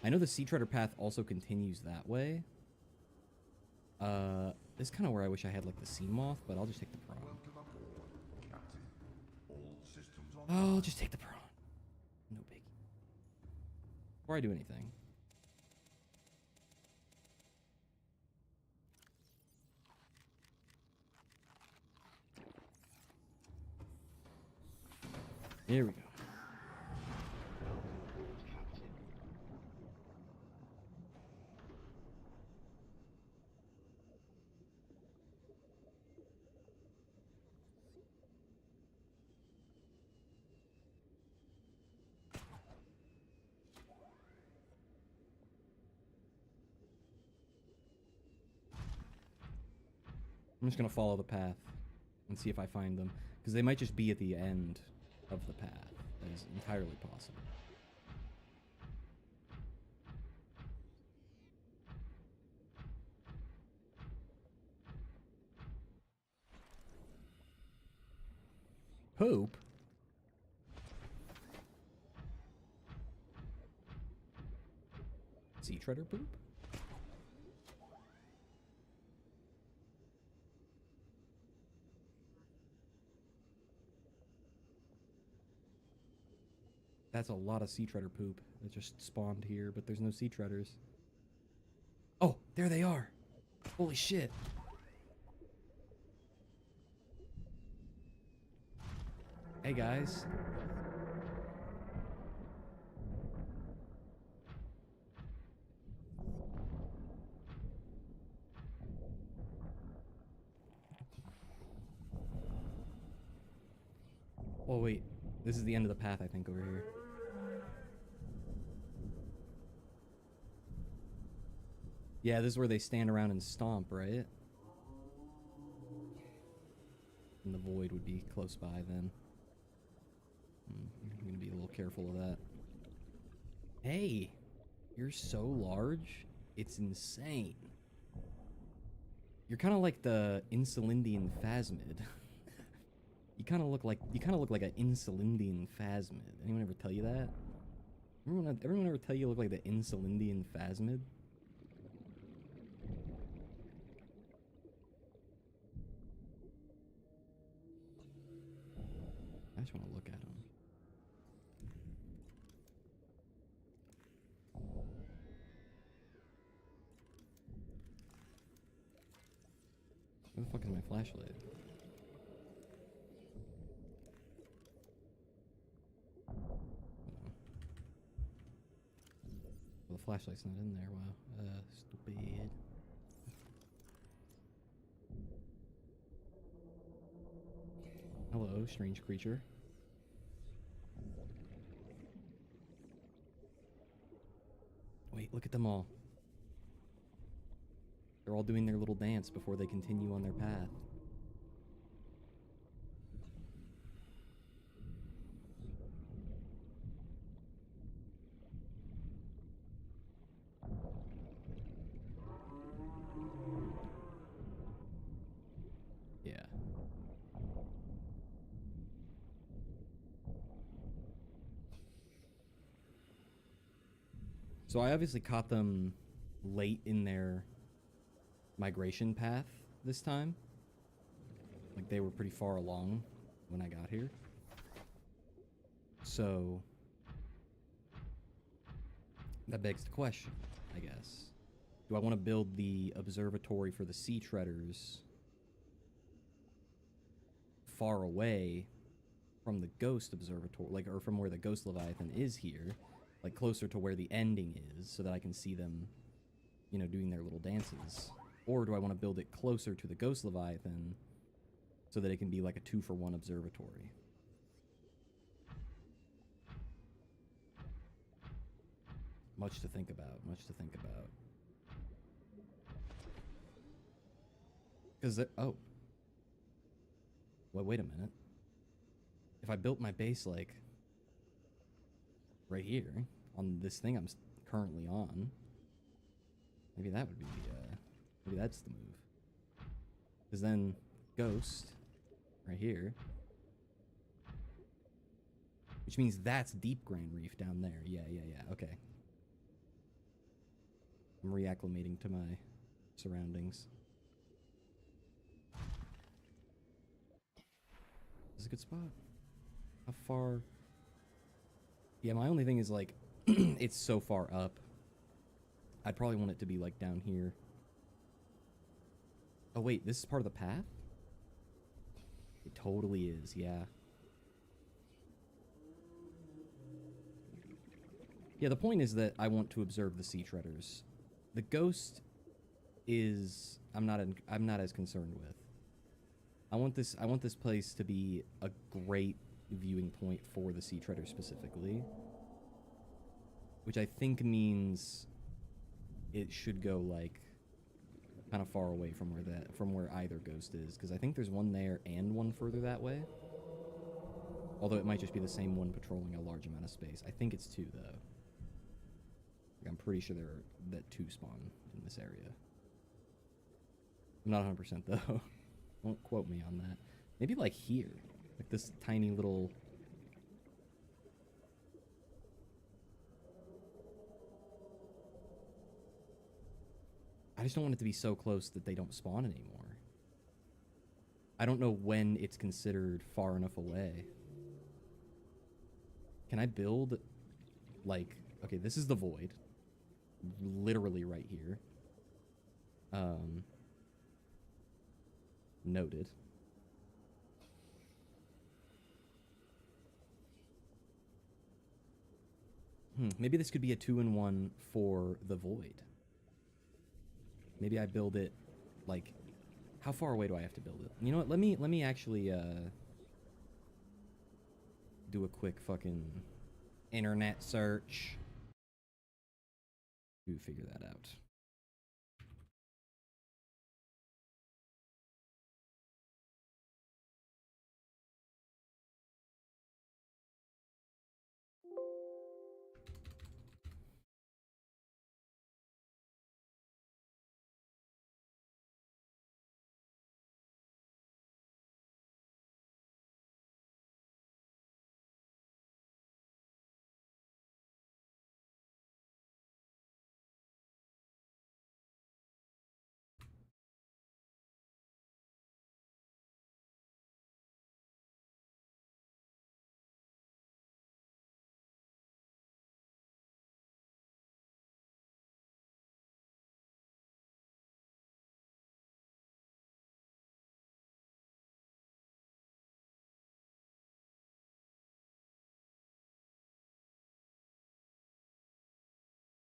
I know the sea treader path also continues that way. This is kind of where I wish I had like the sea moth, but I'll just take the prawn. Welcome aboard, Captain. All systems on. I'll just take the prawn. No biggie. Before I do anything. Here we go. I'm just gonna follow the path and see if I find them, because they might just be at the end of the path. That is entirely possible. Poop? sea treader poop? That's a lot of sea treader poop that just spawned here, but there's no sea treaders. Oh, there they are. Holy shit. Hey guys. Oh wait, this is the end of the path I think over here. Yeah, this is where they stand around and stomp, right? And the void would be close by then. I'm gonna be a little careful of that. Hey, you're so large, it's insane. You're kind of like the Insulindian Phasmid. you kind of look like an Insulindian Phasmid. Anyone ever tell you that? Everyone ever tell you look like the Insulindian Phasmid? I just want to look at him. Where the fuck is my flashlight? Well, the flashlight's not in there. Wow. Stupid. Hello, strange creature. Wait, look at them all. They're all doing their little dance before they continue on their path. Yeah. So I obviously caught them late in their migration path this time. Like they were pretty far along when I got here. So that begs the question, I guess. Do I want to build the observatory for the sea treaders far away from the ghost observatory, like, or from where the ghost leviathan is here, like closer to where the ending is, so that I can see them, you know, doing their little dances? Or do I want to build it closer to the ghost leviathan so that it can be like a 2-for-1 observatory? Much to think about, much to think about. Because, oh. Well, wait a minute. If I built my base, like, right here, on this thing I'm currently on, maybe that would be, maybe that's the move. Because then, Ghost, right here, which means that's Deep Grand Reef down there. Yeah, okay. I'm reacclimating to my surroundings. This is a good spot. How far? Yeah, my only thing is, like, it's so far up. I'd probably want it to be, like, down here. Oh, wait, this is part of the path? It totally is, yeah. Yeah, the point is that I want to observe the sea treaders. The ghost is I'm not as concerned with. I want this place to be a great viewing point for the sea treaders specifically, which I think means it should go, like, kind of far away from where either ghost is, because I think there's one there and one further that way. Although it might just be the same one patrolling a large amount of space. I think it's 2 though. I'm pretty sure that 2 spawn in this area. I'm not 100% though. Don't quote me on that. Maybe like here, like this tiny little. I just don't want it to be so close that they don't spawn anymore. I don't know when it's considered far enough away. Can I build, like, okay, this is the void. Literally right here. Noted. Maybe this could be a 2-in-1 for the void. Maybe I build it, like, how far away do I have to build it? You know what? Let me actually do a quick fucking internet search to figure that out.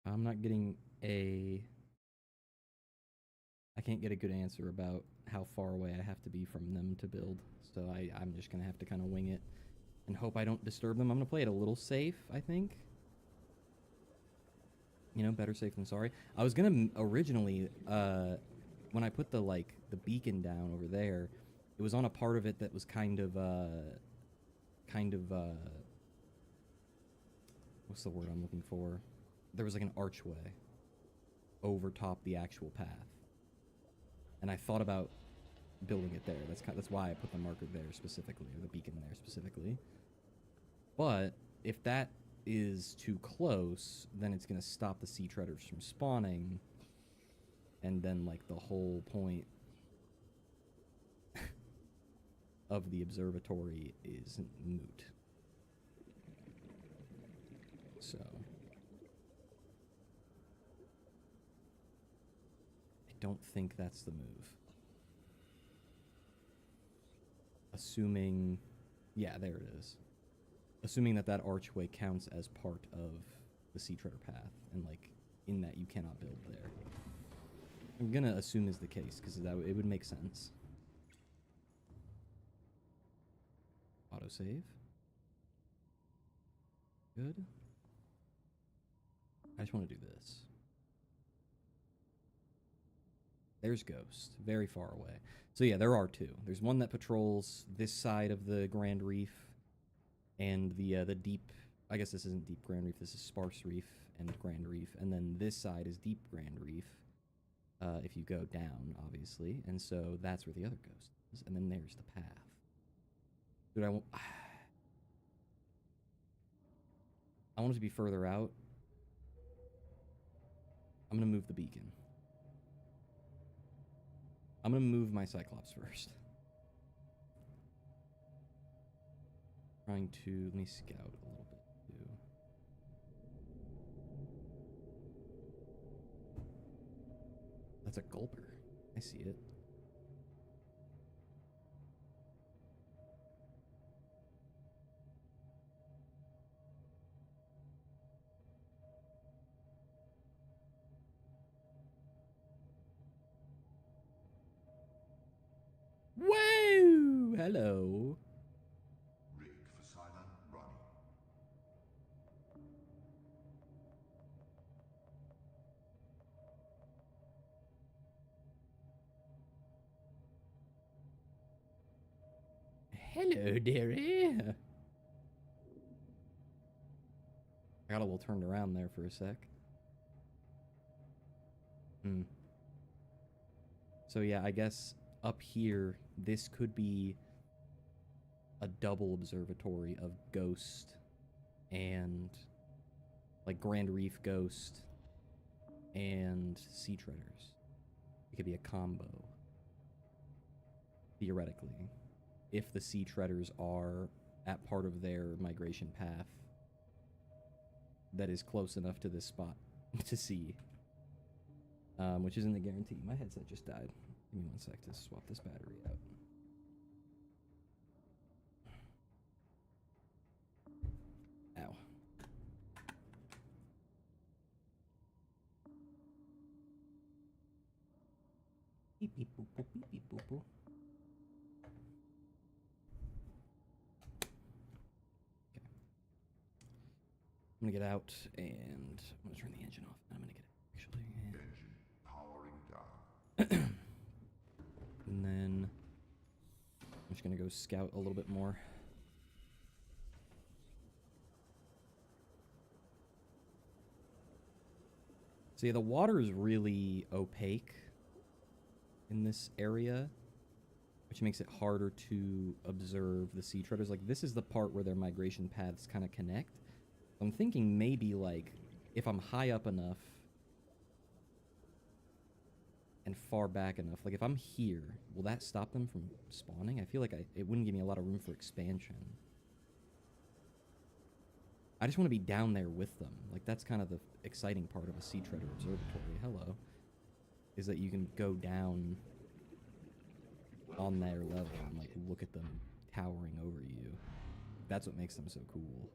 I'm not getting a... I can't get a good answer about how far away I have to be from them to build, so I'm just going to have to kind of wing it and hope I don't disturb them. I'm going to play it a little safe, I think. You know, better safe than sorry. I was going to originally, when I put the, like, the beacon down over there, it was on a part of it that was kind of, what's the word I'm looking for? There was like an archway over top the actual path. And I thought about building it there. That's why I put the marker there specifically, or the beacon there specifically. But if that is too close, then it's going to stop the sea treaders from spawning. And then, like, the whole point of the observatory is moot. So... don't think that's the move. Assuming... yeah, there it is. Assuming that that archway counts as part of the Sea Treader path, and, like, in that you cannot build there. I'm gonna assume is the case, because it would make sense. Autosave. Good. I just want to do this. There's Ghost, very far away. So yeah, there are two. There's one that patrols this side of the Grand Reef, and the deep... I guess this isn't Deep Grand Reef, this is Sparse Reef and Grand Reef. And then this side is Deep Grand Reef, if you go down, obviously. And so that's where the other Ghost is. And then there's the path. Dude, I want it to be further out. I'm going to move the beacon. I'm going to move my Cyclops first. Trying to... let me scout a little bit, too. That's a gulper. I see it. Whoa! Hello. Rig for silent running. Hello, dearie. I got a little turned around there for a sec. So yeah, I guess up here, this could be a double observatory of Ghost and, like, Grand Reef Ghost and Sea Treaders. It could be a combo. Theoretically. If the sea treaders are at part of their migration path that is close enough to this spot to see. Which isn't a guarantee. My headset just died. Give me 1 sec to swap this battery out. Ow. Beep beep boop boop beep beep boop boop. Okay. I'm gonna get out and I'm gonna turn the engine off. I'm gonna get it actually. Engine powering down. And then I'm just gonna go scout a little bit more. See, the water is really opaque in this area, which makes it harder to observe the sea treaders. Like, this is the part where their migration paths kind of connect. I'm thinking maybe, like, if I'm high up enough and far back enough, like, if I'm here, will that stop them from spawning? I feel like it wouldn't give me a lot of room for expansion. I just want to be down there with them. Like, that's kind of the exciting part of a sea treader observatory. Hello. Is that you can go down on their level and, like, look at them towering over you. That's what makes them so cool.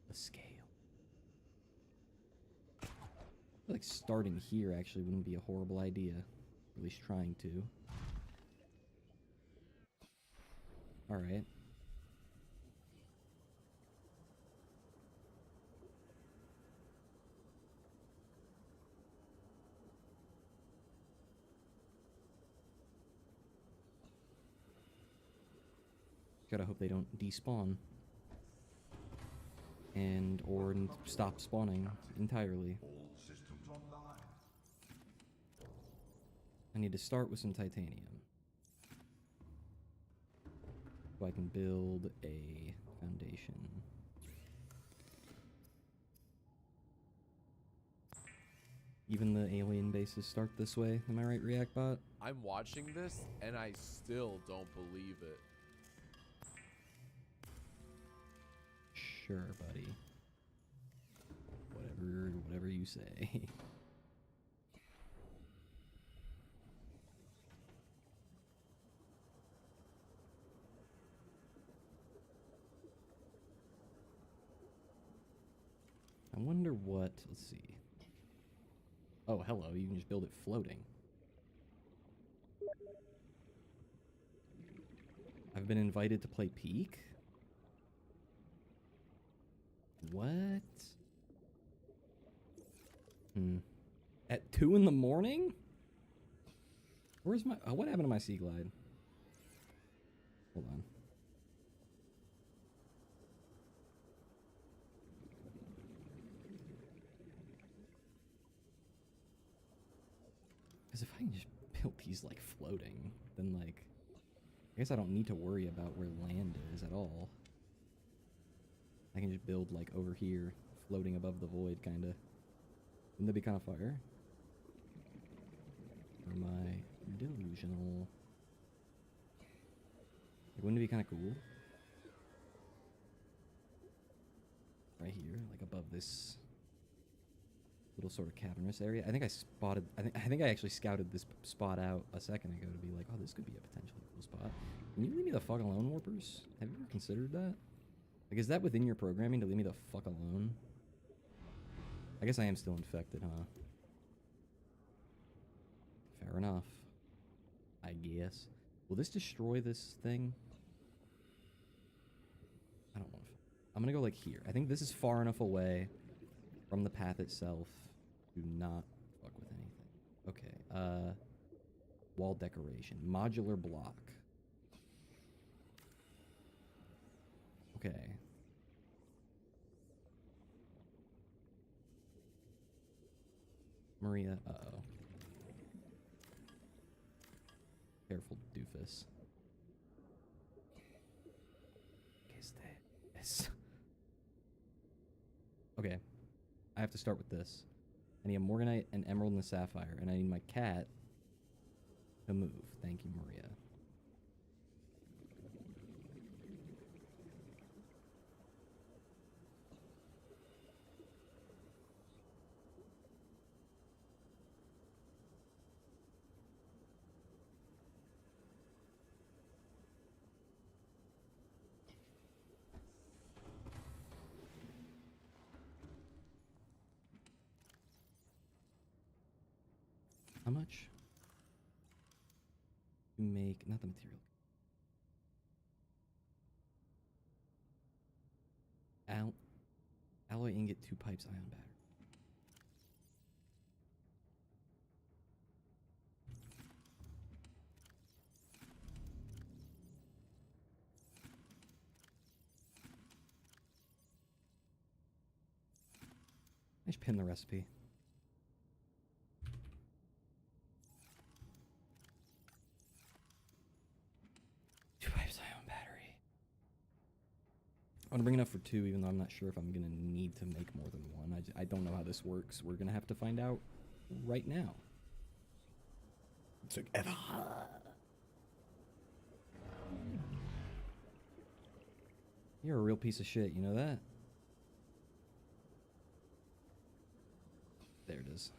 The scale. I feel like starting here actually wouldn't be a horrible idea. At least trying to. Alright. Gotta hope they don't despawn. And or stop spawning entirely. All systems online. I need to start with some titanium. So I can build a foundation. Even the alien bases start this way. Am I right, ReactBot? I'm watching this and I still don't believe it. Sure, buddy. Whatever you say. I wonder what, let's see. Oh, hello, you can just build it floating. I've been invited to play Peak? What? At 2 in the morning? Where's my... Oh, what happened to my Sea Glide? Hold on. Because if I can just build these, like, floating, then, like... I guess I don't need to worry about where land is at all. I can just build, like, over here, floating above the void, kind of. Wouldn't that be kind of fire? Or am I delusional? Like, wouldn't it be kind of cool? Right here, like, above this little sort of cavernous area. I think I spotted... I think I actually scouted this spot out a second ago to be like, oh, this could be a potentially cool spot. Can you leave me the fuck alone, Warpers? Have you ever considered that? Like, is that within your programming to leave me the fuck alone? I guess I am still infected, huh? Fair enough. I guess. Will this destroy this thing? I don't want to... I'm gonna go, like, here. I think this is far enough away from the path itself to not fuck with anything. Okay, wall decoration. Modular block. Okay. Maria, uh-oh. Careful, doofus. ¿Qué es this? Okay. I have to start with this. I need a Morganite, an Emerald, and a Sapphire. And I need my cat to move. Thank you, Maria. How much? To make, not the material. Alloy ingot, 2 pipes, ion battery. I should pin the recipe. 2 pipes, ion battery. I'm gonna bring enough for 2, even though I'm not sure if I'm gonna need to make more than 1. I don't know how this works. We're gonna have to find out right now. Took ever. You're a real piece of shit, you know that? There it is.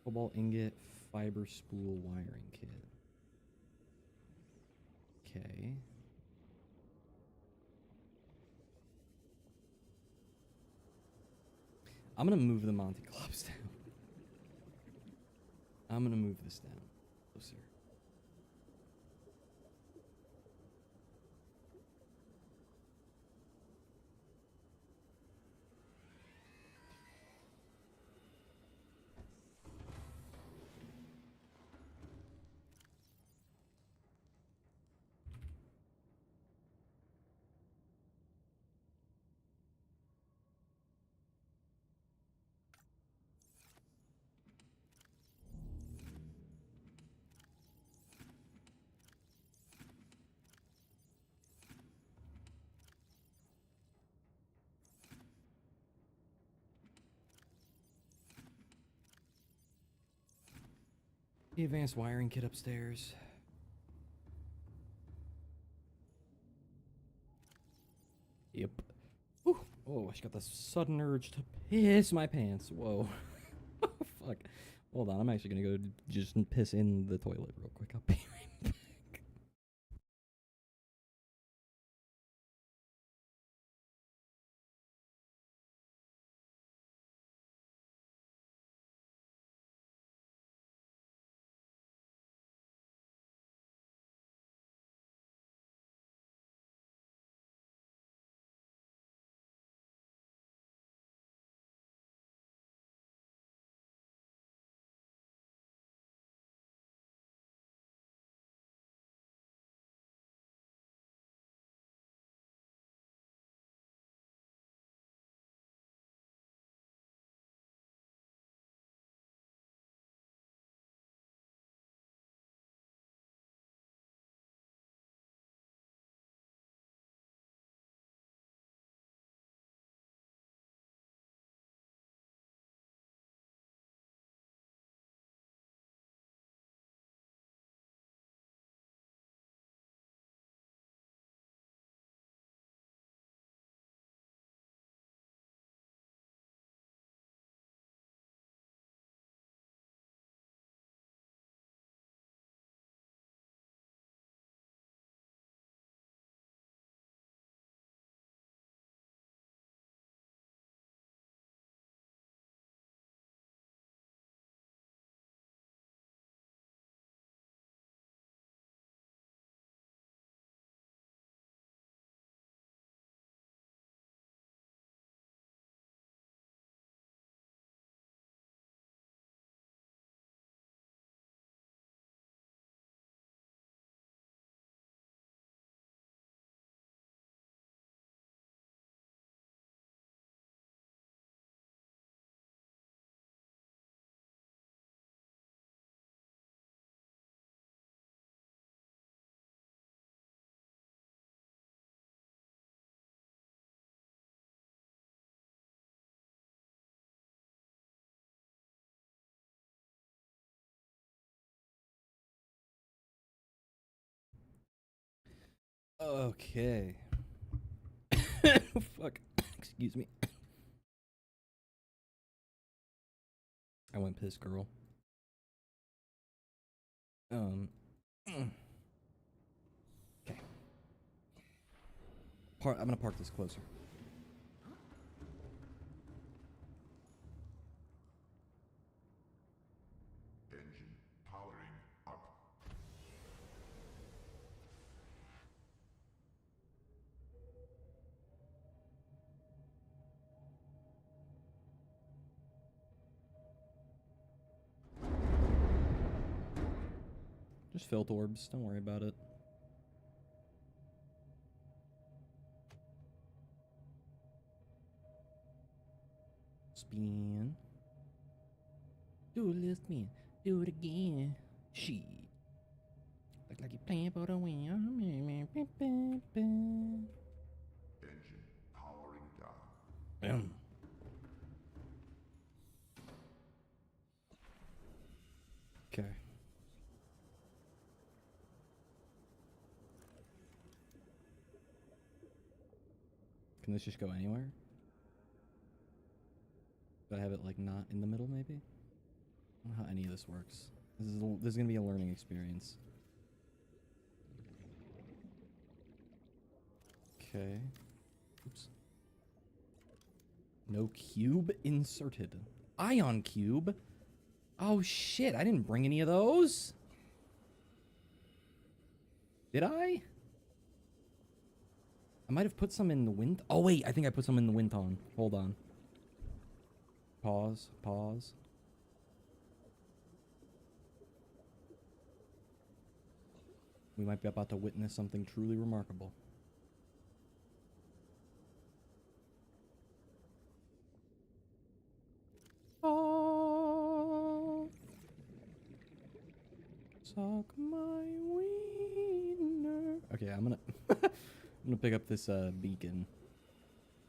Cobalt ingot, fiber spool wiring kit. Okay. I'm gonna move the Monty Clubs down. I'm gonna move this down closer. The advanced wiring kit upstairs. Yep. Whew. Oh, I just got the sudden urge to piss my pants. Whoa. Fuck. Hold on, I'm actually gonna go just piss in the toilet real quick. I'll be right back. Okay. Fuck. Excuse me. I went piss, girl. Okay. I'm gonna park this closer. Engine powering up. Just filth orbs. Don't worry about it. Spin. Do a little spin. Do it again. Shit. Look like you're playing for the win. Engine powering down. Okay. Can this just go anywhere? Do I have it like not in the middle maybe? I don't know how any of this works. This is gonna be a learning experience. Okay. Oops. No cube inserted. Ion cube? Oh shit, I didn't bring any of those. Did I? I might have put some in the wind. Oh wait, I think I put some in the wind on. Hold on. Pause. Pause. We might be about to witness something truly remarkable. Oh, suck my wiener. Okay, I'm gonna I'm gonna pick up this beacon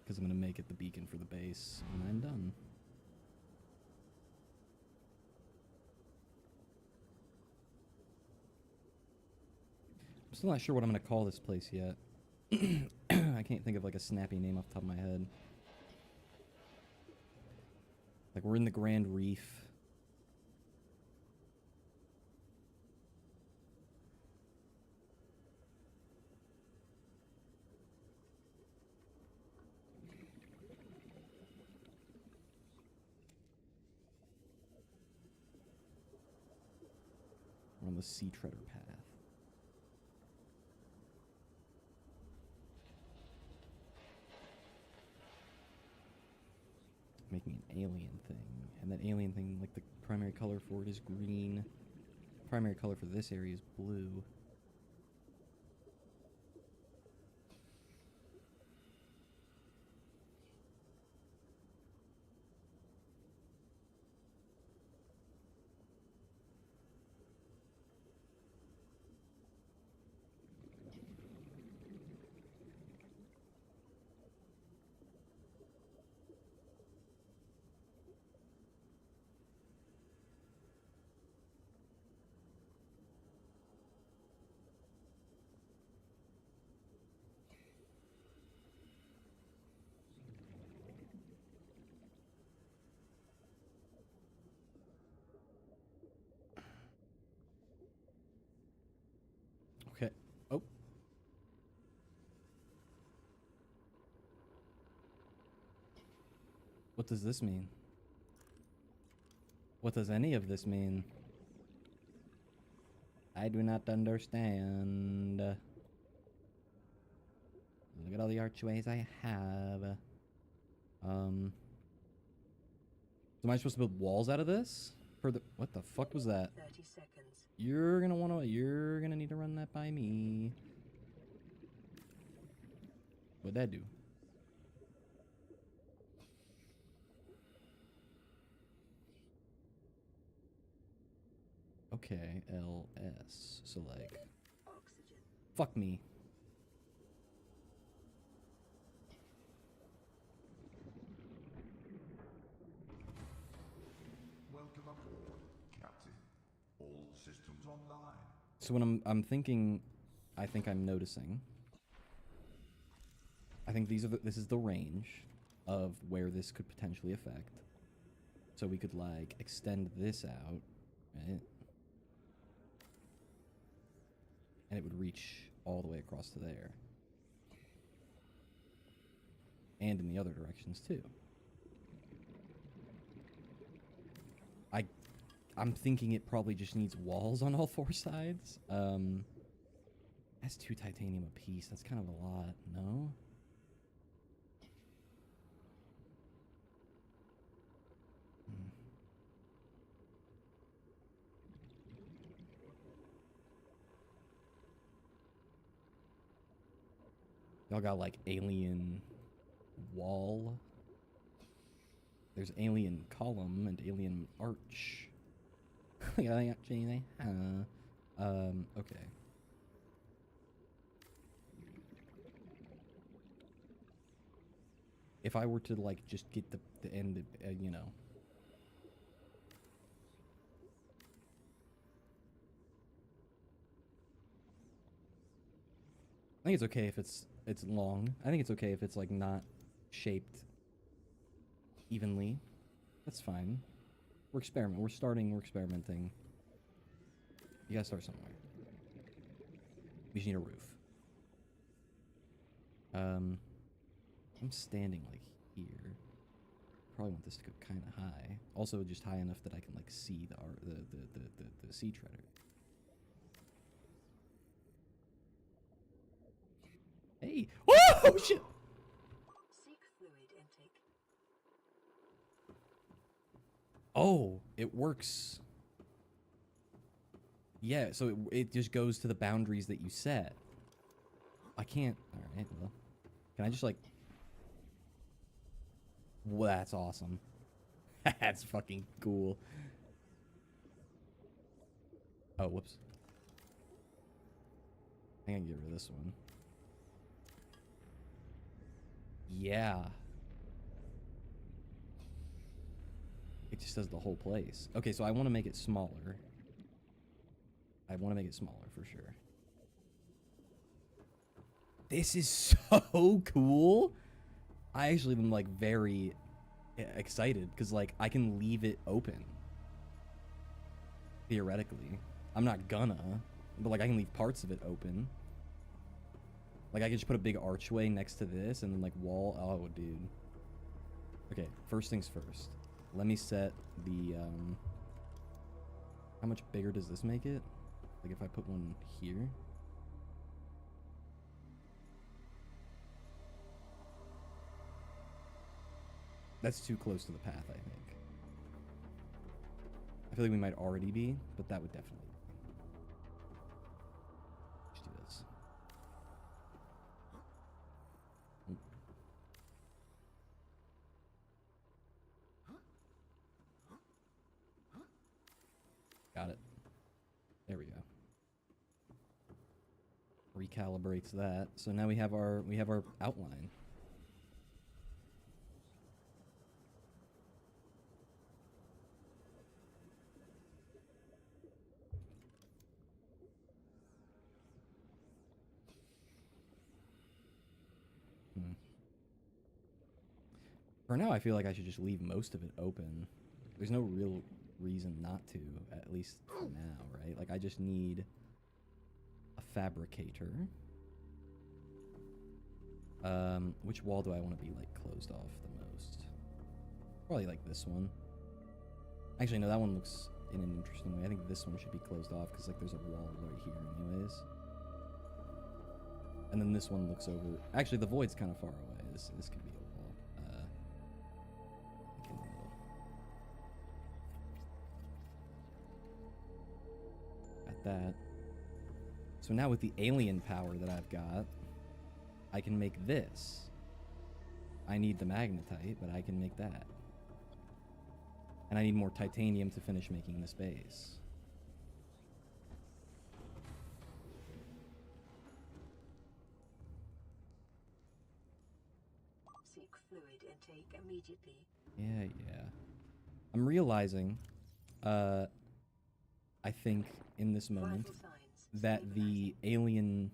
because I'm gonna make it the beacon for the base when I'm done. I'm still not sure what I'm gonna call this place yet. I can't think of like a snappy name off the top of my head. Like we're in the Grand Reef. We're on the Sea Treader path. Making an alien thing. And that alien thing, like the primary color for it is green. Primary color for this area is blue. Okay. Oh. What does this mean? What does any of this mean? I do not understand. Look at all the archways I have. So am I supposed to build walls out of this? For the what the fuck was that? 30 seconds. You're gonna need to run that by me. What'd that do? Okay, LS. So like Oxygen. fuck me. Welcome aboard, Captain. All systems online. So when I'm thinking, I think I'm noticing. I think this is the range of where this could potentially affect. So we could like extend this out, right? And it would reach all the way across to there. And in the other directions too. I'm thinking it probably just needs walls on all 4 sides. That's 2 titanium apiece. That's kind of a lot, no? Y'all got like alien wall. There's alien column and alien arch. Okay. If I were to like just get the end, you know. I think it's okay if it's long. I think it's okay if it's like not shaped evenly. That's fine. We're experimenting. You gotta start somewhere. We just need a roof. I'm standing like here. Probably want this to go kind of high. Also, just high enough that I can like see the sea treader. Hey! Whoa! Shit! Seek fluid intake. Oh, it works. Yeah, so it just goes to the boundaries that you set. I can't. All right, well, can I just like? Well, that's awesome. That's fucking cool. Oh, whoops. I can get rid of this one. Yeah. It just does the whole place. Okay, so I want to make it smaller. I want to make it smaller for sure. This is so cool. I actually am like very excited because like I can leave it open. Theoretically. I'm not gonna, but like I can leave parts of it open. Like I can just put a big archway next to this and then like wall. Oh, dude. Okay, first things first. Let me set the, how much bigger does this make it? Like if I put one here. That's too close to the path, I think. I feel like we might already be, but that would definitely. Let's do this. Got it. There we go. Recalibrates that. So now we have our outline. For now, I feel like I should just leave most of it open. There's no real reason not to, at least for now, right? Like, I just need a fabricator. Which wall do I want to be, like, closed off the most? Probably, like, this one. Actually, no, that one looks in an interesting way. I think this one should be closed off, because, like, there's a wall right here anyways. And then this one looks over... Actually, the void's kind of far away. This can be a wall. Got that. So now with the alien power that I've got, I can make this. I need the magnetite, but I can make that. And I need more titanium to finish making this base. Seek fluid intake immediately. Yeah. I'm realizing, I think in this moment, Vital signs that the alien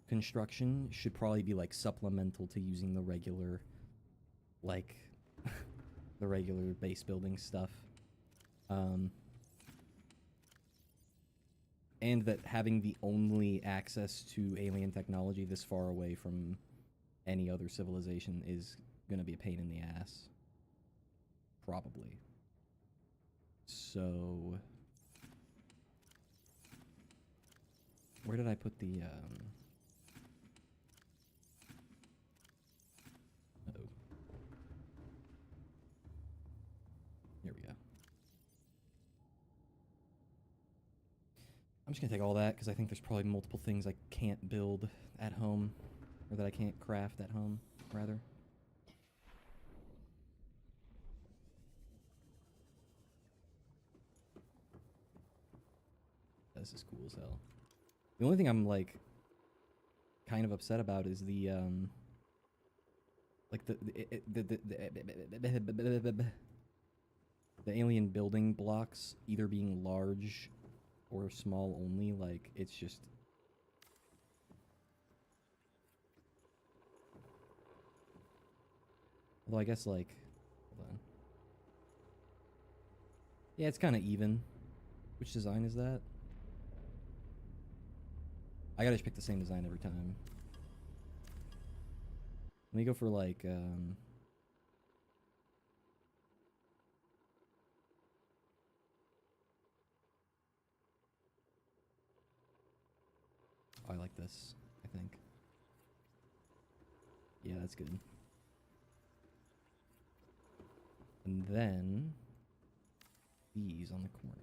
construction should probably be like supplemental to using the regular, like, the regular base building stuff. And that having the only access to alien technology this far away from any other civilization is going to be a pain in the ass. Probably. So... where did I put the, uh-oh. Here we go. I'm just gonna take all that, because I think there's probably multiple things I can't build at home, or that I can't craft at home, rather. This is cool as hell. The only thing I'm, like, kind of upset about is the, like, the alien building blocks either being large or small only. Like, it's just... although I guess, like... hold on. Yeah, it's kind of even. Which design is that? I gotta just pick the same design every time. Let me go for, like, oh, I like this, I think. Yeah, that's good. And then... these on the corners.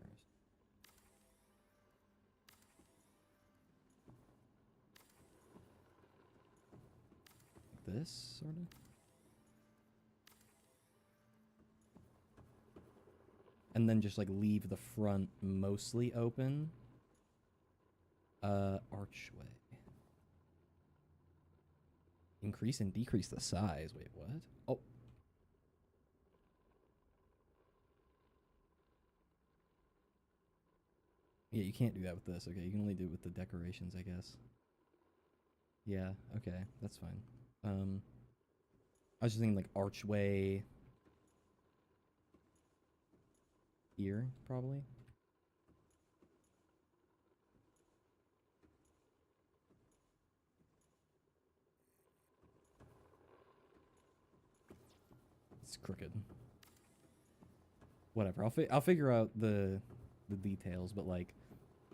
Like this, sort of. And then just, like, leave the front mostly open. Archway. Increase and decrease the size. Wait, what? Oh. Yeah, you can't do that with this. Okay, you can only do it with the decorations, I guess. Yeah, okay, that's fine. I was just thinking, like, archway here, probably. It's crooked. Whatever. I'll figure out the details, but, like,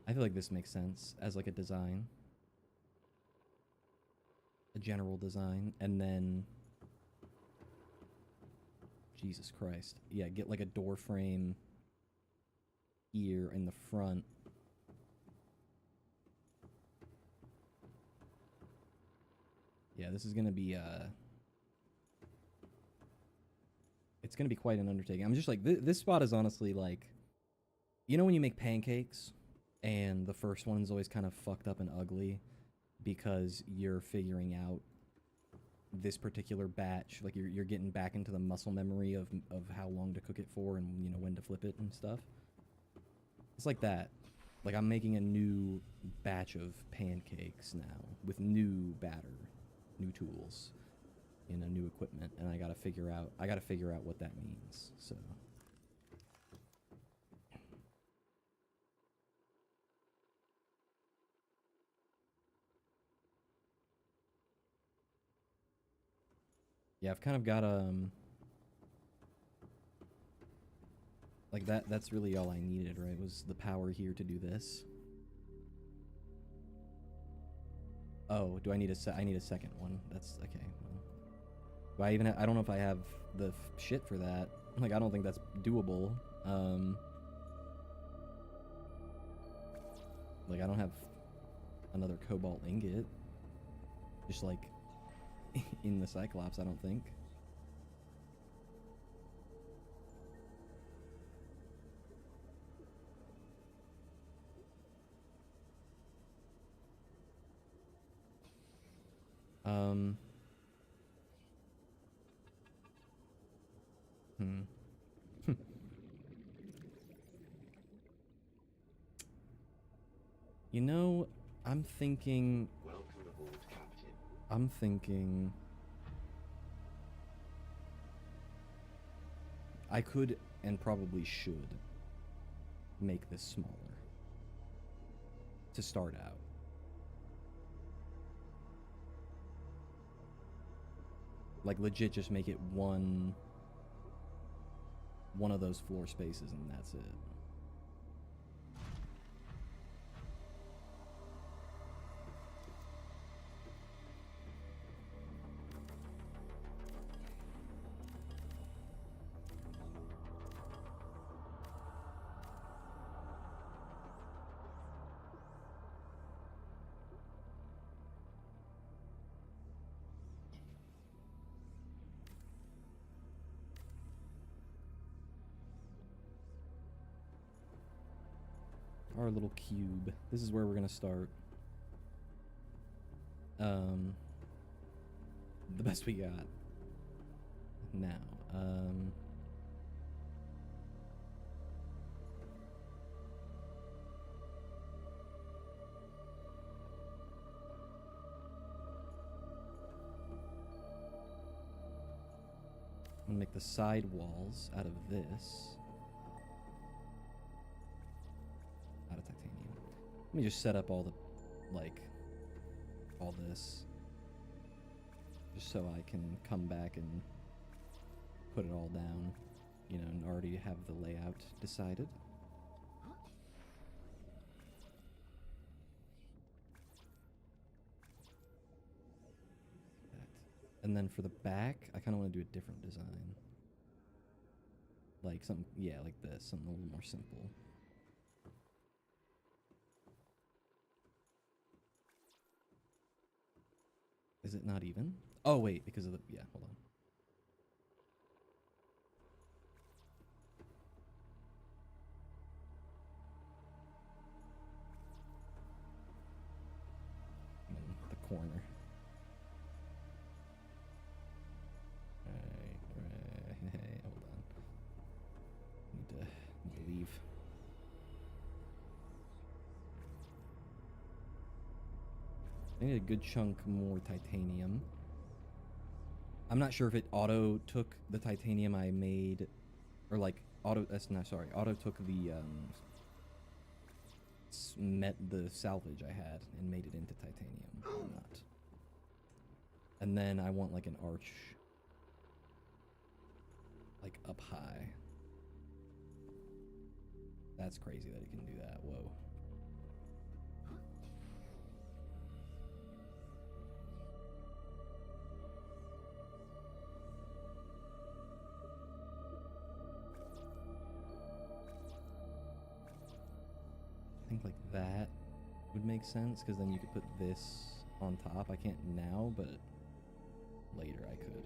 I feel like this makes sense as, like, a design. A general design, and then... Jesus Christ. Yeah, get, like, a door frame here in the front. Yeah, this is gonna be, it's gonna be quite an undertaking. I'm just like, this spot is honestly, like... you know when you make pancakes, and the first one's always kind of fucked up and ugly, because you're figuring out this particular batch, like you're getting back into the muscle memory of how long to cook it for, and, you know, when to flip it and stuff. It's like that. Like, I'm making a new batch of pancakes now, with new batter, new tools, you know, new equipment, and I gotta figure out what that means, so... yeah, I've kind of got, like, that's really all I needed, right? Was the power here to do this. Oh, do I need I need a second one. That's, okay. Well, do I even I don't know if I have the shit for that. Like, I don't think that's doable. Like, I don't have another cobalt ingot. Just, like... in the Cyclops, I don't think. You know, I'm thinking... Welcome aboard I'm thinking I could and probably should make this smaller to start out. Like legit just make it one of those floor spaces and that's it. Our little cube. This is where we're gonna start. The best we got. Now, I'm gonna make the side walls out of this. Out of titanium. Let me just set up all the, like, all this. Just so I can come back and put it all down, you know, and already have the layout decided. And then for the back, I kind of want to do a different design. Like something, yeah, like this, something a little more simple. Is it not even? Oh, wait, because of the, yeah, hold on. In the corner. Hey, hold on. Need to leave. I need a good chunk more titanium. I'm not sure if it auto took the titanium I made, or like auto. That's not sorry. Auto took the the salvage I had and made it into titanium. Or not. And then I want like an arch, like up high. That's crazy that it can do that. Whoa. I think like that would make sense, because then you could put this on top. I can't now, but later I could.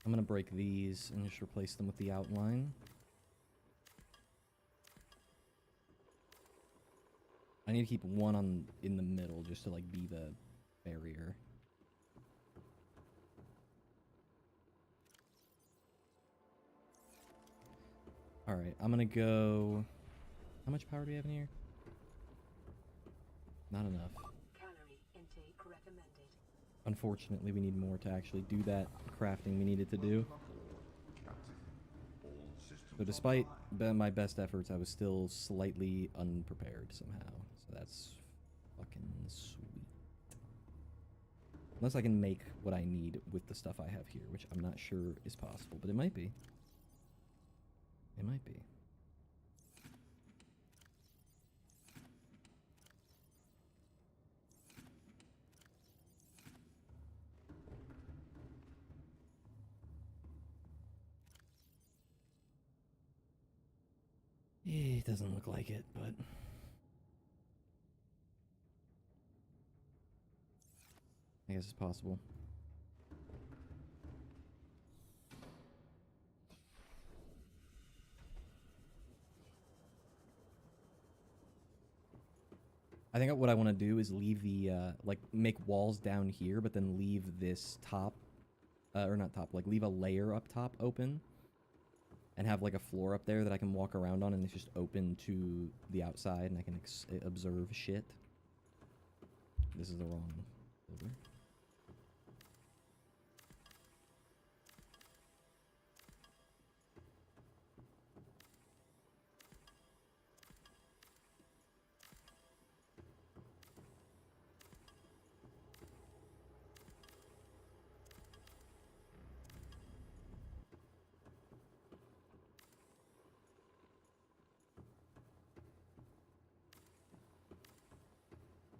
I'm gonna break these and just replace them with the outline. I need to keep one in the middle just to like be the barrier. Alright, I'm gonna go... How much power do we have in here? Not enough. Calorie intake recommended. Unfortunately, we need more to actually do that crafting we needed to do. So despite my best efforts, I was still slightly unprepared somehow. So that's fucking sweet. Unless I can make what I need with the stuff I have here, which I'm not sure is possible, but it might be. It might be. It doesn't look like it, but I guess it's possible. I think what I want to do is leave the, like, make walls down here, but then leave this top, or not top, like, leave a layer up top open, and have, like, a floor up there that I can walk around on, and it's just open to the outside, and I can observe shit. This is the wrong builder.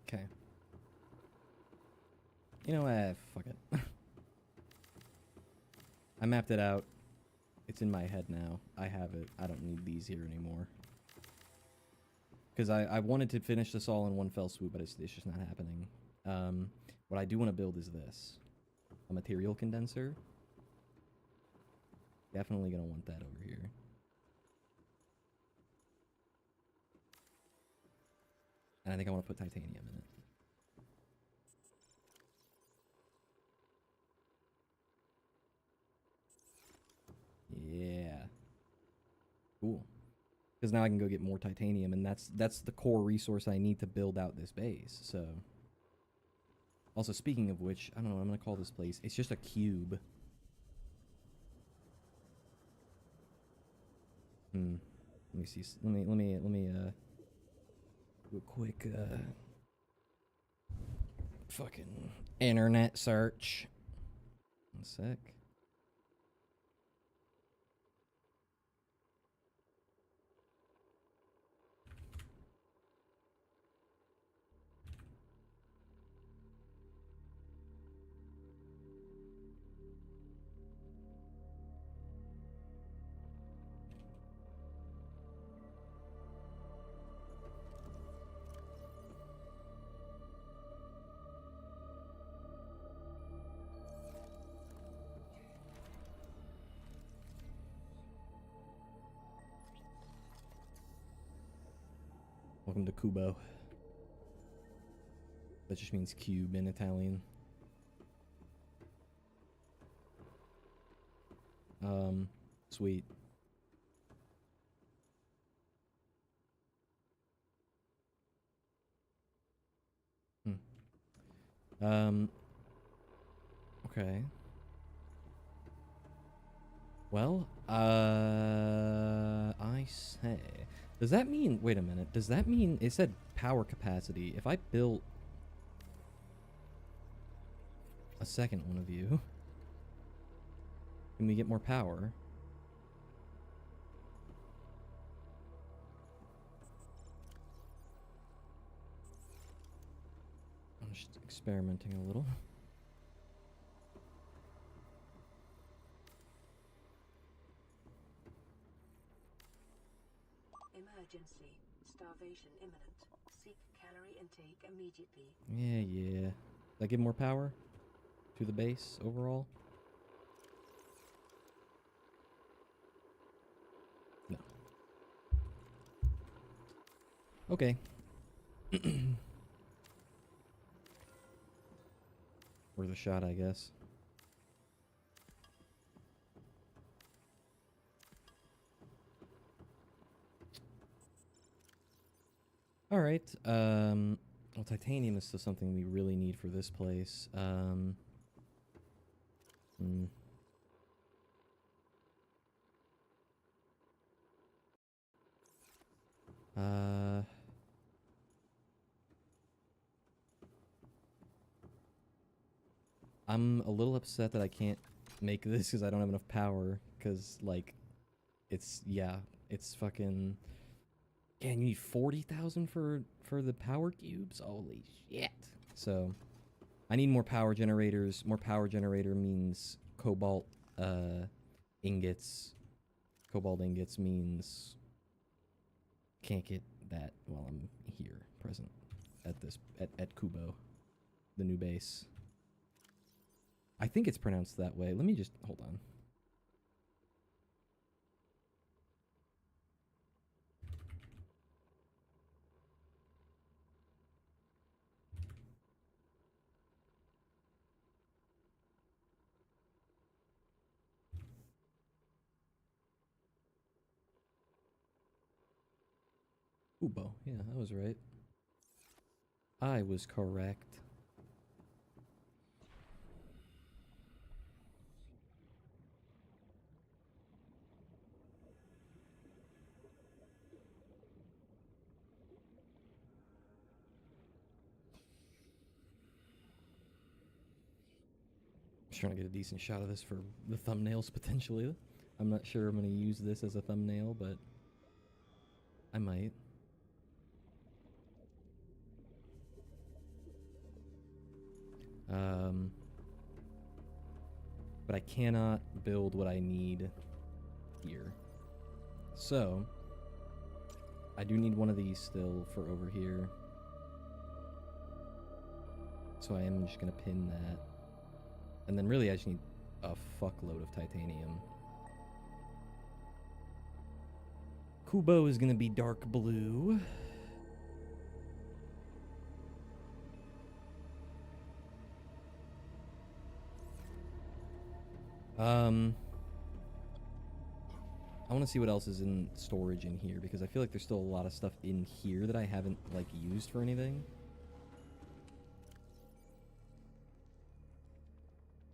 Okay. You know, fuck it. I mapped it out. It's in my head now. I have it. I don't need these here anymore. Because I wanted to finish this all in one fell swoop, but it's just not happening. What I do want to build is this. A material condenser. Definitely going to want that over here. And I think I want to put titanium in it. Yeah. Cool. Because now I can go get more titanium, and that's the core resource I need to build out this base, so. Also, speaking of which, I don't know what I'm going to call this place. It's just a cube. Let me see. Let me do a quick, fucking internet search. One sec. Welcome to Kubo. That just means cube in Italian. Sweet. Okay. Well, I say... Does that mean... Wait a minute. Does that mean... It said power capacity. If I built... a second one of you... Can we get more power? I'm just experimenting a little. Emergency. Starvation imminent. Seek calorie intake immediately. Yeah. Does that give more power to the base overall? No. Okay. Worth a shot, I guess. Alright, well, titanium is still something we really need for this place. I'm a little upset that I can't make this because I don't have enough power, because, like, it's fucking... Yeah, you need 40,000 for the power cubes? Holy shit. So, I need more power generators. More power generator means cobalt ingots. Cobalt ingots means can't get that while I'm here, present, at this, at Kubo, the new base. I think it's pronounced that way. Let me just, hold on. Kubo, yeah, I was right. I was correct. Just trying to get a decent shot of this for the thumbnails potentially. I'm not sure I'm going to use this as a thumbnail, but I might. But I cannot build what I need here. So, I do need one of these still for over here. So I am just going to pin that. And then really I just need a fuckload of titanium. Kubo is going to be dark blue. I want to see what else is in storage in here, because I feel like there's still a lot of stuff in here that I haven't, like, used for anything.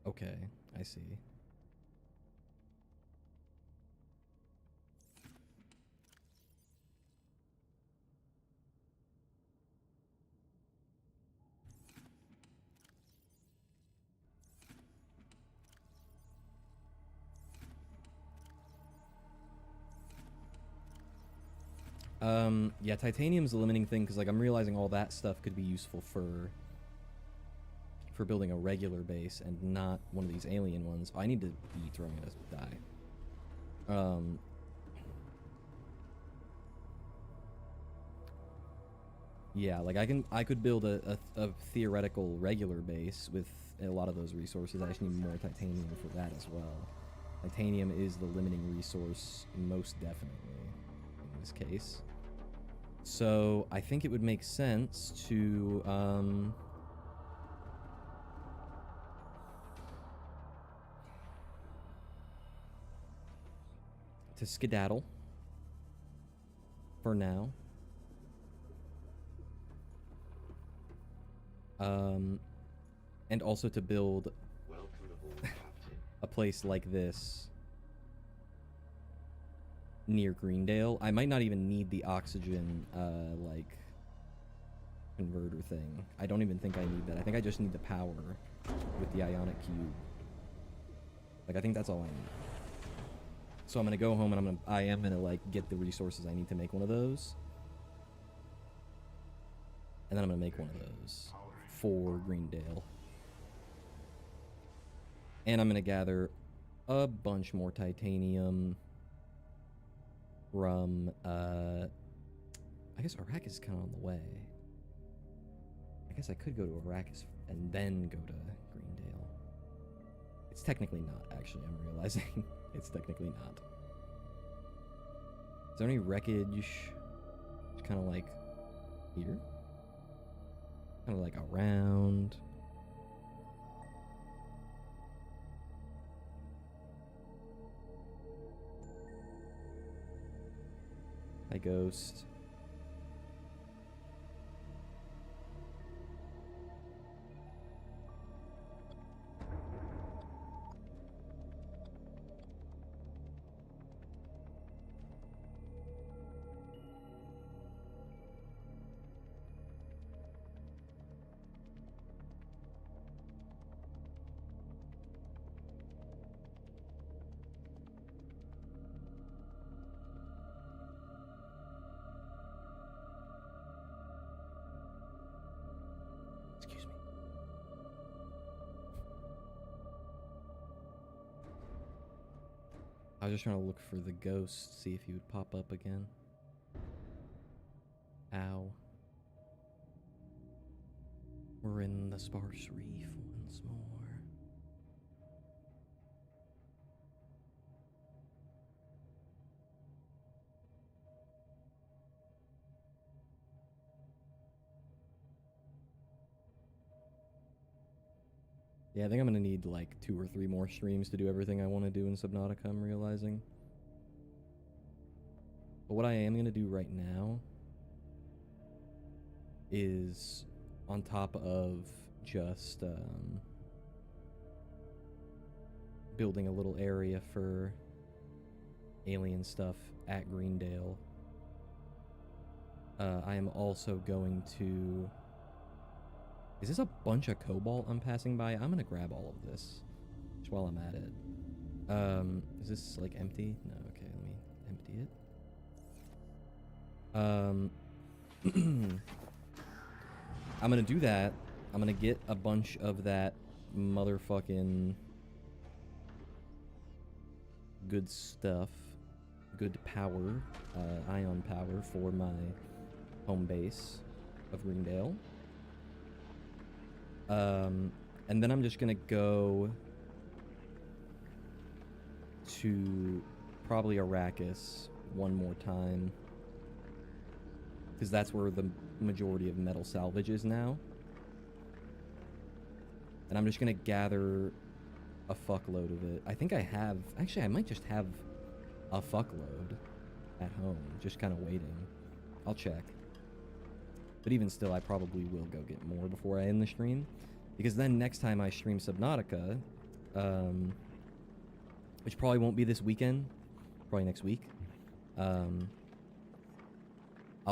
Okay, I see. Yeah, titanium's the limiting thing, because, like, I'm realizing all that stuff could be useful for building a regular base and not one of these alien ones. I need to eat or I'm gonna die. Yeah, like, I could build a theoretical regular base with a lot of those resources. I just need more titanium for that as well. Titanium is the limiting resource, most definitely, in this case. So, I think it would make sense to, skedaddle for now. And also to build a place like this near Greendale. I might not even need the oxygen, like, converter thing. I don't even think I need that. I think I just need the power with the ionic cube. Like, I think that's all I need. So I'm gonna go home and I am gonna, like, get the resources I need to make one of those. And then I'm gonna make one of those for Greendale. And I'm gonna gather a bunch more titanium from, I guess Arrakis is kind of on the way. I guess I could go to Arrakis and then go to Greendale. It's technically not, actually, I'm realizing. It's technically not. Is there any wreckage? It's kind of like here? Kind of like around. Hi, Ghost. Excuse me. I was just trying to look for the ghost, see if he would pop up again. Ow. We're in the sparse reef once more. Yeah, I think I'm gonna need like 2 or 3 more streams to do everything I want to do in Subnautica, I'm realizing. But what I am gonna do right now is, on top of just building a little area for alien stuff at Greendale, I am also going to... Is this a bunch of cobalt I'm passing by? I'm gonna grab all of this just while I'm at it. Is this like empty? No, okay, let me empty it. I'm gonna do that. I'm gonna get a bunch of that motherfucking good stuff, good power, ion power for my home base of Greendale. And then I'm just gonna go to probably Arrakis one more time, because that's where the majority of metal salvage is now. And I'm just gonna gather a fuckload of it. I think I have... Actually, I might just have a fuckload at home, just kind of waiting. I'll check. But even still, I probably will go get more before I end the stream. Because then next time I stream Subnautica, which probably won't be this weekend, probably next week, I'll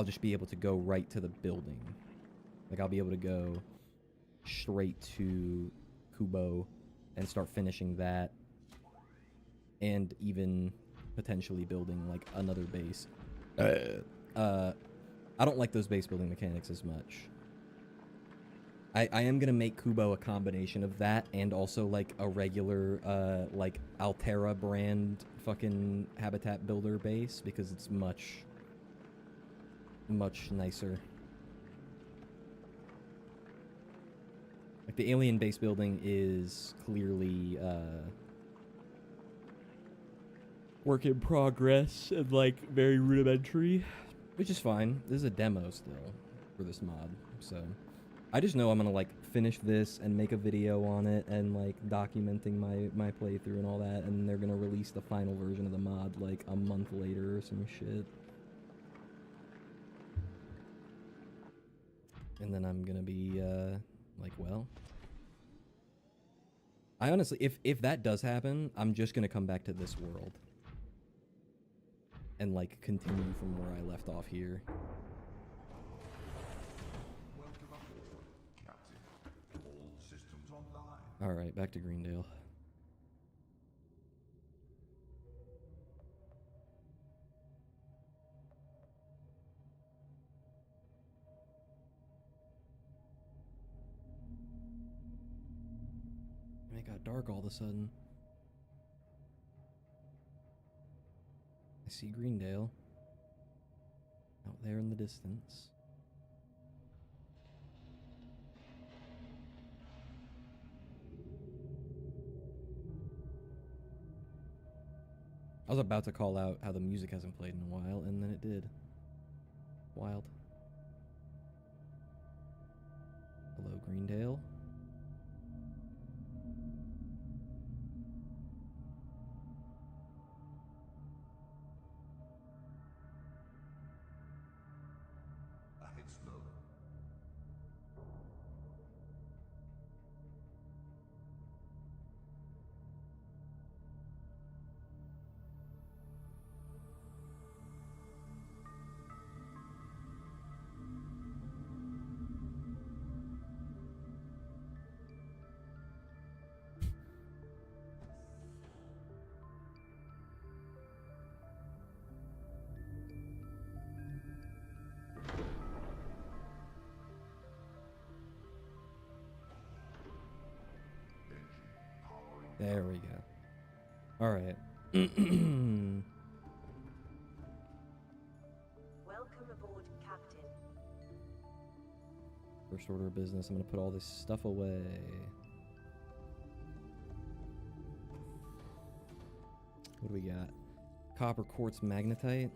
just be able to go right to the building. Like, I'll be able to go straight to Kubo and start finishing that, and even potentially building, like, another base. I don't like those base building mechanics as much. I am gonna make Kubo a combination of that and also, like, a regular, like, Altera brand fucking habitat builder base, because it's much nicer. Like, the alien base building is clearly, work in progress and, like, very rudimentary, which is fine. This is a demo still for this mod, so I just know I'm gonna, like, finish this and make a video on it and, like, documenting my playthrough and all that, and they're gonna release the final version of the mod, like, a month later or some shit. And then I'm gonna be, like, well... I honestly, if that does happen, I'm just gonna come back to this world. And, like, continue from where I left off here. Welcome aboard, Captain. All systems online. Alright, back to Greendale. It got dark all of a sudden. I see Greendale out there in the distance. I was about to call out how the music hasn't played in a while, and then it did. Wild. Hello, Greendale. Ahead slow. There we go. Alright. Welcome aboard, Captain. First order of business, I'm gonna put all this stuff away. What do we got? Copper quartz magnetite.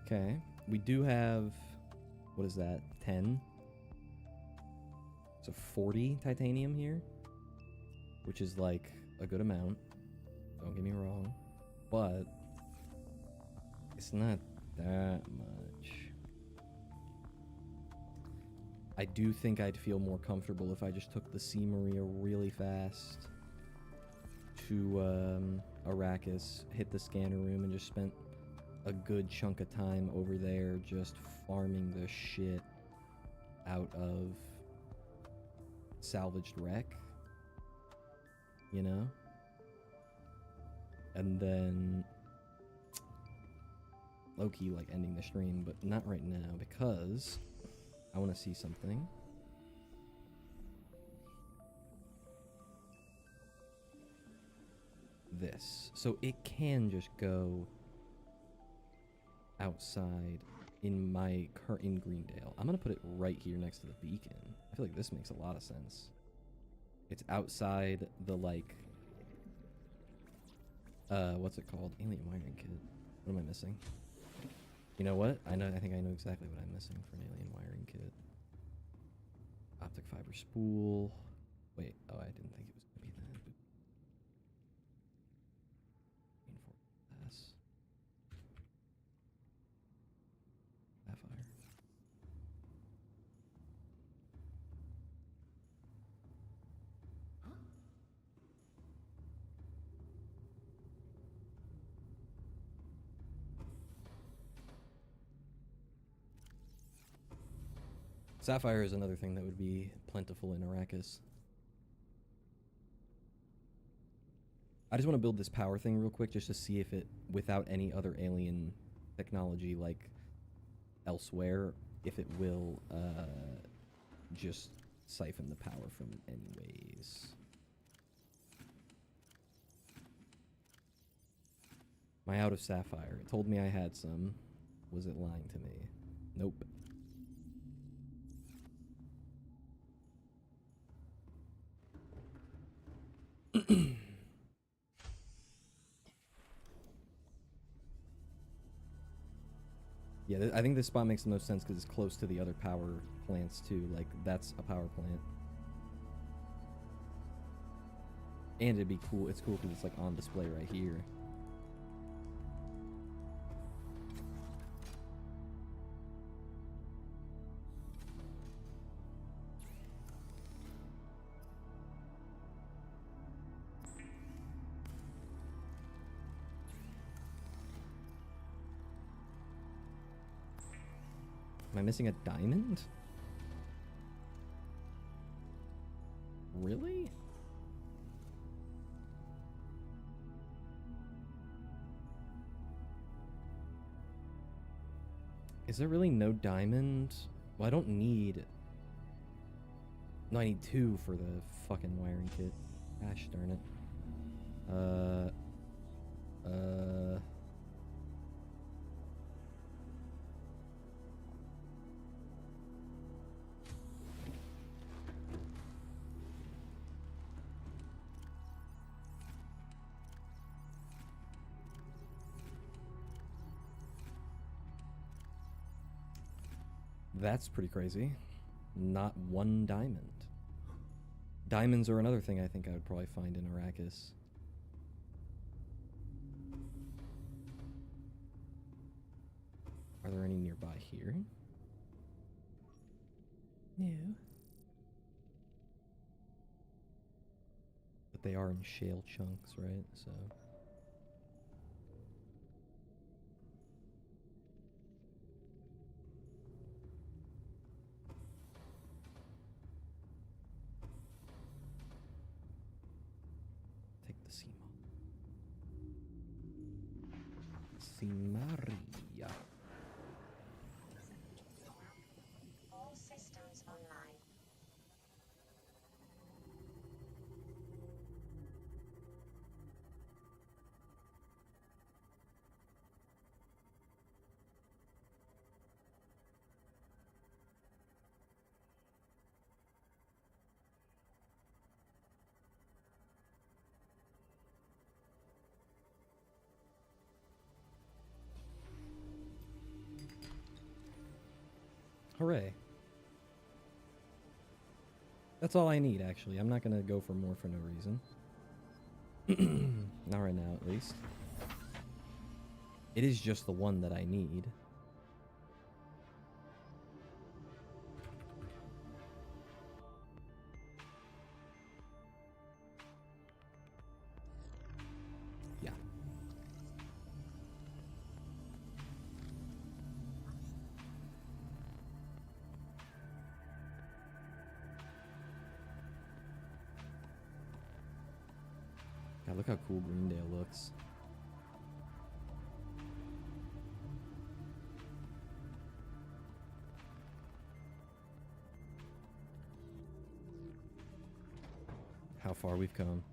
Okay, we do have, what is that, 10? So 40 titanium here, which is like a good amount, don't get me wrong, but it's not that much. I do think I'd feel more comfortable if I just took the Sea Maria really fast to Arrakis, hit the scanner room, and just spent a good chunk of time over there just farming the shit out of salvaged wreck, you know? And then low-key like ending the stream, but not right now because I want to see something. This. So it can just go outside in in Greendale. I'm gonna put it right here next to the beacon. I feel like this makes a lot of sense. It's outside the like what's it called? Alien wiring kit. What am I missing? You know what? I think I know exactly what I'm missing for an alien wiring kit. Optic fiber spool. Wait, oh, I didn't think it was gonna be that. Glass. Sapphire. Sapphire is another thing that would be plentiful in Arrakis. I just want to build this power thing real quick just to see if it, without any other alien technology like elsewhere, if it will just siphon the power from it anyways. Am I out of sapphire? It told me I had some. Was it lying to me? Nope. Yeah, I think this spot makes the most sense because it's close to the other power plants too. Like, that's a power plant. And it'd be cool. It's cool because it's like on display right here. Am I missing a diamond? Really? Is there really no diamond? Well, I don't need... No, I need 2 for the fucking wiring kit. Gosh darn it. That's pretty crazy. Not 1 diamond. Diamonds are another thing I think I would probably find in Arrakis. Are there any nearby here? No. But they are in shale chunks, right? So... Maria. All systems online. Hooray. That's all I need, actually. I'm not gonna go for more for no reason. Not right now, at least. It is just the one that I need. Yeah. God, look how cool Greendale looks. How far we've come.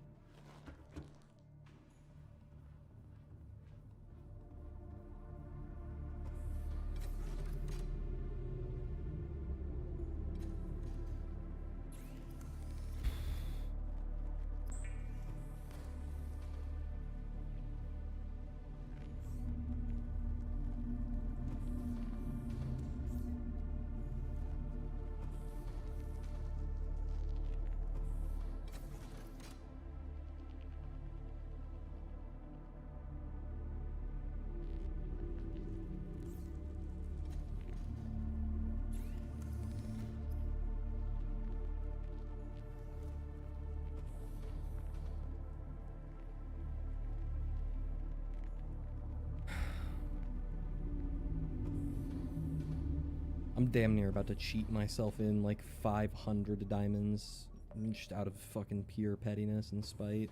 I'm damn near about to cheat myself in like 500 diamonds just out of fucking pure pettiness and spite.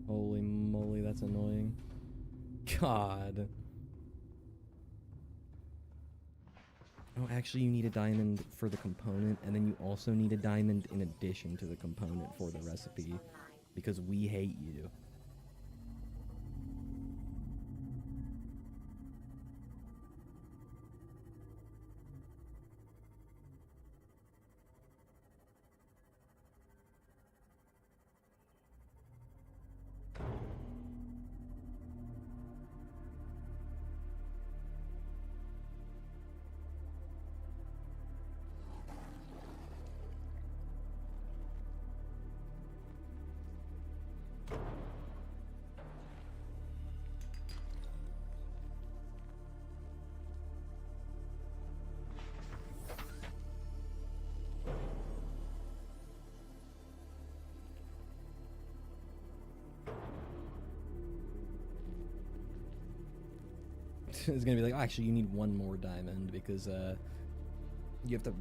Holy moly, that's annoying. God. Oh, actually you need a diamond for the component, and then you also need a diamond in addition to the component for the recipe, because we hate you. It's gonna be like, oh, actually, you need one more diamond because you have to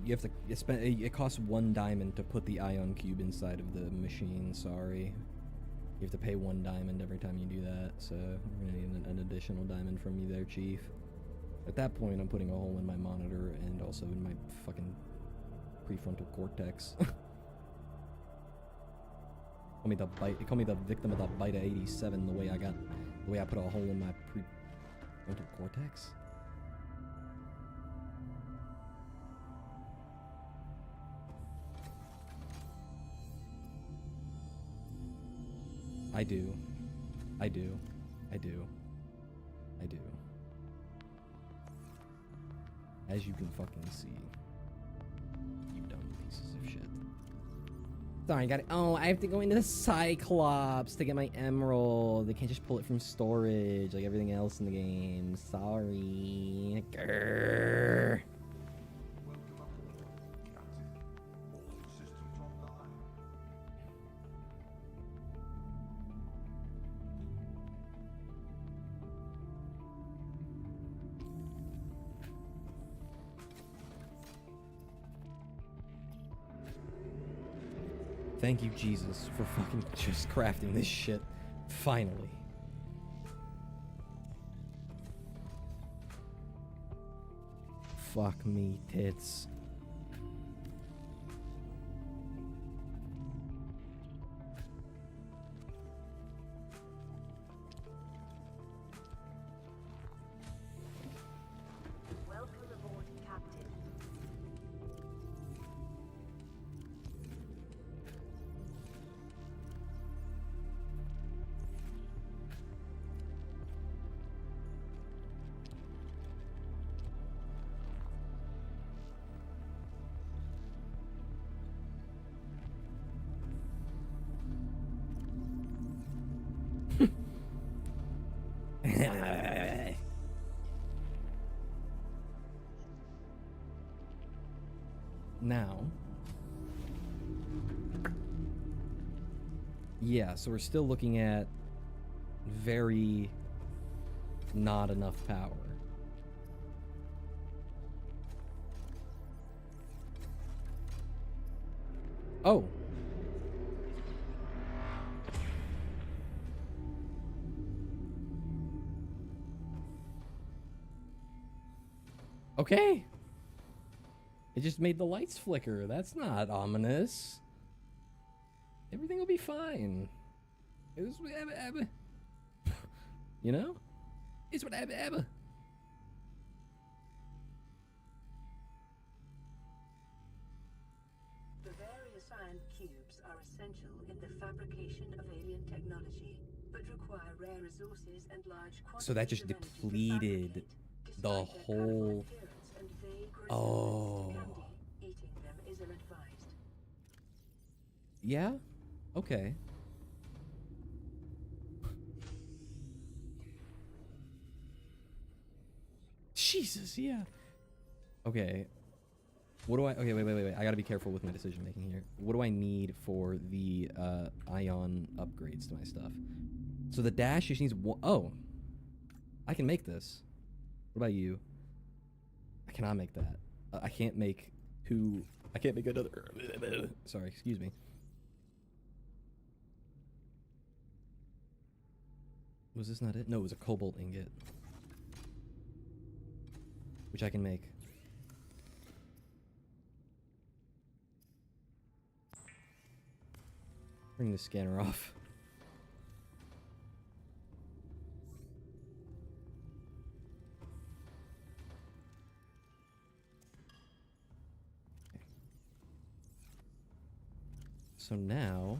spend. It costs 1 diamond to put the ion cube inside of the machine. Sorry, you have to pay 1 diamond every time you do that. So we're gonna need an additional diamond from you there, Chief. At that point, I'm putting a hole in my monitor and also in my fucking prefrontal cortex. Call me the victim of the bite of 87. The way I put a hole in my prefrontal cortex. I do. As you can fucking see. You dumb pieces of shit. Sorry, I got it. Oh, I have to go into the Cyclops to get my emerald. They can't just pull it from storage like everything else in the game. Sorry. Grrr. Welcome aboard, Captain. All systems online. Thank you, Jesus, for fucking just crafting this shit. Finally. Fuck me, tits. Welcome aboard, Captain. Now, yeah, so we're still looking at very not enough power. Oh. Okay. It just made the lights flicker. That's not ominous. Everything will be fine. It's whatever. You know? It's whatever. The various iron cubes are essential in the fabrication of alien technology, but require rare resources and large quantities So that just of energy to depleted fabricate. the Despite their colorful whole... appearance and vague resemblance to Oh. candy, eating them is ill-advised. Yeah? Okay. Jesus, yeah. Okay. What do I... Okay, wait. I gotta be careful with my decision making here. What do I need for the ion upgrades to my stuff? So the dash just needs one... Oh. I can make this. What about you? I cannot make that. I can't make two... I can't make another... Sorry, excuse me. Was this not it? No, it was a cobalt ingot. Which I can make. Bring the scanner off. Okay. So now...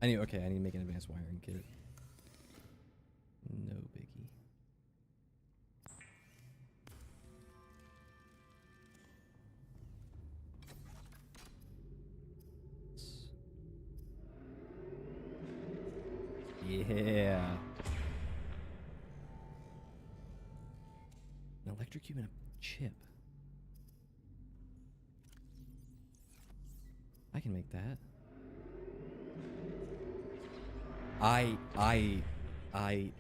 I need to make an advanced wiring kit. No biggie. Yeah. An electric cube and a chip. I can make that. I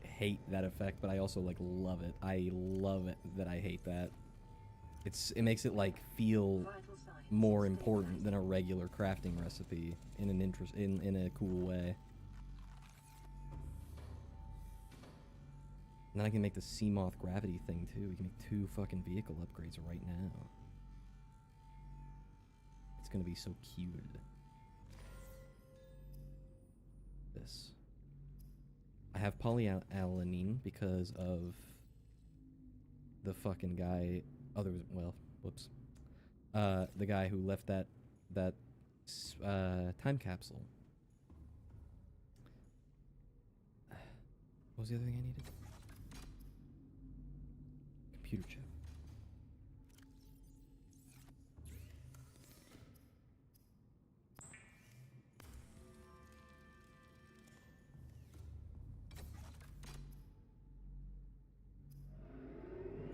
hate that effect, but I also like love it. I love it that I hate that. It makes it like feel more important than a regular crafting recipe in an in a cool way. And then I can make the Seamoth gravity thing too. We can make 2 fucking vehicle upgrades right now. It's gonna be so cute. This. I have polyalanine because of the fucking guy. Oh, there was, well, whoops. The guy who left that time capsule. What was the other thing I needed? Computer chip.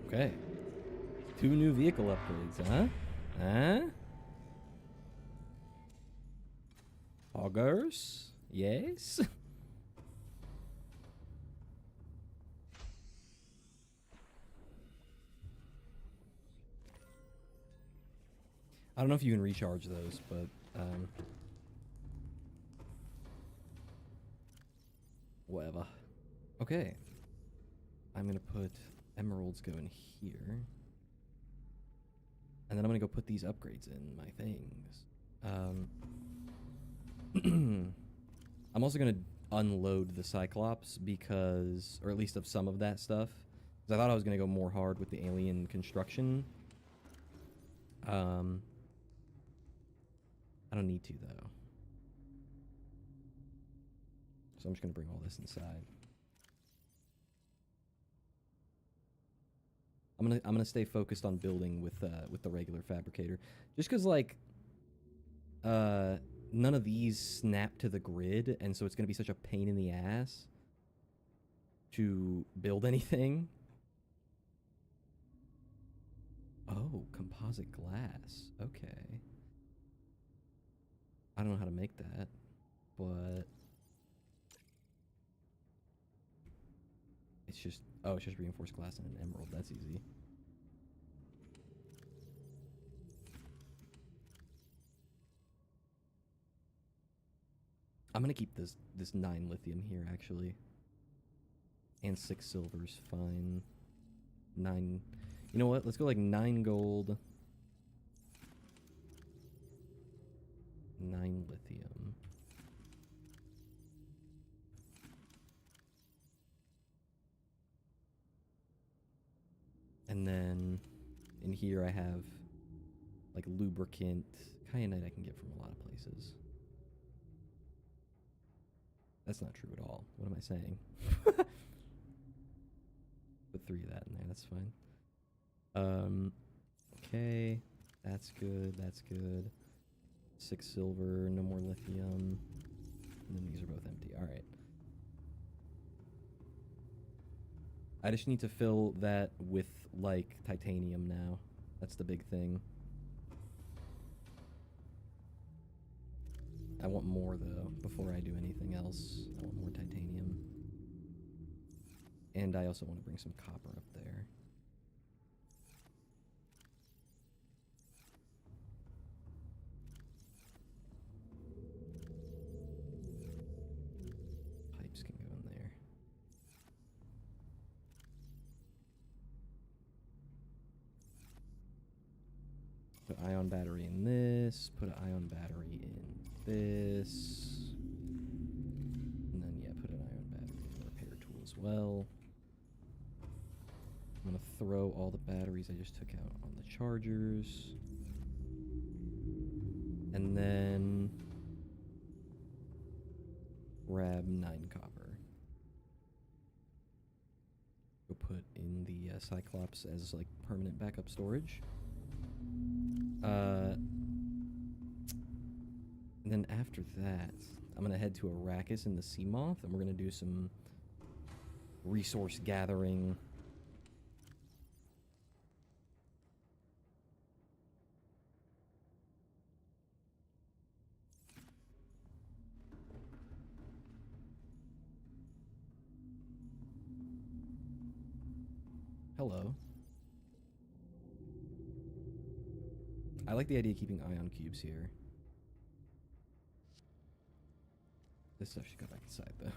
Okay. 2 new vehicle upgrades, huh? Huh? Augers? Yes? I don't know if you can recharge those, but, whatever. Okay. I'm gonna put emeralds go in here. And then I'm gonna go put these upgrades in my things. I'm also gonna unload the Cyclops because, or at least of some of that stuff, because I thought I was gonna go more hard with the alien construction. I don't need to though. So I'm just gonna bring all this inside. I'm gonna stay focused on building with the regular fabricator, just because like none of these snap to the grid, and so it's gonna be such a pain in the ass to build anything. Oh, composite glass. Okay. I don't know how to make that, but it's just, oh, it's just reinforced glass and an emerald. That's easy. I'm gonna keep this 9 lithium here, actually. And 6 silver's fine. 9, you know what? Let's go like 9 gold. 9 lithium. And then in here I have like lubricant. Kyanite I can get from a lot of places. That's not true at all. What am I saying? Put 3 of that in there, that's fine. Okay. That's good, that's good. 6 silver, no more lithium. And then these are both empty. Alright. I just need to fill that with, like, titanium now. That's the big thing. I want more, though, before I do anything else. I want more titanium. And I also want to bring some copper up there. Pipes can go in there. Put ion battery in this. Put an ion battery in this. And then, yeah, put an ion battery in the repair tool as well. I'm going to throw all the batteries I just took out on the chargers. And then grab 9 copper. Go put in the Cyclops as like permanent backup storage. And then after that, I'm gonna head to Arrakis in the Sea Moth, and we're gonna do some resource gathering. Hello. I like the idea of keeping ion cubes here. This stuff should go back inside, though.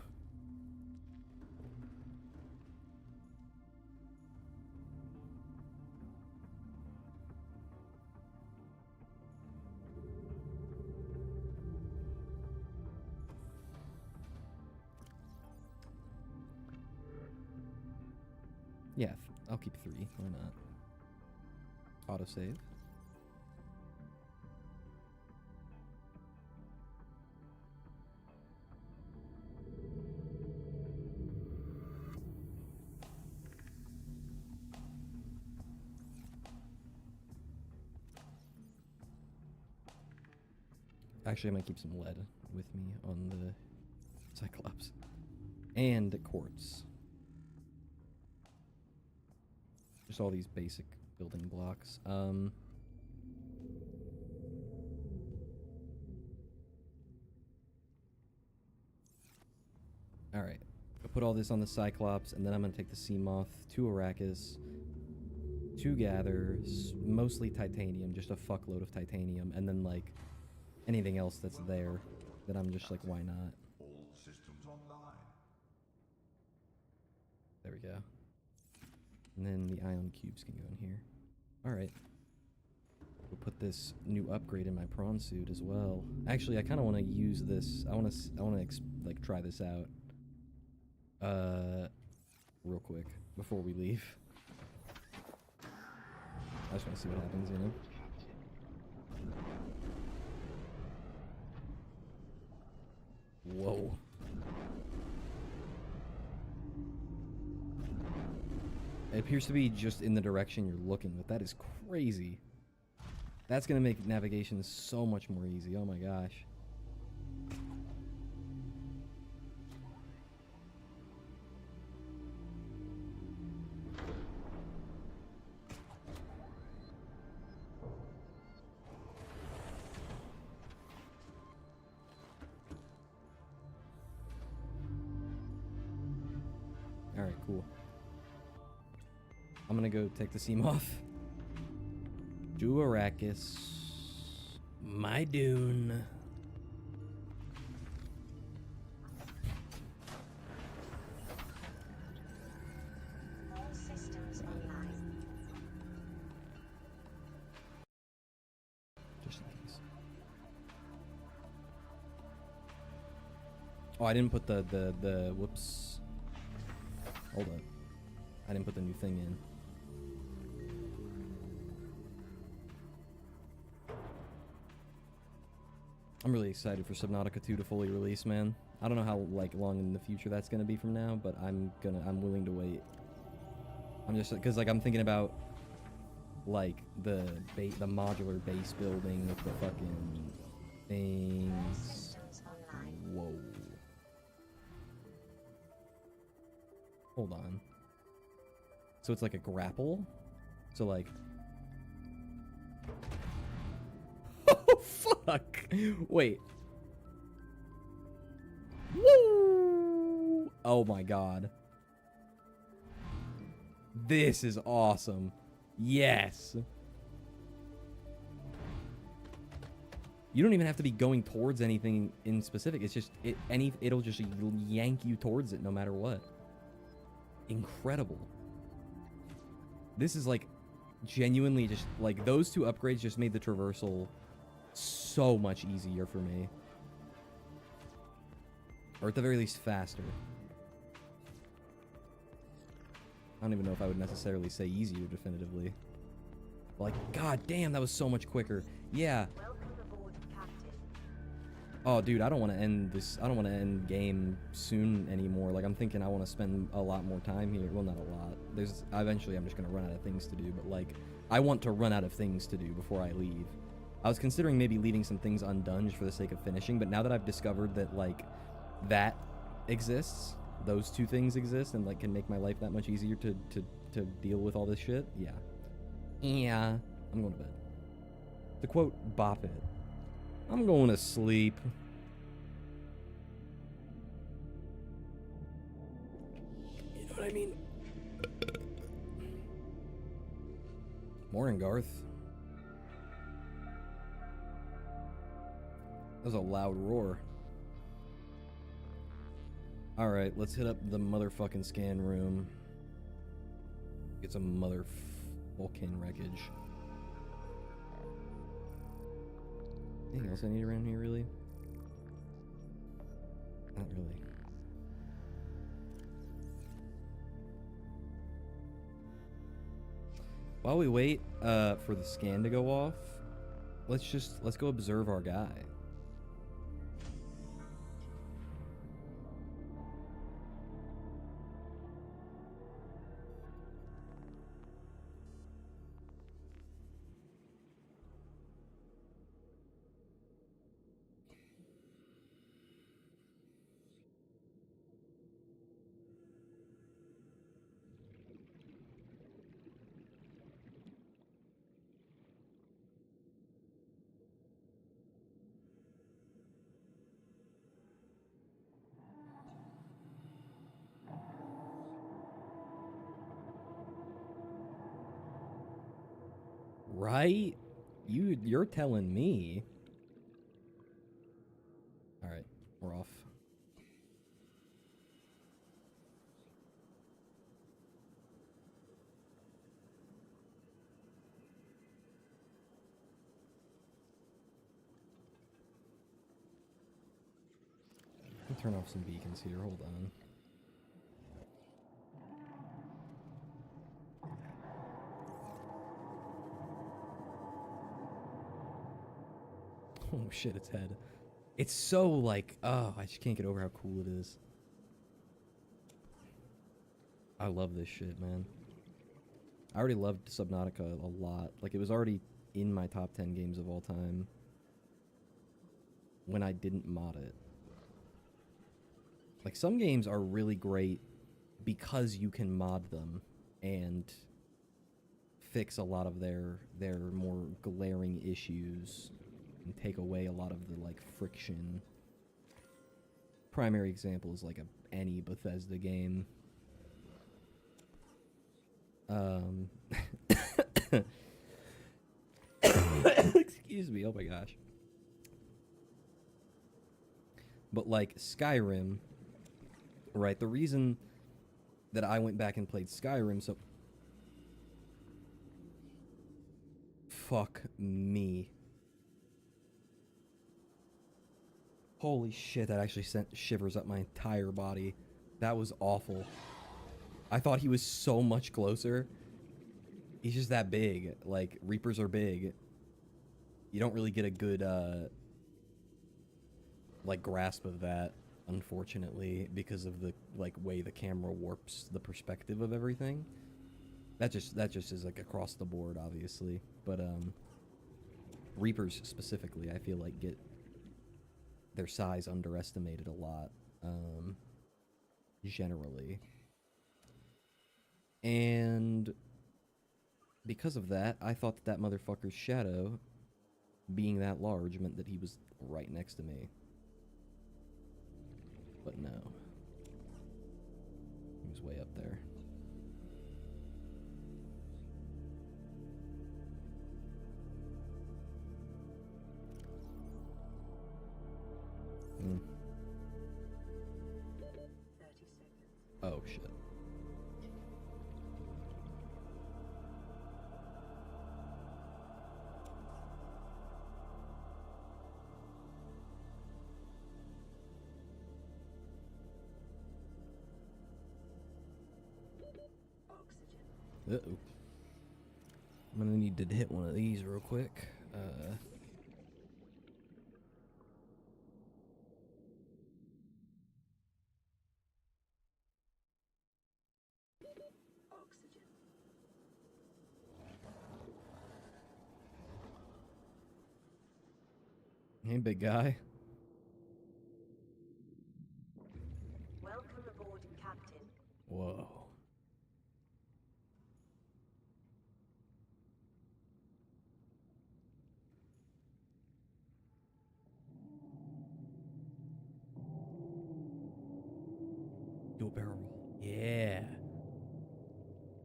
Yeah, I'll keep 3. Why not? Autosave. Actually, I might keep some lead with me on the Cyclops. And quartz. Just all these basic building blocks. Alright. I'll put all this on the Cyclops, and then I'm going to take the Sea Moth to Arrakis to gather mostly titanium, just a fuckload of titanium, and then, like, anything else that's there that I'm just like, why not? All systems online. There we go. And then the ion cubes can go in here. Alright. We'll put this new upgrade in my prawn suit as well. Actually, I kind of want to use this. I want to like try this out. Real quick before we leave. I just want to see what happens, you know? Whoa. It appears to be just in the direction you're looking, but that is crazy. That's gonna make navigation so much more easy. Oh my gosh. Alright, cool. I'm gonna go take the seam off. Do Arrakis. My Dune. All systems online. Just in case. Oh, I didn't put the whoops. Hold up. I didn't put the new thing in. I'm really excited for Subnautica 2 to fully release, man. I don't know how long in the future that's gonna be from now, but I'm willing to wait. I'm just because I'm thinking about the modular base building with the fucking things. Systems online. Whoa. Hold on. So it's like a grapple? So like... Oh, fuck! Wait. Woo! Oh my god. This is awesome. Yes! You don't even have to be going towards anything in specific. It's just, it'll just yank you towards it no matter what. Incredible. This is genuinely just those two upgrades just made the traversal so much easier for me, or at the very least faster. I don't even know if I would necessarily say easier definitively. God damn, that was so much quicker. Yeah. Welcome aboard, Captain. Oh, dude, I don't want to end this. I don't want to end game soon anymore. I'm thinking I want to spend a lot more time here. Well, not a lot. Eventually I'm just going to run out of things to do, but I want to run out of things to do before I leave. I was considering maybe leaving some things undone just for the sake of finishing, but now that I've discovered that that exists, those two things exist, and can make my life that much easier to deal with all this shit, yeah. Yeah, I'm going to bed. To quote Bop It, I'm going to sleep. You know what I mean? Morning, Garth. That was a loud roar. Alright, let's hit up the motherfucking scan room. Get some fucking wreckage. Anything else I need around here, really? Not really. While we wait for the scan to go off, let's go observe our guy. Right? You're telling me. All right, we're off. Let me turn off some beacons here. Hold on. Oh shit, its head. It's so oh, I just can't get over how cool it is. I love this shit, man. I already loved Subnautica a lot. Like, it was already in my top 10 games of all time when I didn't mod it. Like, some games are really great because you can mod them and fix a lot of their more glaring issues and take away a lot of the, like, friction. Primary example is, like, any Bethesda game. Excuse me, oh my gosh. But, like, Skyrim, right, the reason that I went back and played Skyrim, so... Fuck me. Holy shit, that actually sent shivers up my entire body. That was awful. I thought he was so much closer. He's just that big. Like, Reapers are big. You don't really get a good, like, grasp of that, unfortunately, because of the, like, way the camera warps the perspective of everything. That just is, like, across the board, obviously. But, Reapers specifically, I feel like, get their size underestimated a lot, generally. And because of that, I thought that motherfucker's shadow, being that large, meant that he was right next to me. But no. He was way up there. Hmm. 30 seconds. Oh, shit. Oxygen. Uh-oh. I'm gonna need to hit one of these real quick. Oxygen. Hey, big guy. Welcome aboard, Captain. Whoa. Do a barrel roll. Yeah.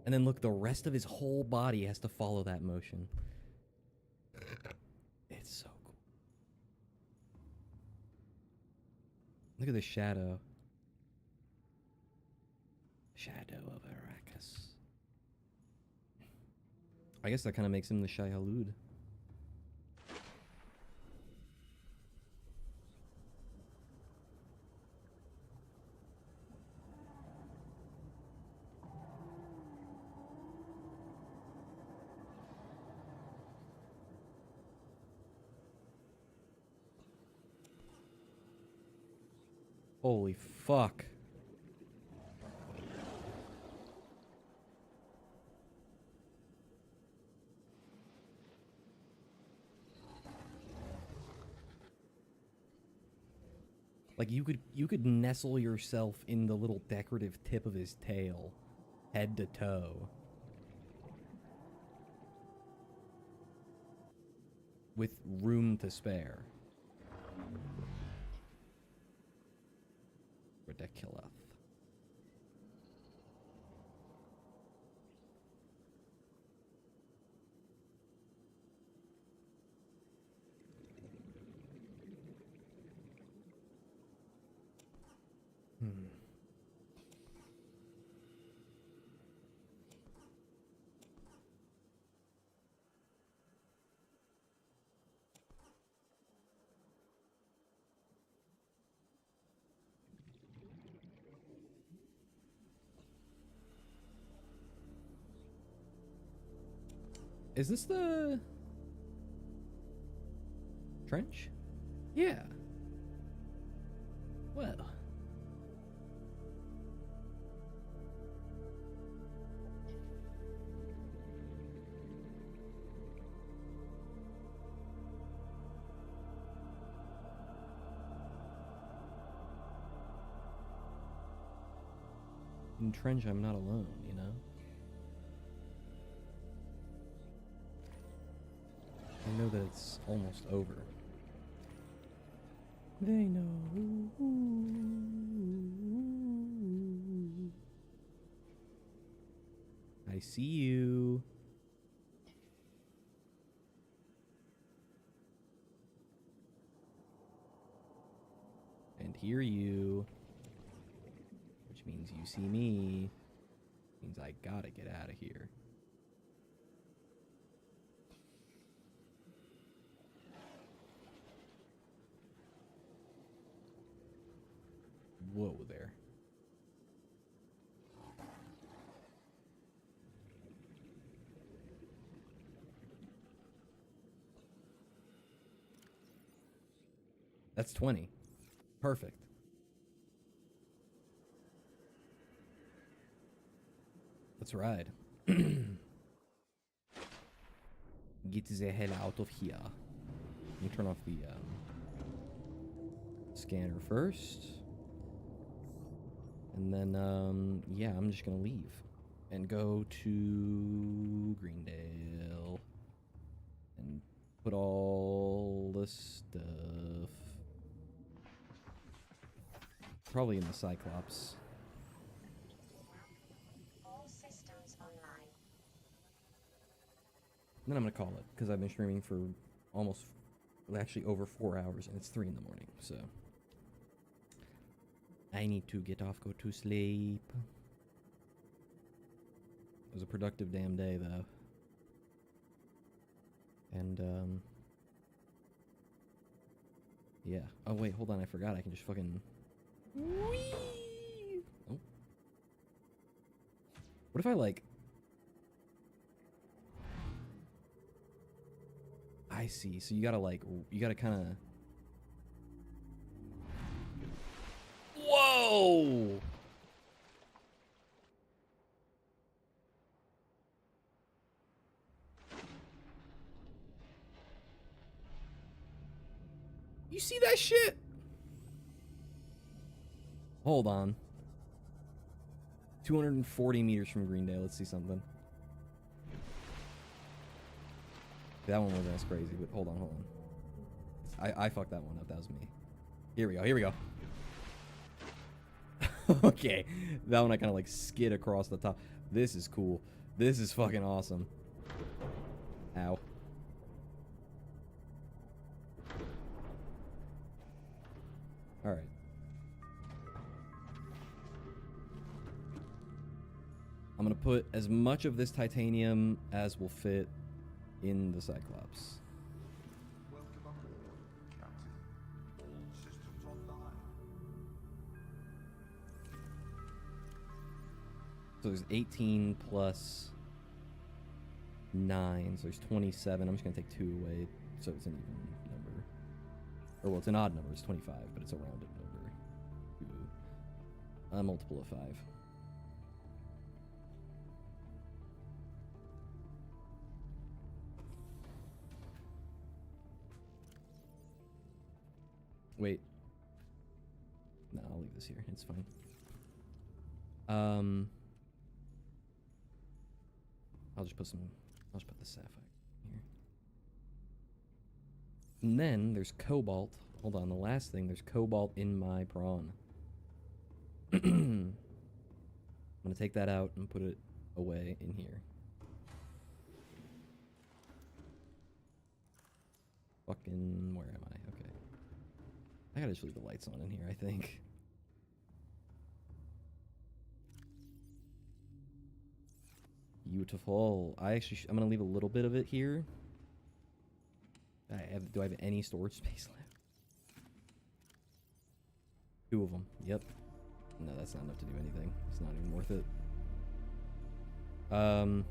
And then look, the rest of his whole body has to follow that motion. It's so cool. Look at the shadow. Shadow of Arrakis. I guess that kind of makes him the Shai Hulud. Holy fuck. Like, you could nestle yourself in the little decorative tip of his tail, head to toe. With room to spare. Ridiculous. Is this the trench? Yeah. Well. trench, I'm not alone, you know? I know that it's almost over. They know. I see you. And hear you. Which means you see me. Means I gotta get out of here. Whoa there. That's 20. Perfect. Let's ride. Get the hell out of here. Let me turn off the scanner first. And then, yeah, I'm just gonna leave and go to Greendale and put all the stuff probably in the Cyclops. All systems online. Then I'm gonna call it because I've been streaming for almost, well, actually over 4 hours, and it's 3 in the morning, so I need to get off, go to sleep. It was a productive damn day, though. And, yeah. Oh, wait, hold on, I forgot. I can just fucking... Whee! Oh. What if I, like... I see. So you gotta, like, you gotta kind of... Whoa! You see that shit? Hold on. 240 meters from Greendale. Let's see something. That one wasn't as crazy, but hold on. I fucked that one up. That was me. Here we go. Okay. That one I kind of like skid across the top. This is cool. This is fucking awesome. Ow. Alright. I'm gonna put as much of this titanium as will fit in the Cyclops. Welcome aboard, Captain. All systems online. So there's 18 plus 9, so there's 27. I'm just gonna take 2 away, so it's an even number. Or well, it's an odd number, it's 25, but it's a rounded number. A multiple of 5. Wait. No, I'll leave this here. It's fine. I'll just put the sapphire here. And then there's cobalt. Hold on, the last thing, there's cobalt in my prawn. I'm gonna take that out and put it away in here. Fucking, where am I? Okay. I gotta just leave the lights on in here, I think. Beautiful. I'm gonna leave a little bit of it here. Do I have any storage space left? 2 of them. Yep. No, that's not enough to do anything. It's not even worth it. I'm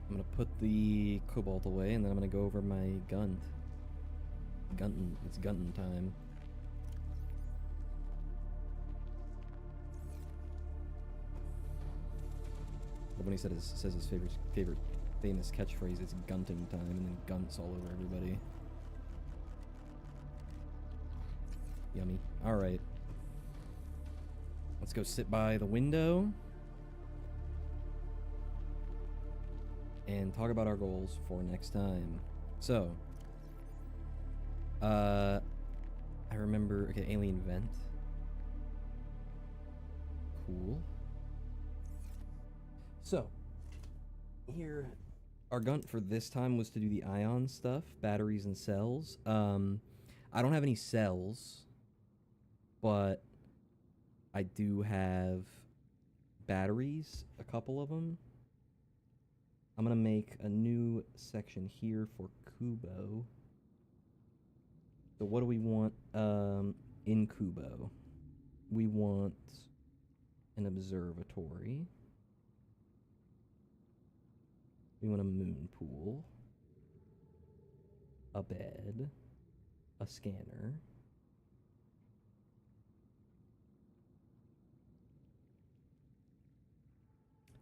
gonna put the cobalt away, and then I'm gonna go over my gun. It's gunting time. But when he says his favorite famous catchphrase, it's gunting time, and then gunts all over everybody. Yummy. Alright. Let's go sit by the window and talk about our goals for next time. So, I remember, okay, alien vent. Cool. So, here, our gun for this time was to do the ion stuff, batteries and cells. I don't have any cells, but I do have batteries, a couple of them. I'm gonna make a new section here for Kubo. So what do we want in Kubo? We want an observatory. We want a moon pool, a bed, a scanner.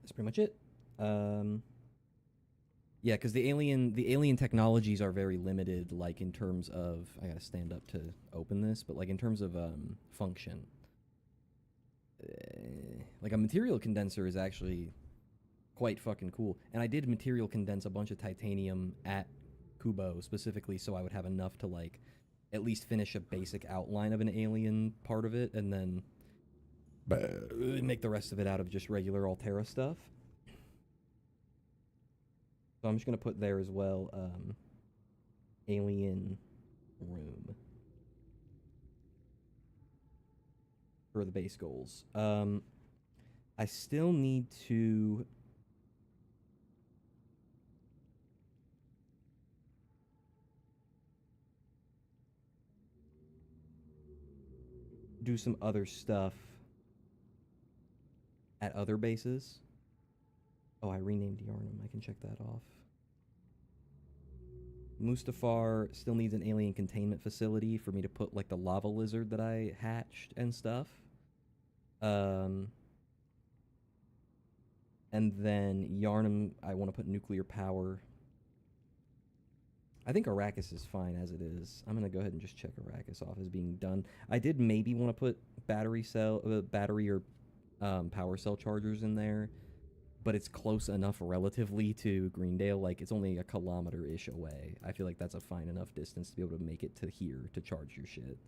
That's pretty much it. Yeah, because the alien technologies are very limited, like in terms of, I gotta stand up to open this, but like in terms of function. Like a material condenser is actually quite fucking cool. And I did material condense a bunch of titanium at Kubo specifically so I would have enough to like at least finish a basic outline of an alien part of it and then make the rest of it out of just regular Altera stuff. So I'm just going to put there as well, alien room for the base goals. I still need to do some other stuff at other bases. Oh, I renamed Yarnum. I can check that off. Mustafar still needs an alien containment facility for me to put like the lava lizard that I hatched and stuff. And then Yarnum, I want to put nuclear power. I think Arrakis is fine as it is. I'm going to go ahead and just check Arrakis off as being done. I did maybe want to put battery or power cell chargers in there, but it's close enough relatively to Greendale. Like, it's only a kilometer-ish away. I feel like that's a fine enough distance to be able to make it to here to charge your shit.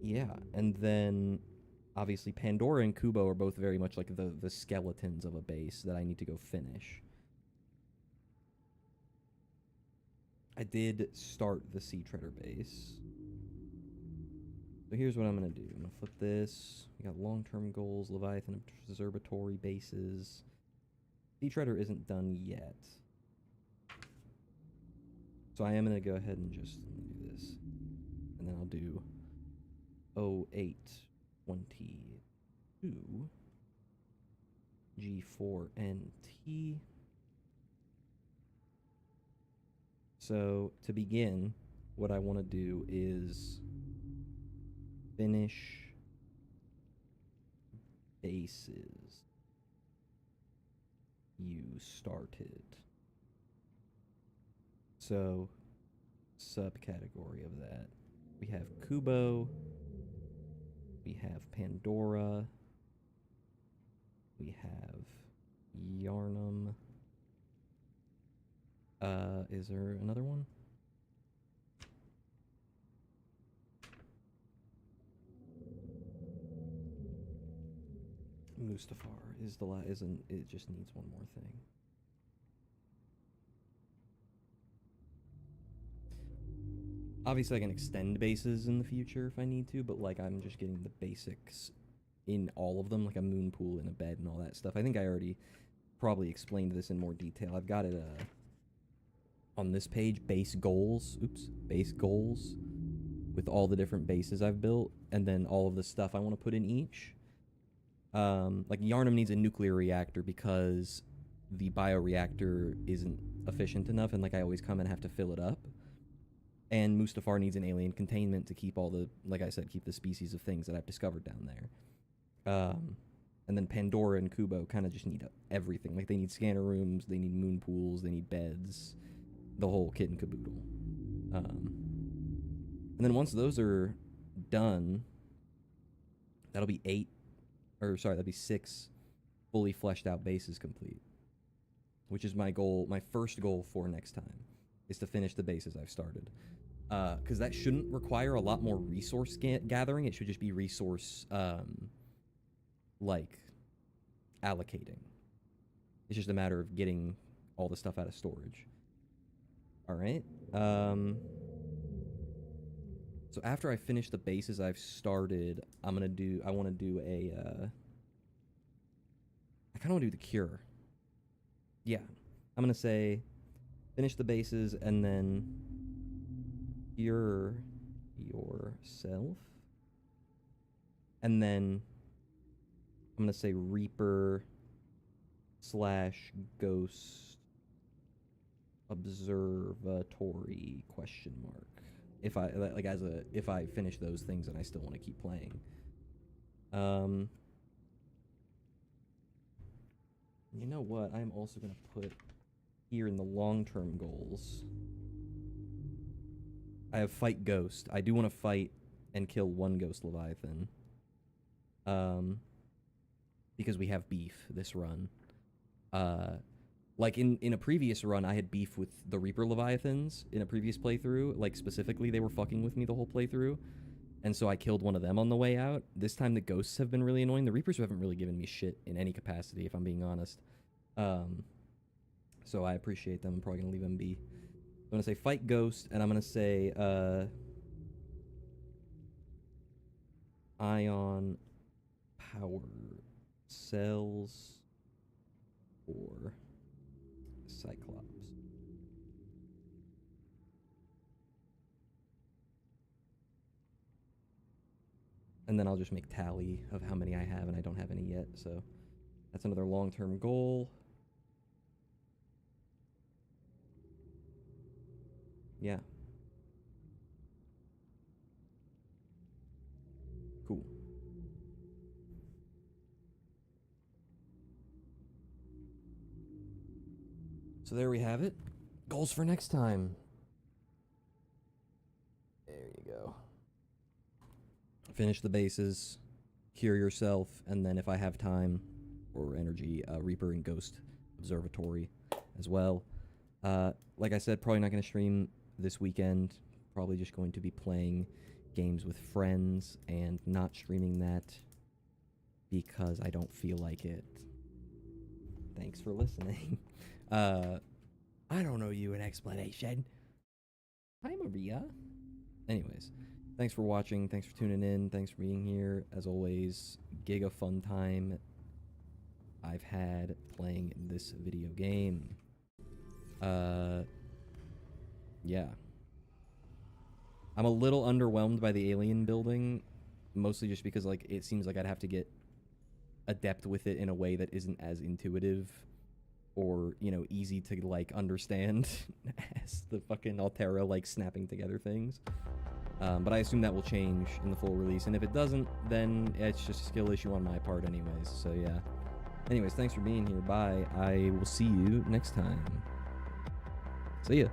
Yeah, and then obviously Pandora and Kubo are both very much like the skeletons of a base that I need to go finish. I did start the Sea Treader base. So here's what I'm going to do. I'm going to flip this. We got long-term goals, Leviathan Observatory bases. Sea Treader isn't done yet. So I am going to go ahead and just do this. And then I'll do 0822 G4NT. So to begin, what I want to do is finish bases you started. So, subcategory of that, we have Kubo, we have Pandora, we have Yarnum. Is there another one? Mustafar is the isn't it just needs one more thing. Obviously I can extend bases in the future if I need to, but like I'm just getting the basics in all of them, like a moon pool and a bed and all that stuff. I think I already probably explained this in more detail. I've got it on this page, base goals, with all the different bases I've built, and then all of the stuff I want to put in each. Like Yarnum needs a nuclear reactor because the bioreactor isn't efficient enough, and like I always come and have to fill it up. And Mustafar needs an alien containment to keep all the, like I said, keep the species of things that I've discovered down there. And then Pandora and Kubo kind of just need everything. Like they need scanner rooms, they need moon pools, they need beds, the whole kit and caboodle. And then once those are done, that'll be 6 fully fleshed out bases complete, which is my goal. My first goal for next time is to finish the bases I've started. Because that shouldn't require a lot more resource gathering. It should just be resource, like, allocating. It's just a matter of getting all the stuff out of storage. All right. So after I finish the bases I've started, I want to do I kind of want to do the cure. Yeah. I'm going to say finish the bases and then cure yourself. And then I'm going to say Reaper / Ghost Observatory ? If I finish those things and I still want to keep playing. You know what? I'm also going to put here in the long-term goals. I have Fight Ghost. I do want to fight and kill one Ghost Leviathan. Because we have beef this run. Like in a previous run, I had beef with the Reaper Leviathans in a previous playthrough. Like, specifically, they were fucking with me the whole playthrough. And so I killed one of them on the way out. This time, the Ghosts have been really annoying. The Reapers haven't really given me shit in any capacity, if I'm being honest. So I appreciate them. I'm probably going to leave them be. I'm going to say Fight Ghost, and I'm going to say Ion Power Cells or Cyclops. And then I'll just make tally of how many I have, and I don't have any yet, so that's another long-term goal. Yeah. Cool. So there we have it. Goals for next time. There you go. Finish the bases, cure yourself, and then if I have time or energy, Reaper and Ghost Observatory as well. Like I said, probably not going to stream this weekend. Probably just going to be playing games with friends and not streaming that because I don't feel like it. Thanks for listening. I don't owe you an explanation. Hi, Maria. Anyways, thanks for watching. Thanks for tuning in. Thanks for being here. As always, giga fun time I've had playing this video game. Yeah. I'm a little underwhelmed by the alien building, mostly just because, like, it seems like I'd have to get adept with it in a way that isn't as intuitive or, you know, easy to, like, understand as the fucking Altera, like, snapping together things. But I assume that will change in the full release, and if it doesn't, then it's just a skill issue on my part anyways, so yeah. Anyways, thanks for being here. Bye. I will see you next time. See ya.